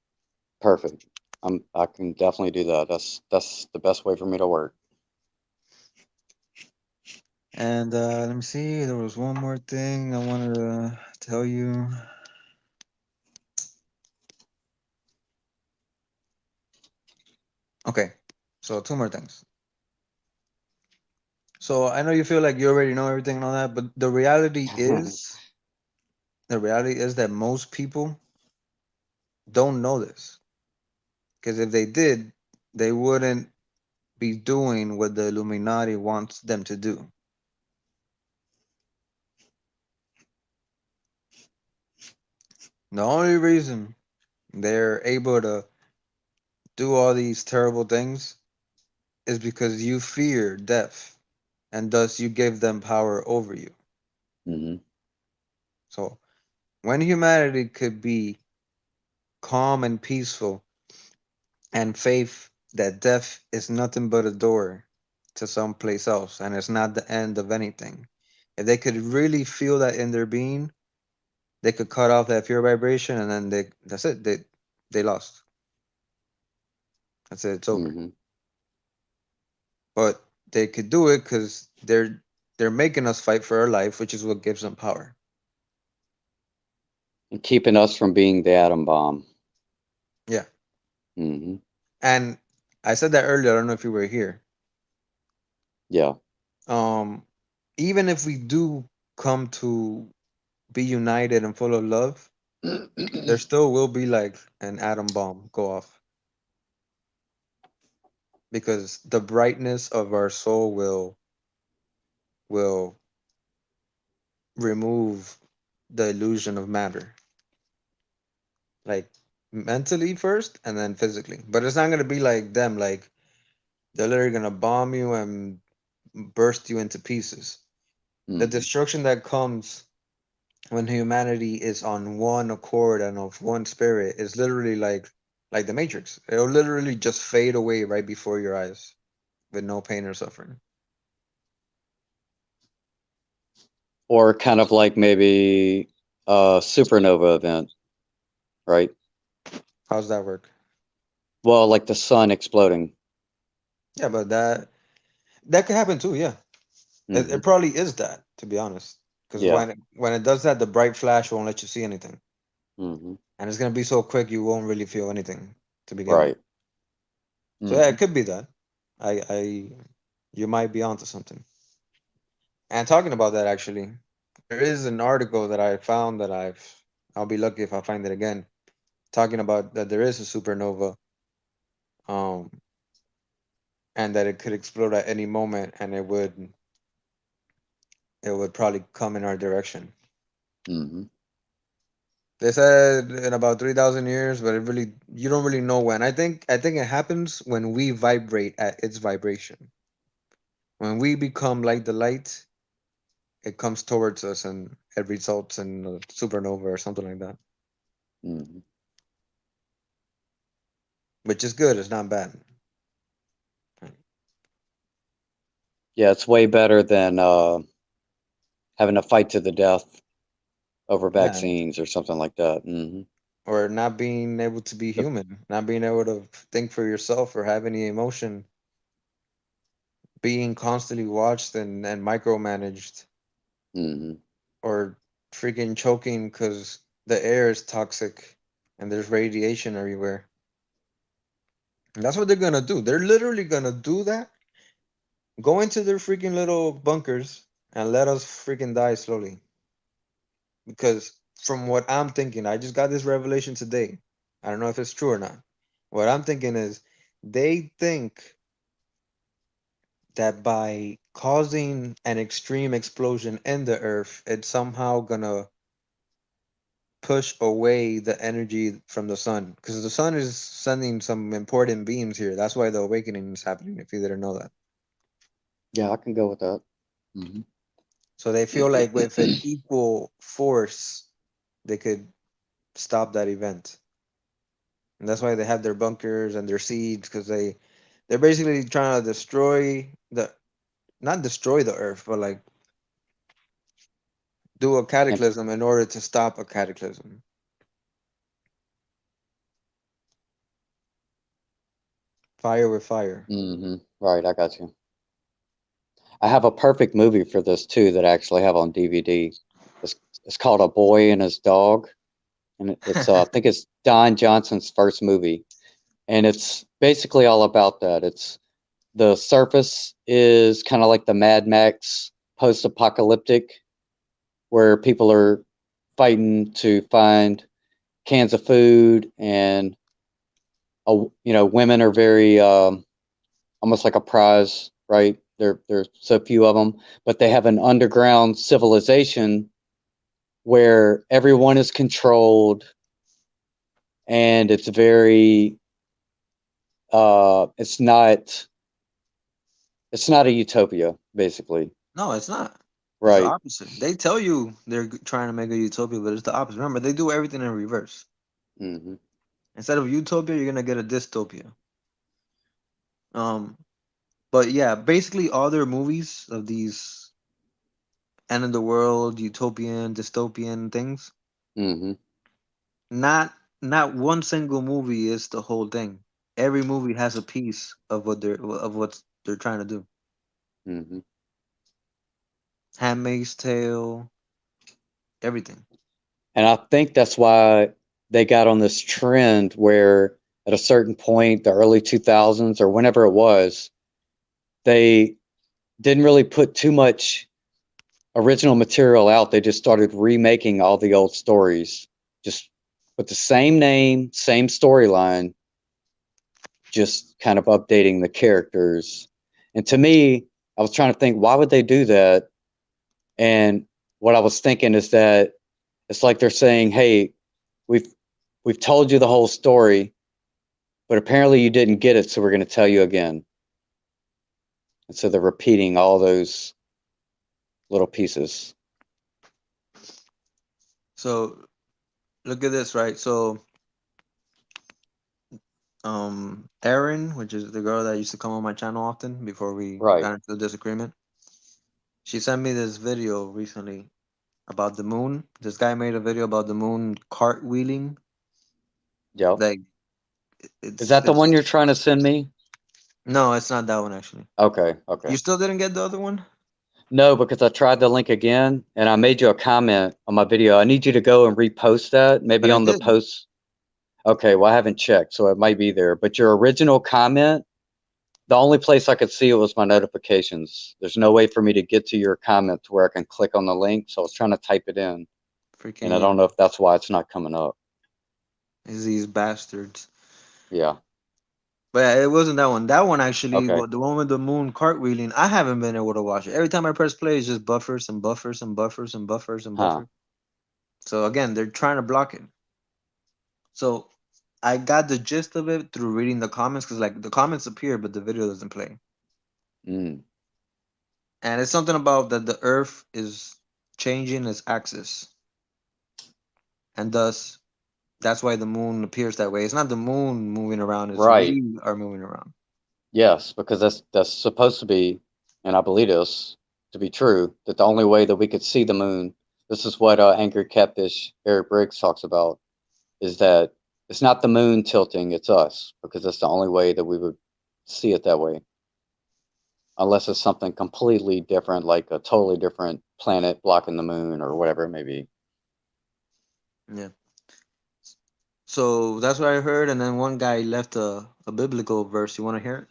perfect. I can definitely do that. That's the best way for me to work. And let me see. There was one more thing I wanted to tell you. Okay, so two more things. So I know you feel like you already know everything and all that, but the reality is that most people don't know this, because if they did, they wouldn't be doing what the Illuminati wants them to do. The only reason they're able to do all these terrible things is because you fear death, and thus you give them power over you. Hmm. So when humanity could be calm and peaceful and faith that death is nothing but a door to someplace else and it's not the end of anything, if they could really feel that in their being, they could cut off that fear vibration, and then that's it. They lost. That's it. It's over. Hmm. But they could do it because they're making us fight for our life, which is what gives them power. And keeping us from being the atom bomb. Yeah. Hmm. And I said that earlier. I don't know if you were here. Yeah. Um, even if we do come to be united and full of love, there still will be like an atom bomb go off, because the brightness of our soul will remove the illusion of matter, like mentally first and then physically. But it's not gonna be like them, like they're literally gonna bomb you and burst you into pieces. The Hmm. destruction that comes when humanity is on one accord and of one spirit is literally like like the Matrix. It'll literally just fade away right before your eyes with no pain or suffering. Or kind of like maybe a supernova event, right? How's that work? Well, like the sun exploding. Yeah, but that could happen too. Yeah, Hmm. it probably is that, to be honest. Because Yeah. when it does that, the bright flash won't let you see anything, Hmm. and it's gonna be so quick you won't really feel anything to begin with. Right. So yeah, Hmm. it could be that. You might be onto something. And talking about that, actually, there is an article that I found that I'll be lucky if I find it again, talking about that there is a supernova, um, and that it could explode at any moment, and it would probably come in our direction. Hmm. They said in about 3,000 years, but it really you don't really know when. I think it happens when we vibrate at its vibration. When we become like the light, it comes towards us and it results in a supernova or something like that, Hmm. which is good. It's not bad. Yeah, it's way better than having a fight to the death over Yeah, vaccines or something like that. Hmm. or not being able to be human, not being able to think for yourself or have any emotion, being constantly watched and micromanaged, Hmm. or freaking choking because the air is toxic and there's radiation everywhere. And that's what they're gonna do. They're literally gonna do that. Go into their freaking little bunkers and let us freaking die slowly. Because from what I'm thinking, I just got this revelation today. I don't know if it's true or not. What I'm thinking is they think that by causing an extreme explosion in the earth, it's somehow gonna push away the energy from the sun. Because the sun is sending some important beams here. That's why the awakening is happening, if you didn't know that. Yeah, I can go with that. Hmm. So they feel like with an equal force, they could stop that event. And that's why they have their bunkers and their seeds, because they're basically trying to destroy the not destroy the earth, but like do a And cataclysm in order to stop a cataclysm. Fire with fire. right, I got you. I have a perfect movie for this too that I actually have on DVD. It's it's called A Boy and His Dog, and it's I think it's Don Johnson's first movie, and it's basically all about that. It's the surface is kind of like the Mad Max post-apocalyptic, where people are fighting to find cans of food, and women are very almost like a prize, right? There's so few of them, but they have an underground civilization where everyone is controlled, and it's very it's not a utopia, basically, No, it's not. It's the right? opposite. They tell you they're trying to make a utopia, but it's the opposite. Remember, they do everything in reverse. Hmm. Instead of utopia, you're gonna get a dystopia. Um, but yeah, basically all their movies of these end of the world, utopian, dystopian things, Hmm. not one single movie is the whole thing. Every movie has a piece of what they're trying to do. Hmm. Handmaid's Tale, everything. And I think that's why they got on this trend where at a certain point, the early 2000s or whenever it was, they didn't really put too much original material out. They just started remaking all the old stories, just with the same name, same storyline, just kind of updating the characters. And to me, I was trying to think, why would they do that? And what I was thinking is that it's like they're saying, "Hey, we've we've told you the whole story, but apparently you didn't get it, so we're going to tell you again." And so they're repeating all those little pieces. So look at this, right? So Erin, which is the girl that used to come on my channel often before we Right. got into the disagreement. She sent me this video recently about the moon. This guy made a video about the moon cartwheeling. Yep. Like Is that the it's one you're trying to send me? no, it's not that one actually. Okay. You Okay. still didn't get the other one? No, because I tried the link again and I made you a comment on my video. I need you to go and repost that, maybe But I on the did. post. Okay, well, I haven't checked, so it might be there. But your original comment, the only place I could see it was my notifications. There's no way for me to get to your comment to where I can click on the link. So I was trying to type it in, and I don't Freaking know if that's why it's not coming up. is these bastards. Yeah. But yeah, it wasn't that one. That one actually, Okay. the one with the moon cartwheeling, I haven't been able to watch it. Every time I press play, it's just buffers and buffers and buffers and buffers and Huh. buffers. So again, they're trying to block it. So I got the gist of it through reading the comments because like the comments appear, but the video doesn't play. Mm. And it's something about that the Earth is changing its axis, and thus that's why the moon appears that way. It's not the moon moving around; it's Right. we are moving around. Yes, because that's supposed to be, and I believe this to be true, that the only way that we could see the moon, this is what Anchor Catfish Eric Briggs talks about, is that it's not the moon tilting, it's us, because that's the only way that we would see it that way, unless it's something completely different, like a totally different planet blocking the moon or whatever it may be. Yeah. So that's what I heard, and then one guy left a biblical verse. You want to hear it?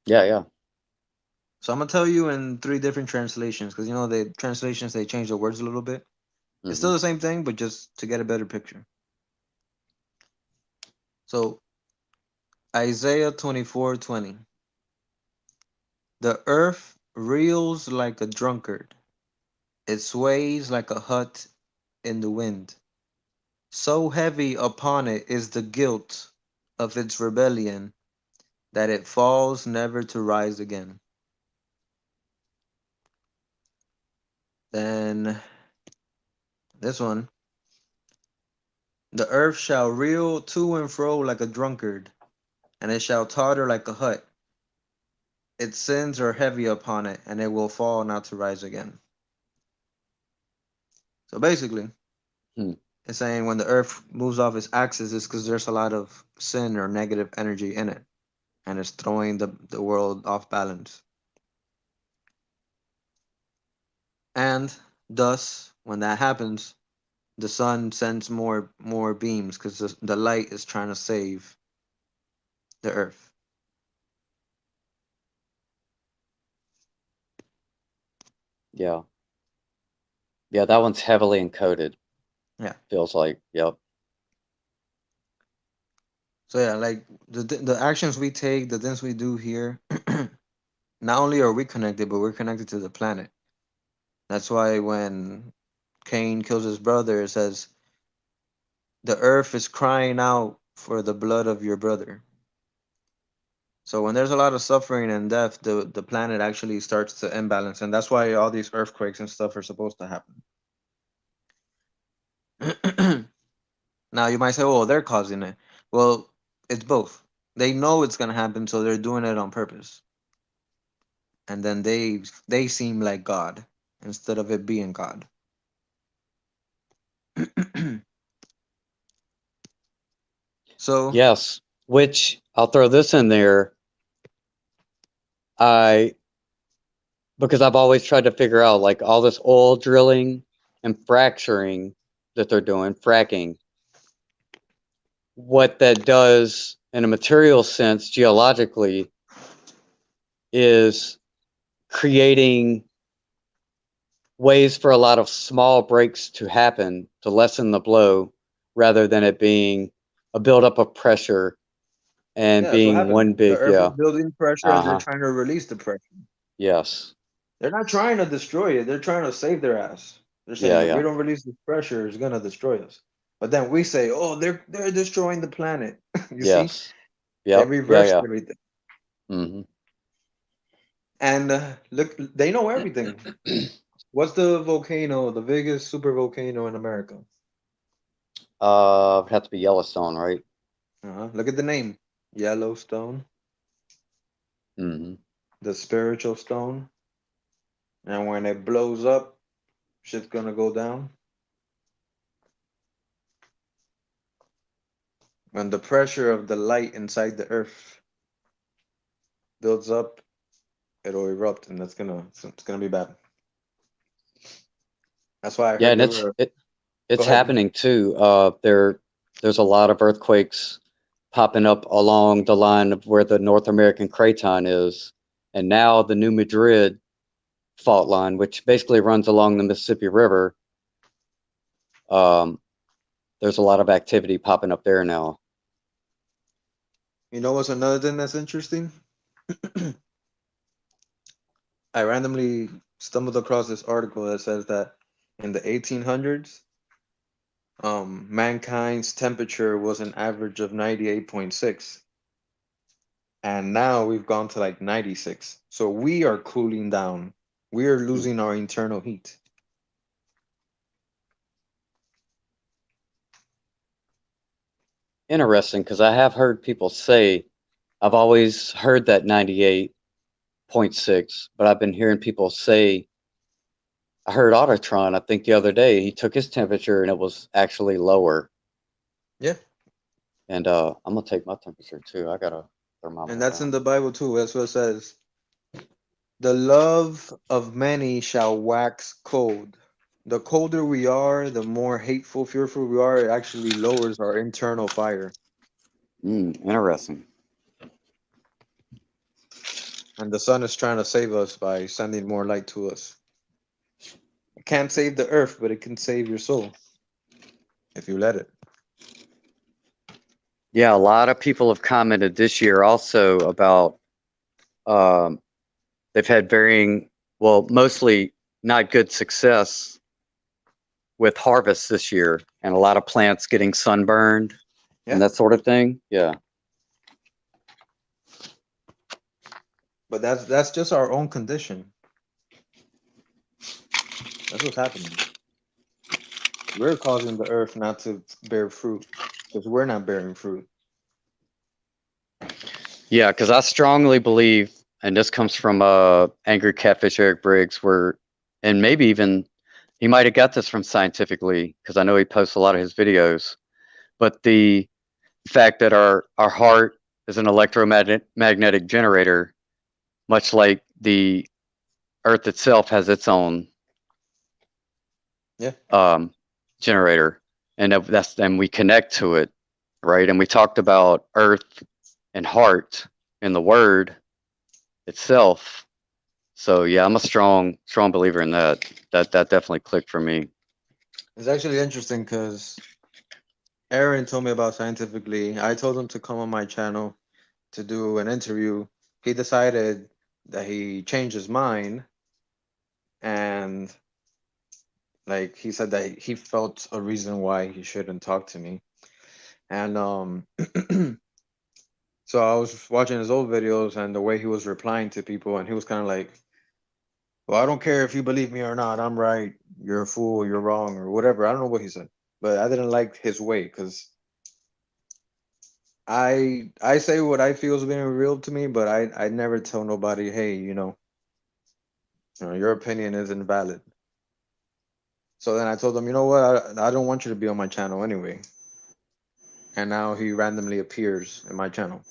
Yeah, yeah. So I'm gonna tell you in three different translations because you know the translations they change the words a little bit. It's Hmm. still the same thing, but just to get a better picture. So Isaiah 24:20. The earth reels like a drunkard. It sways like a hut in the wind. So heavy upon it is the guilt of its rebellion that it falls never to rise again. Then this one. The earth shall reel to and fro like a drunkard, and it shall totter like a hut. Its sins are heavy upon it, and it will fall not to rise again. So basically, Hmm. it's saying when the earth moves off its axis, it's because there's a lot of sin or negative energy in it, and it's throwing the world off balance. And thus, when that happens, the sun sends more beams because the light is trying to save the earth. Yeah. Yeah, that one's heavily encoded, Yeah. feels like. Yep. So yeah, like the actions we take, the things we do here, not only are we connected, but we're connected to the planet. That's why when Cain kills his brother, it says the earth is crying out for the blood of your brother. So when there's a lot of suffering and death, the planet actually starts to imbalance, and that's why all these earthquakes and stuff are supposed to happen. Now you might say, "Oh, they're causing it." Well, it's both. They know it's gonna happen, so they're doing it on purpose, and then they seem like God instead of it being God. So Yes. Which I'll throw this in there. I because I've always tried to figure out like all this oil drilling and fracturing that they're doing, fracking, what that does in a material sense geologically is creating ways for a lot of small breaks to happen to lessen the blow rather than it being a buildup of pressure and yeah, that's what being happened. one The big, Earth is yeah. building pressure, and they're Uh-huh. trying to release the pressure. Yes. They're not trying to destroy it. They're trying to save their ass. They're Yeah, saying if we yeah. don't release this pressure, it's gonna destroy us. But then we say, "Oh, they're destroying the planet." You see, Yes. they Yep. Yeah, reversed yeah. everything. Mm-hmm. And look, they know everything. What's the volcano, the biggest super volcano in America? It'd have to be Yellowstone, right? Look at the name. Yellowstone, Hmm. the spiritual stone, and when it blows up, shit's gonna go down. When the pressure of the light inside the earth builds up, it'll erupt, and it's gonna be bad. That's why I Yeah, heard and they were. Go it's ahead. happening too. There's a lot of earthquakes popping up along the line of where the North American craton is, and now the New Madrid fault line, which basically runs along the Mississippi River. Um, there's a lot of activity popping up there now. You know what's another thing that's interesting? I randomly stumbled across this article that says that in the 1800s, mankind's temperature was an average of 98.6, and now we've gone to like 96. So we are cooling down. We are losing our internal heat. Interesting, because I have heard people say, I've always heard that 98.6, but I've been hearing people say, I heard Autotron, I think the other day, he took his temperature and it was actually lower. Yeah, And I'm gonna take my temperature too. I got a and thermometer that's in out. the Bible too. That's what it says. The love of many shall wax cold. The colder we are, the more hateful, fearful we are. It actually lowers our internal fire. Interesting. And the sun is trying to save us by sending more light to us. It can't save the earth, but it can save your soul if you let it. Yeah, a lot of people have commented this year also about um, they've had varying, well, mostly not good success with harvests this year, and a lot of plants getting sunburned and Yeah, that sort of thing. Yeah. but that's just our own condition. That's what's happening. We're causing the earth not to bear fruit because we're not bearing fruit. Yeah, because I strongly believe, and this comes from Angry Catfish Eric Briggs, where, and maybe even he might have got this from Scientifically, because I know he posts a lot of his videos, but the fact that our heart is an electromagnetic generator, much like the Earth itself has its own Yeah, um, generator, and and we connect to it, right? And we talked about Earth and heart in the Word itself. So yeah, I'm a strong believer in that. That definitely clicked for me. it's actually interesting because Aaron told me about scientifically. I told him to come on my channel to do an interview. He decided that he changed his mind, and like he said that he felt a reason why he shouldn't talk to me. And so I was watching his old videos and the way he was replying to people, and he was kind of like, "Well, I don't care if you believe me or not. I'm right. You're a fool. You're wrong, or whatever." I don't know what he said, but I didn't like his way because I say what I feel is being real to me, but I never tell nobody, hey, your opinion isn't valid. So then I told him, you know what, I don't want you to be on my channel anyway. And now he randomly appears in my channel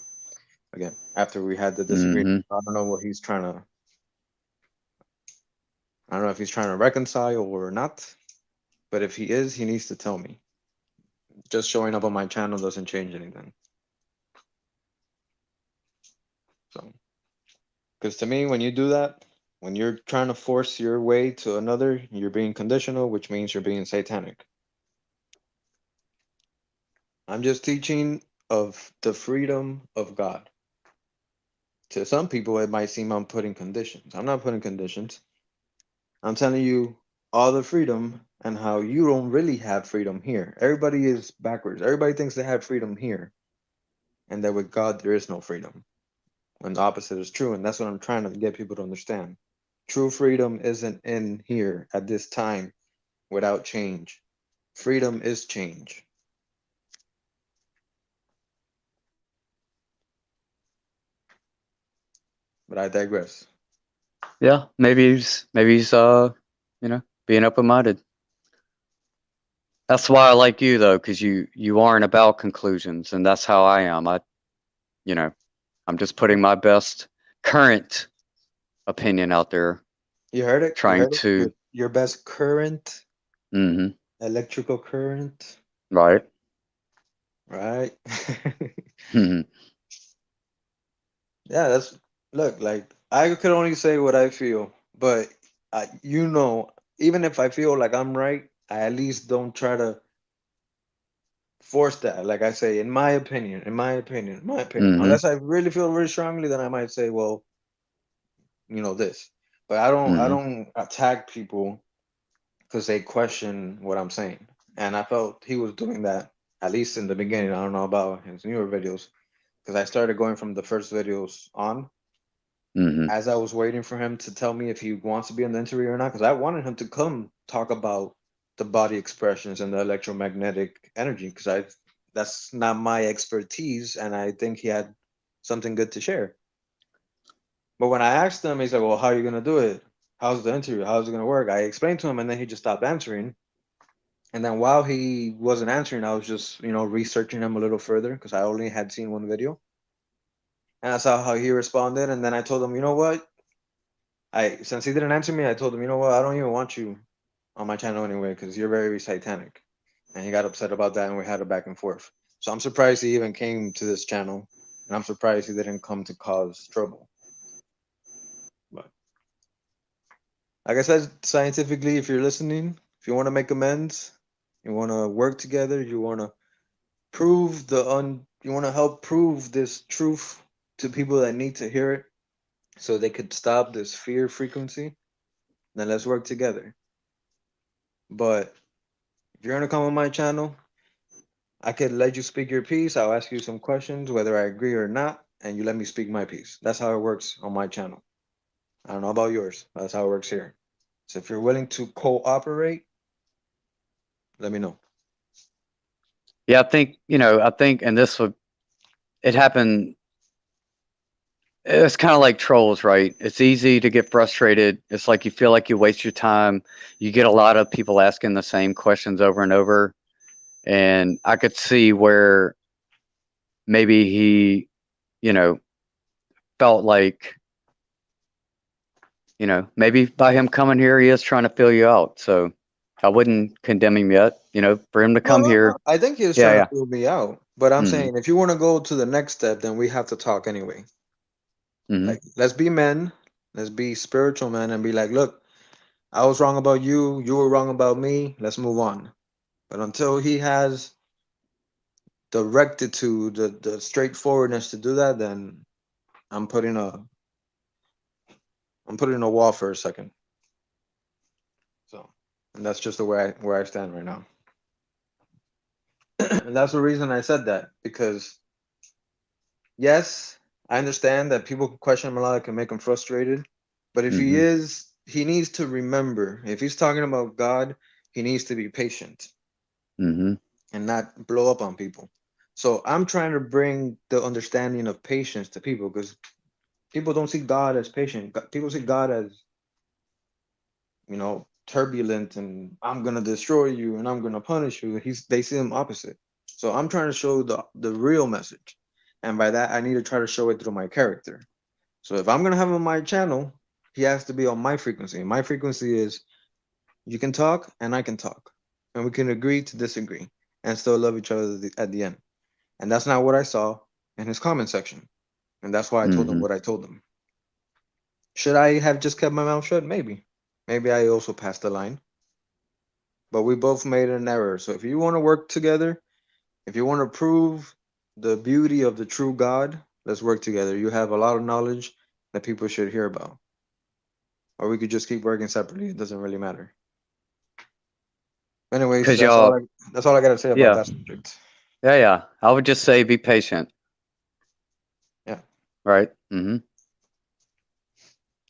again after we had the disagreement. Hmm. I don't know what he's trying to. I don't know if he's trying to reconcile or not. But if he is, he needs to tell me. Just showing up on my channel doesn't change anything. So, because to me, when you do that, when you're trying to force your way to another, you're being conditional, which means you're being satanic. I'm just teaching of the freedom of God. To some people, it might seem I'm putting conditions. I'm not putting conditions. I'm telling you all the freedom and how you don't really have freedom here. Everybody is backwards. Everybody thinks they have freedom here, and that with God, there is no freedom. When the opposite is true, and that's what I'm trying to get people to understand. True freedom isn't in here at this time without change. Freedom is change. But I digress. Yeah, maybe he's you know, being open-minded. That's why I like you though, because you aren't about conclusions, and that's how I am. You know, I'm just putting my best current opinion out there, You heard it. You trying heard it. to. Your best current, Mm-hmm. electrical current, Right. right? Mm-hmm. Yeah, that's look, like I could only say what I feel, but even if I feel like I'm right, I at least don't try to force that. Like I say, in my opinion, in my opinion, in my opinion. Mm-hmm. Unless I really feel very strongly, then I might say, well, this. But I don't attack people because they question what I'm saying. And I felt he was doing that at least in the beginning. I don't know about his newer videos because I started going from the first videos on Mm-hmm. as I was waiting for him to tell me if he wants to be in the interview or not, because I wanted him to come talk about the body expressions and the electromagnetic energy, because I that's not my expertise, and I think he had something good to share. But when I asked him, he said, "Well, how are you gonna do it? How's the interview? How's it gonna work?" I explained to him, and then he just stopped answering. And then while he wasn't answering, I was just researching him a little further because I only had seen one video, and I saw how he responded, and then I told him, you know what? I since he didn't answer me, I told him, you know what, I don't even want you on my channel anyway because you're very satanic. And he got upset about that, and we had a back and forth. So I'm surprised he even came to this channel, and I'm surprised he didn't come to cause trouble. But like I said, scientifically, if you're listening, if you want to make amends, you want to work together, you want to you want to help prove this truth to people that need to hear it, so they could stop this fear frequency. Then let's work together. But if you're gonna come on my channel, I could let you speak your piece. I'll ask you some questions, whether I agree or not, and you let me speak my piece. That's how it works on my channel. I don't know about yours, but that's how it works here. So if you're willing to cooperate, let me know. Yeah, I think, and this would it happened. It's kind of like trolls, right? It's easy to get frustrated. It's like you feel like you waste your time. You get a lot of people asking the same questions over and over, and I could see where maybe he, you know, felt like, maybe by him coming here, he is trying to fill you out. So I wouldn't condemn him yet. For him to No, come no, here. no. I think he was Yeah, trying to yeah. feel me out. But I'm Mm-hmm. saying if you want to go to the next step, then we have to talk anyway. Mm-hmm. Like, let's be men, let's be spiritual men, and be like, look, I was wrong about you, you were wrong about me, let's move on. But until he has the rectitude, the straightforwardness to do that, then I'm putting a I'm putting a wall for a second. So, and that's just the way where I stand right now. And that's the reason I said that, because yes, I understand that people can question him a lot, it can make him frustrated. But if Mm-hmm. he needs to remember, if he's talking about God, he needs to be patient Mm-hmm. and not blow up on people. So I'm trying to bring the understanding of patience to people, because people don't see God as patient. People see God as, turbulent, and I'm gonna destroy you and I'm gonna punish you. They see him opposite. So I'm trying to show the real message. And by that I need to try to show it through my character. So if I'm gonna have him on my channel, he has to be on my frequency. My frequency is you can talk and I can talk. And we can agree to disagree and still love each other at the end. And that's not what I saw in his comment section. And that's why I told him Mm-hmm. what I told him. Should I have just kept my mouth shut? Maybe. Maybe I also passed the line. But we both made an error. So if you want to work together, if you want to prove the beauty of the true God, let's work together. You have a lot of knowledge that people should hear about. Or we could just keep working separately. It doesn't really matter. Anyways, Cause y'all, that's all I gotta say about yeah, that subject. yeah, yeah. I would just say be patient, Yeah, right? Mm-hmm.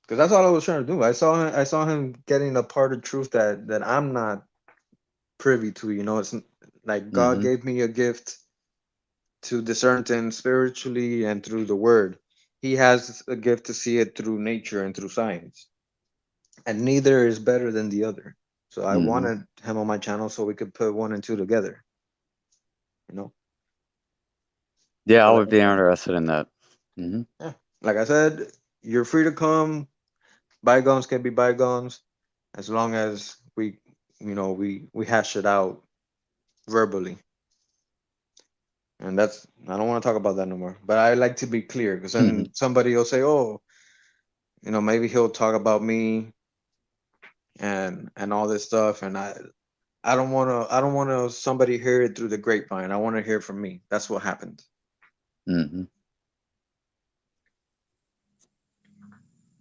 because that's all I was trying to do. I saw him getting a part of truth that I'm not privy to. It's like God Mm-hmm. gave me a gift to discern things spiritually and through the Word. he has a gift to see it through nature and through science, and neither is better than the other. So I Hmm. wanted him on my channel so we could put one and two together, you know. Yeah, I But would be interested in that. Hmm. yeah, like I said, you're free to come. Bygones can be bygones, as long as we hash it out verbally. And that's I don't want to talk about that no more. But I like to be clear because Hmm. then somebody will say, "Oh, maybe he'll talk about me and all this stuff," and I don't want to somebody hear it through the grapevine. I want to hear from me. That's what happened. Hmm.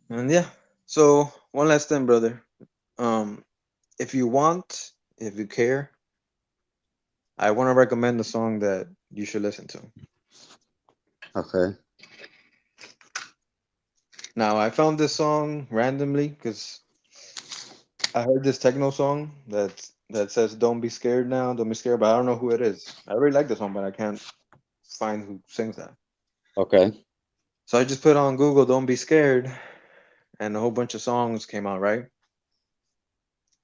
And yeah. So one last thing, brother. Um, if you want, if you care, I want to recommend a song that you should listen to. Okay. Now, I found this song randomly because I heard this techno song that says "Don't be scared now, don't be scared," but I don't know who it is. I really like the song, but I can't find who sings that. Okay. So I just put on Google "Don't be scared," and a whole bunch of songs came out, right?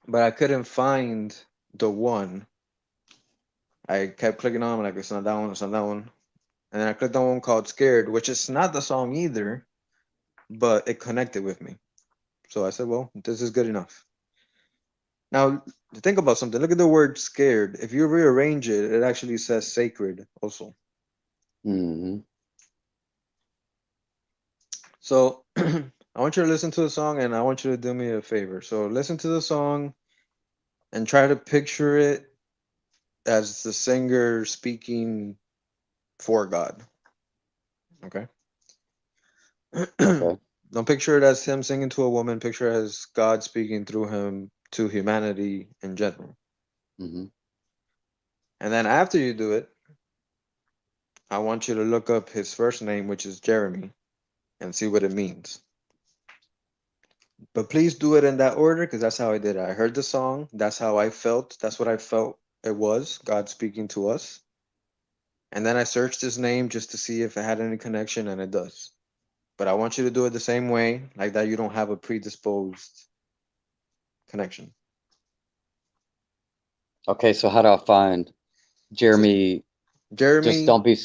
But I couldn't find the one. I kept clicking on, like it's not that one, it's not that one, and then I clicked on one called "Scared," which is not the song either, but it connected with me. So I said, "Well, this is good enough." Now, to think about something, look at the word scared. If you rearrange it, it actually says sacred also. Hmm. So I want you to listen to the song and I want you to do me a favor. So listen to the song and try to picture it as the singer speaking for God. Okay? Okay. Don't picture it as him singing to a woman, picture it as God speaking through him to humanity in general. Hmm. And then after you do it, I want you to look up his first name, which is Jeremy, and see what it means. But please do it in that order because that's how I did it. I heard the song. That's how I felt. That's what I felt it was God speaking to us. And then I searched his name just to see if it had any connection, and it does. But I want you to do it the same way, like that you don't have a predisposed connection. Okay. So how do I find Just Jeremy? Just Jeremy don't be.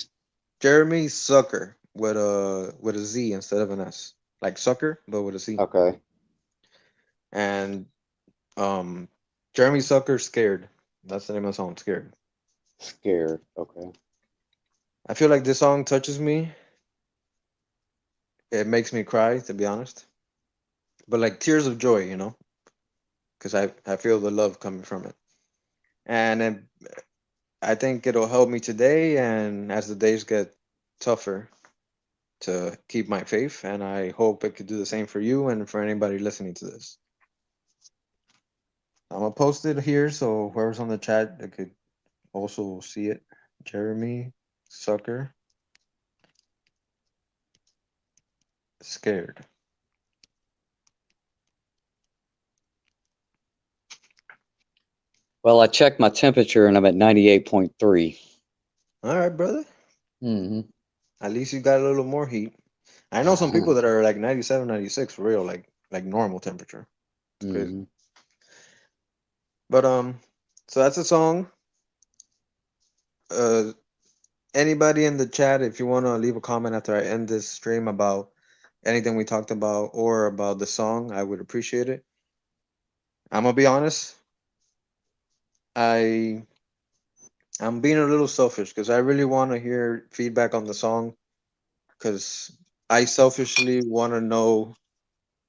Jeremy Sucker with a Z instead of an S. Like sucker, but with a C. Okay. And um Jeremy Sucker Scared. That's the name of the song, Scared. Scared. Okay. I feel like this song touches me. It makes me cry, to be honest. But like tears of joy, because I feel the love coming from it. And I think it'll help me today and as the days get tougher to keep my faith. And I hope it could do the same for you and for anybody listening to this. I'm gonna post it here so whoever's on the chat they could also see it. Jeremy Sucker Scared. Well, I checked my temperature and I'm at 98.3. All right, brother. Hmm. At least you got a little more heat. I know some people that are like 97, 96 for real, like normal temperature. It's crazy. Hmm. But so that's a song. Uh, anybody in the chat, if you want to leave a comment after I end this stream about anything we talked about or about the song, I would appreciate it. I'm gonna be honest. I I'm being a little selfish because I really want to hear feedback on the song because I selfishly want to know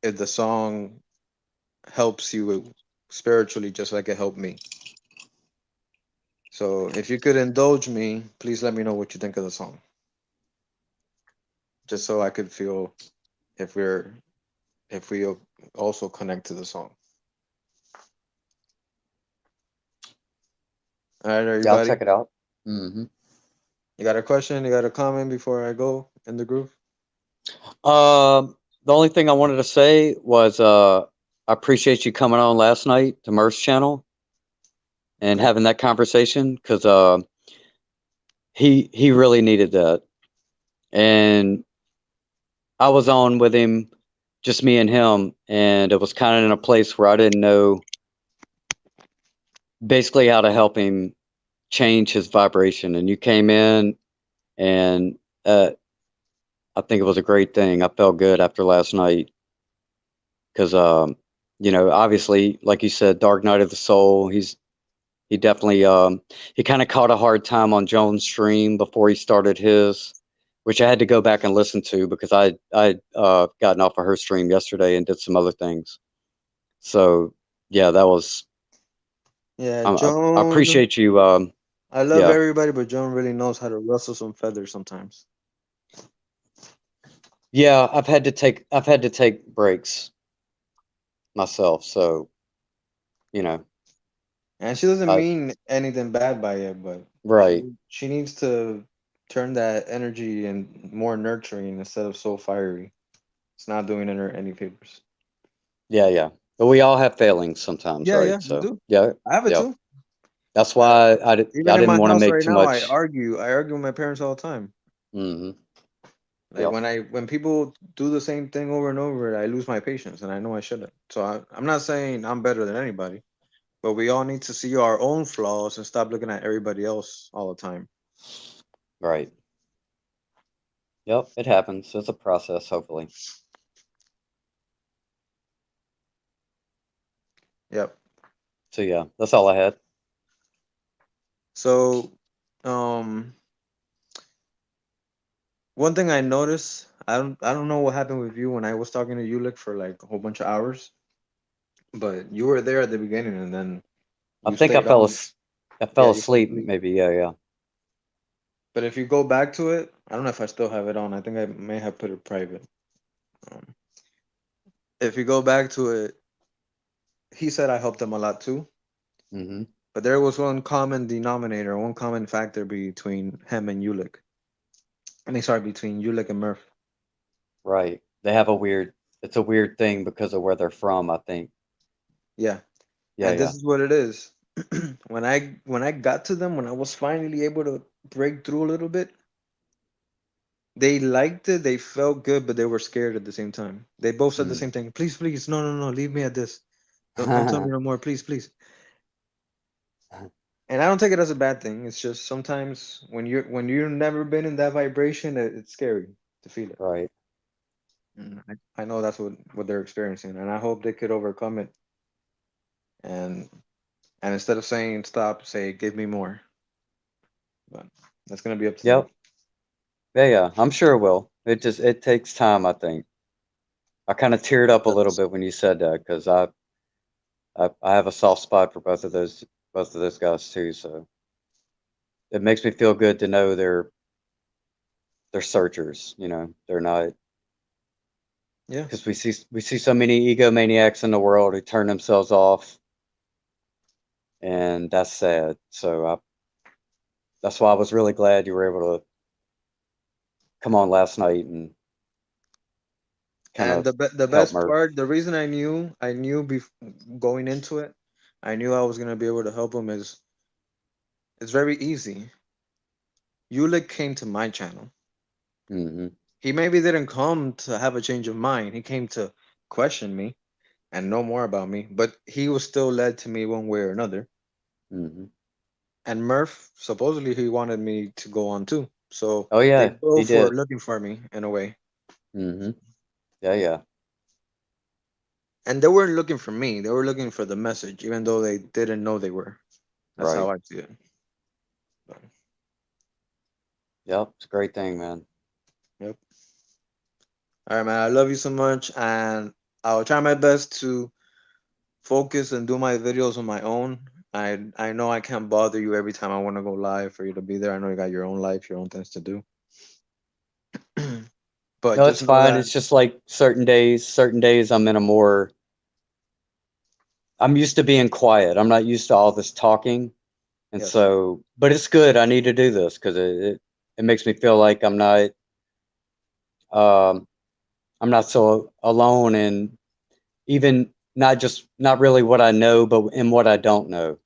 if the song helps you spiritually just like it helped me. So if you could indulge me, please let me know what you think of the song, just so I could feel if we also connect to the song. All right, Yeah, I'll everybody. check it out. Hmm. You got a question? You got a comment before I go in the groove? The only thing I wanted to say was I appreciate you coming on last night to Merce channel and Okay. having that conversation because he really needed that. And I was on with him, just me and him, and it was kind of in a place where I didn't know basically how to help him change his vibration. And you came in, and I think it was a great thing. I felt good after last night because, obviously, like you said, Dark Night of the Soul. He definitely he kind of caught a hard time on Jones' stream before he started his, which I had to go back and listen to because I gotten off of her stream yesterday and did some other things. So yeah, that was Yeah, I Joan. appreciate you. I love Yeah, everybody, but Joan really knows how to rustle some feathers sometimes. yeah, I've had to take breaks myself. So you know, And she doesn't I mean anything bad by it, but right. she needs to turn that energy and more nurturing instead of so fiery. It's not doing her any favors. Yeah, yeah. But we all have failings sometimes, Yeah, yeah, right? we So do. yeah, I have it yeah. too. That's I, why I even in didn't my want to house make right too now, I much. argue. I argue with my parents all the time. Hmm. Like Yep. when people do the same thing over and over, I lose my patience, and I know I shouldn't. So I'm not saying I'm better than anybody, but we all need to see our own flaws and stop looking at everybody else all the time. Right. Yep. It happens. It's a process, hopefully. Yep. So yeah, that's all I had. So, um, one thing I noticed, I don't know what happened with you when I was talking to you like for like a whole bunch of hours, but you were there at the beginning and then I you think stayed on. I Yeah, fell you fell asleep. asleep. Maybe. Yeah, yeah. But if you go back to it, I don't know if I still have it on. I think I may have put it private. Um, if you go back to it, he said I helped him a lot too. Hmm. But there was one common denominator, one common factor between him and Ulick. I mean, sorry, between Ulick and Murph. Right. They have a weird. It's a weird thing because of where they're from. I think. Yeah, Yeah, and yeah. this is what it is. When I got to them, when I was finally able to break through a little bit, they liked it. They felt good, but they were scared at the same time. They both said the Mm. same thing. Please, please, no, no, no, leave me at this. Don't tell me no more, please, please. And I don't take it as a bad thing. It's just sometimes when you've never been in that vibration, it's scary to feel it. Right. I know that's what they're experiencing, and I hope they could overcome it. And and instead of saying stop, say give me more. But that's gonna be up to them. Yep. Yeah, yeah. I'm sure it will. It takes time. I think. I kind of teared up a little That's- bit when you said that because I have a soft spot for both of those guys too. So it makes me feel good to know they're searchers. They're not Yeah, because we see so many egomaniacs in the world who turn themselves off, and that's sad. So that's why I was really glad you were able to come on last night and kind and of the help best Murph. part, the reason I knew going into it, I knew I was gonna be able to help him is it's very easy. Yulik came to my channel. Hmm. He maybe didn't come to have a change of mind. He came to question me and know more about me, but he was still led to me one way or another. Hmm. And Murph, supposedly, he wanted me to go on too. So Oh they yeah, he both were did. looking for me in a way. Hmm. Yeah, yeah. And they weren't looking for me, they were looking for the message, even though they didn't know they were. That's how Right. I see it. But, Yep. It's a great thing, man. yep. All right, man. I love you so much. And I'll try my best to focus and do my videos on my own. I know I can't bother you every time I want to go live for you to be there. I know you got your own life, your own things to do. But No, just it's know fine. that It's just like certain days I'm in a more, I'm used to being quiet. I'm not used to all this talking. And yes. so, but it's good. I need to do this because it makes me feel like um, I'm not so alone and even not really what I know, but in what I don't know.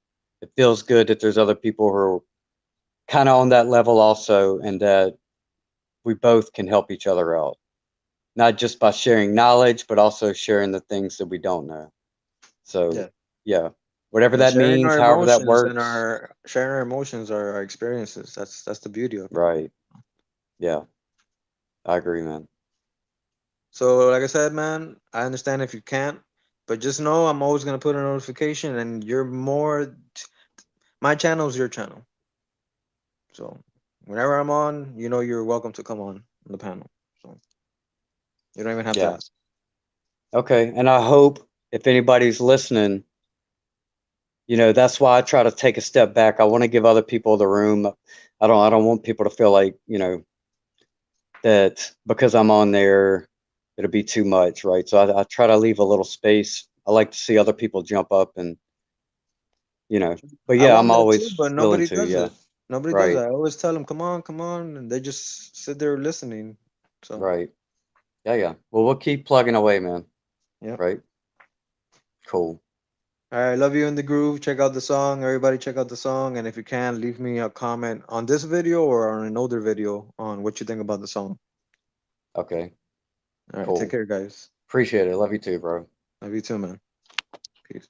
It feels good that there's other people who are kind of on that level also and that we both can help each other out. not just by sharing knowledge, but also sharing the things that we don't know. So, Yeah. yeah, whatever And that sharing means, our however that emotions and works. our sharing our emotions are our experiences. That's the beauty of it. Right. Yeah, I agree, man. So like I said, man, I understand if you can't, but just know I'm always gonna put a notification, and you're more. My channel is your channel, so whenever I'm on, you know you're welcome to come on the panel. So you don't even have to Yeah. ask. Okay. And I hope if anybody's listening, that's why I try to take a step back. I want to give other people the room. I don't want people to feel like, that because I'm on there, it'll be too much, right? So I try to leave a little space. I like to see other people jump up and, but I yeah, I'm want that too, always but willing nobody to. does Yeah. it. Nobody does it. Right. I always tell them, come on," and they just sit there listening. So Right. Yeah. Yeah. Well, we'll keep plugging away, man. yeah. Right. Cool. All right, love you in the groove. Check out the song. Everybody, check out the song, and if you can, leave me a comment on this video or on an older video on what you think about the song. Okay. All right, take Cool. care, guys. Appreciate it. Love you too, bro. Love you too, man. Peace.